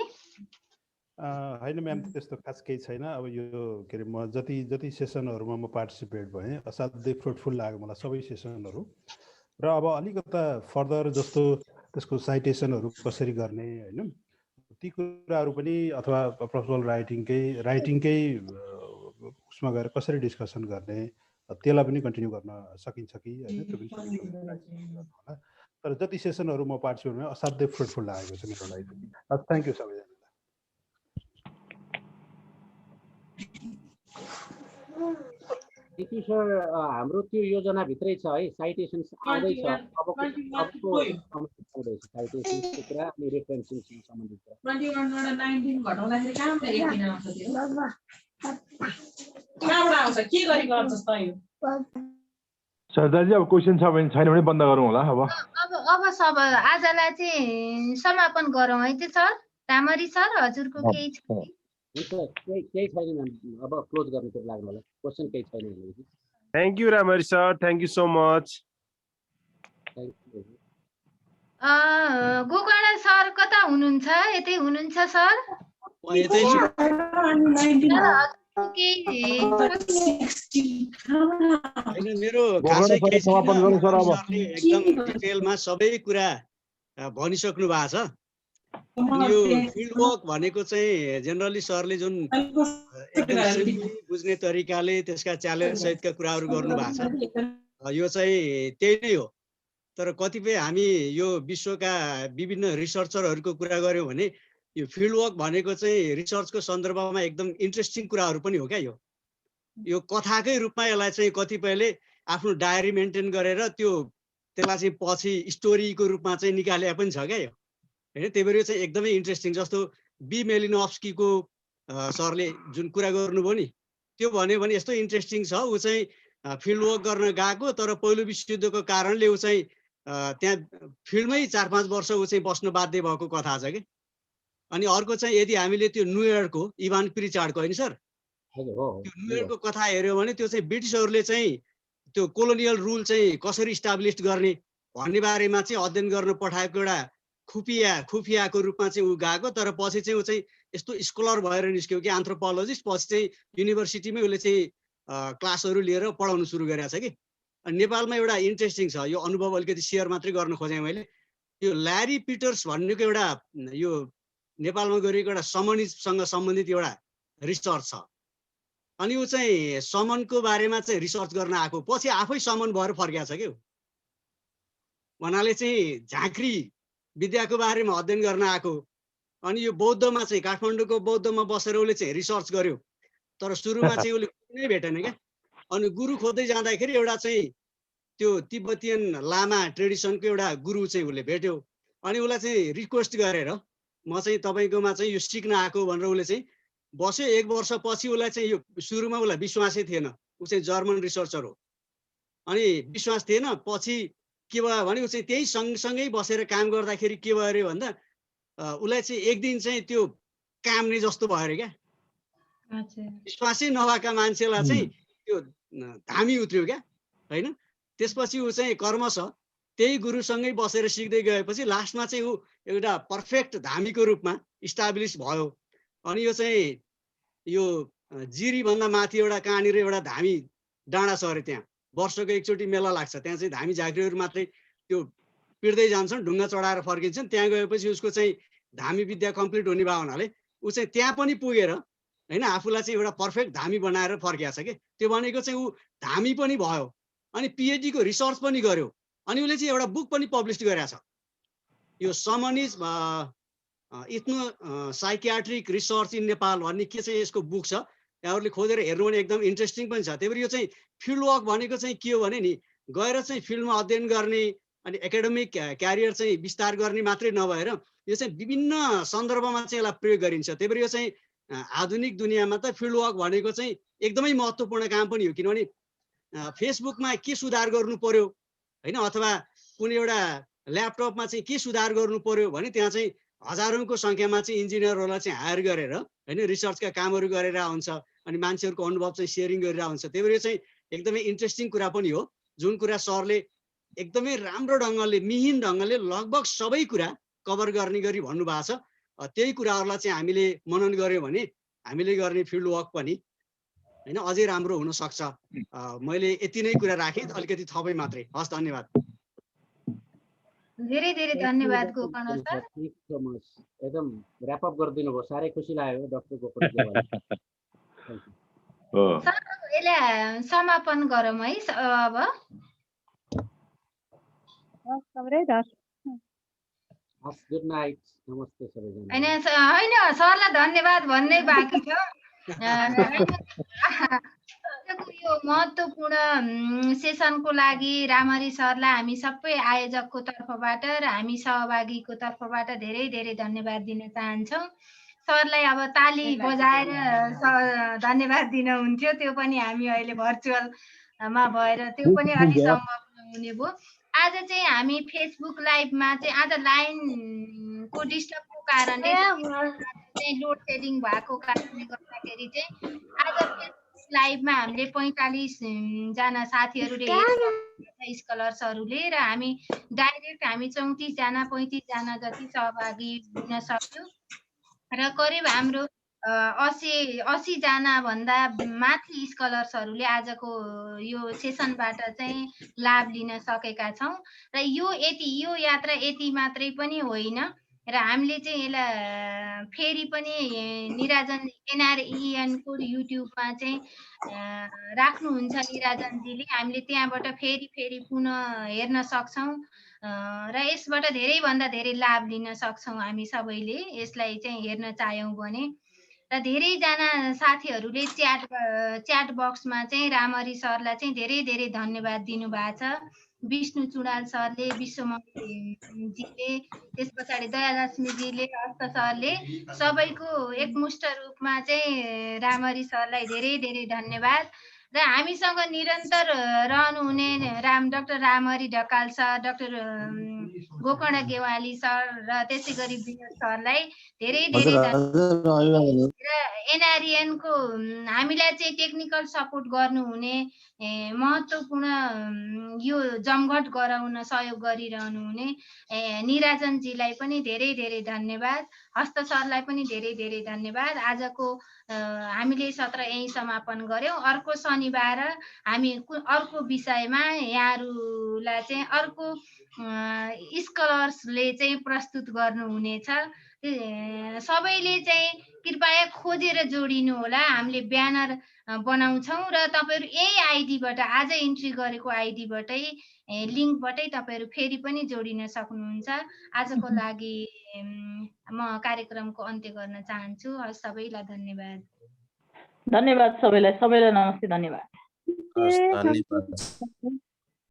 होइन म्याम, त्यस्तो खास केही छैन। अब यो के अरे म जति सेसनहरूमा म पार्टिसिपेट भएँ असाध्यै फ्रुटफुल लाग्यो मलाई सबै सेसनहरू। र अब अलिकता फर्दर जस्तो त्यसको साइटेसनहरू कसरी गर्ने होइन ती कुराहरू पनि अथवा प्रपोजल राइटिङकै उसमा गएर कसरी डिस्कसन गर्ने त्यसलाई पनि कन्टिन्यू गर्न सकिन्छ कि होइन, त्यो पनि होला। तर जति सेसनहरू म पार्टिसिपेट भएँ असाध्यै फ्रुटफुल लागेको छ मेरो लागि। थ्याङ्क यू सबैजना। यति सर हाम्रो त्यो योजनाभित्रै छ है। साइटेसन्स आउँदैछ, अबको आउँदैछ साइटेसन्सको कुरा अनि रेफरेन्सिङसँग सम्बन्धित कुरा। 21 घटाउँदाखेरि कहाँबाट आउँछ के गरी गर्छस् त यो? सरदारजी अब क्वेसन छ भने छैन भने बन्द गरौँ होला। अब सब आजलाई चाहिँ समापन गरौँ है त सर। रामरी सर हजुरको केही छ? हुन्छ केही छैन म्याम, अब क्लोज गर्नुतिर लाग्नु होला। क्वेसन केही छैन भनेपछि thank you Ramhari sir, thank you so much. Thank you. Gokarna sir कता हुनुहुन्छ? यतै हुनुहुन्छ सर? मेरो खासै केही छैन। सरले एकदम डिटेलमा सबै कुरा भनिसक्नु भएको छ। अनि यो फिल्ड वर्क भनेको चाहिँ जेनरली सरले जुन एकदम सिम्पली बुझ्ने तरिकाले त्यसका च्यालेन्ज सहितका कुराहरू गर्नु भएको छ, यो चाहिँ त्यही नै हो। तर कतिपय हामी यो विश्वका विभिन्न रिसर्चरहरूको कुरा गऱ्यौँ भने यो फिल्ड वर्क भनेको चाहिँ रिसर्चको सन्दर्भमा एकदम इन्ट्रेस्टिङ कुराहरू पनि हो क्या। यो कथाकै रूपमा यसलाई चाहिँ कतिपयले आफ्नो डायरी मेन्टेन गरेर त्यसलाई चाहिँ पछि स्टोरीको रूपमा चाहिँ निकाले पनि छ क्या यो, होइन? त्यही भएर यो चाहिँ एकदमै इन्ट्रेस्टिङ। जस्तो बी मेलिनोफ्स्कीको सरले जुन कुरा गर्नुभयो नि, त्यो भन्यो भने यस्तो इन्ट्रेस्टिङ छ। ऊ चाहिँ फिल्ड वर्क गर्न गएको, तर पहिलो विश्वयुद्धको कारणले ऊ चाहिँ त्यहाँ फिल्डमै 4-5 वर्ष ऊ चाहिँ बस्न बाध्य भएको कथा छ कि। अनि अर्को चाहिँ यदि हामीले त्यो न्युयोर्कको इभान प्रिचार्डको होइन सर, त्यो न्युयोर्कको कथा हेऱ्यो भने त्यो चाहिँ ब्रिटिसहरूले चाहिँ त्यो कोलोनियल रुल चाहिँ कसरी इस्टाब्लिस गर्ने भन्ने बारेमा चाहिँ अध्ययन गर्न पठाएको एउटा खुफियाको रूपमा चाहिँ ऊ गएको। तर पछि चाहिँ ऊ चाहिँ यस्तो स्कलर भएर निस्क्यो कि एन्थ्रोपोलोजिस्ट। पछि चाहिँ युनिभर्सिटीमै उसले चाहिँ क्लासहरू लिएर पढाउनु सुरु गरेको छ कि। अनि नेपालमा एउटा इन्ट्रेस्टिङ छ, यो अनुभव अलिकति सेयर मात्रै गर्न खोजेँ मैले। यो ल्यारी पिटर्स भन्नेको एउटा यो नेपालमा गरिएको एउटा समनिजसँग सम्बन्धित एउटा रिसर्च छ। अनि ऊ चाहिँ समनको बारेमा चाहिँ रिसर्च गर्न आएको, पछि आफै समन भएर फर्किएको छ कि। भन्नाले चाहिँ झाँक्री विद्याको बारेमा अध्ययन गर्न आएको। अनि यो बौद्धमा चाहिँ काठमाडौँको बौद्धमा बसेर उसले चाहिँ रिसर्च गर्यो, तर सुरुमा चाहिँ उसले कुनै भेटेन क्या। अनि गुरु खोज्दै जाँदाखेरि एउटा चाहिँ त्यो तिब्बतियन लामा ट्रेडिसनको एउटा गुरु चाहिँ उसले भेट्यो। अनि उसलाई चाहिँ रिक्वेस्ट गरेर म चाहिँ तपाईँकोमा चाहिँ यो सिक्न आएको भनेर उसले चाहिँ बस्यो। 1 वर्षपछि उसलाई चाहिँ यो सुरुमा उसलाई विश्वासै थिएन, ऊ चाहिँ जर्मन रिसर्चर हो। अनि विश्वास थिएन। पछि के भयो भने ऊ चाहिँ त्यही सँगसँगै बसेर काम गर्दाखेरि के भयो अरे भन्दा उसलाई चाहिँ एक दिन चाहिँ त्यो काम नै जस्तो भयो अरे क्या। विश्वासै नभएका मान्छेलाई चाहिँ त्यो धामी उत्रियो क्या, होइन? त्यसपछि ऊ चाहिँ कर्मशः त्यही गुरुसँगै बसेर सिक्दै गएपछि लास्टमा चाहिँ ऊ एउटा पर्फेक्ट धामीको रूपमा इस्टाब्लिस भयो। अनि यो चाहिँ यो जिरीभन्दा माथि एउटा कहाँनिर एउटा धामी डाँडा छ अरे, त्यहाँ वर्षको एकचोटि मेला लाग्छ। त्यहाँ चाहिँ धामी झाँक्रीहरू मात्रै त्यो पिर्दै जान्छन्, ढुङ्गा चढाएर फर्किन्छन्। त्यहाँ गएपछि उसको चाहिँ धामी विद्या कम्प्लिट हुने भयो हुनाले ऊ चाहिँ त्यहाँ पनि पुगेर होइन आफूलाई चाहिँ एउटा पर्फेक्ट धामी बनाएर फर्किएको छ कि। त्यो भनेको चाहिँ ऊ धामी पनि भयो, अनि पिएचडीको रिसर्च पनि गर्यो। अनि उसले चाहिँ एउटा बुक पनि पब्लिस गरेको छ, यो समनिज इथ्नो साइकियाट्रिक रिसर्च इन नेपाल भन्ने के चाहिँ यसको बुक छ। यहाँहरूले खोजेर हेर्नु भने एकदम इन्ट्रेस्टिङ पनि छ। त्यही भएर यो चाहिँ फिल्ड वर्क भनेको चाहिँ के हो भने नि, गएर चाहिँ फिल्डमा अध्ययन गर्ने अनि एकाडेमिक क्यारियर चाहिँ विस्तार गर्ने मात्रै नभएर यो चाहिँ विभिन्न सन्दर्भमा चाहिँ यसलाई प्रयोग गरिन्छ। त्यही भएर यो चाहिँ आधुनिक दुनियाँमा त फिल्ड वर्क भनेको चाहिँ एकदमै महत्त्वपूर्ण काम पनि हो। किनभने फेसबुकमा के सुधार गर्नु पर्यो होइन, अथवा कुनै एउटा ल्यापटपमा चाहिँ के सुधार गर्नु पर्यो भने त्यहाँ चाहिँ हजारौँको सङ्ख्यामा चाहिँ इन्जिनियरहरूलाई चाहिँ हायर गरेर होइन रिसर्चका कामहरू गरेर हुन्छ। अनि मान्छेहरूको अनुभव चाहिँ सेयरिङ गरेर हुन्छ। त्यही भएर चाहिँ एकदमै इन्ट्रेस्टिङ कुरा पनि हो, जुन कुरा सरले एकदमै राम्रो ढङ्गले मिहिन ढङ्गले लगभग सबै कुरा कभर गर्ने गरी भन्नुभएको छ। त्यही कुराहरूलाई चाहिँ हामीले मनन गऱ्यौँ भने हामीले गर्ने फिल्ड वर्क पनि होइन अझै राम्रो हुनसक्छ। मैले यति नै कुरा राखेँ, अलिकति थपै मात्रै। हस्, धन्यवाद। धेरै धेरै धन्यवाद गोकर्ण सर। एकदम ऱ्याप अप गरिदिनु भयो, साह्रै खुसी लाग्यो डाक्टर गोकर्ण। सर यसलाई समापन गरौँ है अब। गुड नाइट, नमस्ते सबैजना। होइन सरलाई धन्यवाद भन्नै बाँकी छ। यो महत्त्वपूर्ण सेसनको लागि रामहरि सरलाई हामी सबै आयोजकको तर्फबाट र हामी सहभागीको तर्फबाट धेरै धेरै धन्यवाद दिन चाहन्छौँ। सरलाई अब ताली बजाएर धन्यवाद दिन हुन्थ्यो, त्यो पनि हामी अहिले भर्चुअलमा भएर त्यो पनि अलि सम्भव नहुने भयो। आज चाहिँ हामी फेसबुक लाइभमा चाहिँ आज लाइनको डिस्टर्बको कारणले चाहिँ लोड सेडिङ भएको कारणले गर्दाखेरि चाहिँ आज फेसबुक लाइभमा हामीले 45 जना साथीहरूले स्कलर्सहरूले र हामी डाइरेक्ट हामी 34 जना 35 जना जति सहभागी हुन सक्यौँ र करिब हाम्रो 80 जना भन्दा माथि स्कलर्सहरूले आजको यो सेसनबाट चाहिँ लाभ लिन सकेका छौँ र यो यात्रा यति मात्रै पनि होइन र हामीले चाहिँ यसलाई फेरि पनि निराजन NREN को युट्युबमा चाहिँ राख्नुहुन्छ निराजनजीले हामीले त्यहाँबाट फेरि पुनः हेर्न सक्छौँ र यसबाट धेरैभन्दा धेरै लाभ लिन सक्छौँ हामी सबैले यसलाई चाहिँ हेर्न चाह्यौँ भने र धेरैजना साथीहरूले च्याट बक्समा चाहिँ रामरी सरलाई चाहिँ धेरै धन्यवाद दिनुभएको छ विष्णु चुडाल सरले विश्वमजीले त्यस पछाडि दयालक्ष्मीजीले हस्त सरले सबैको एकमुष्ट रूपमा चाहिँ रामरी सरलाई धेरै धन्यवाद र हामीसँग निरन्तर रहनुहुने डाक्टर रामरी Dhakal sir doctor Gokarna Gewali sir र त्यसै गरी विनोद सरलाई धेरै धन्यवाद र NREN को हामीलाई चाहिँ टेक्निकल सपोर्ट गर्नुहुने महत्त्वपूर्ण यो जमघट गराउन सहयोग गरिरहनु हुने निराजनजीलाई पनि धेरै धन्यवाद हस्त सरलाई पनि धेरै धन्यवाद आजको हामीले सत्र यही समापन गर्यौं अर्को शनिबार हामी अर्को विषयमा यहाँहरूलाई चाहिँ अर्को स्कलर्सले चाहिँ प्रस्तुत गर्नुहुनेछ सबैले चाहिँ कृपया खोजेर जोडिनु होला हामीले ब्यानर बनाउँछौं र तपाईहरु यही आइडीबाट आज इन्ट्री गरेको आइडीबाटै लिंकबाटै तपाईहरु फेरि पनि जोडिन सक्नुहुन्छ आजको लागि म कार्यक्रमको अन्त्य गर्न चाहन्छु सबैलाई धन्यवाद सबैलाई नमस्ते धन्यवाद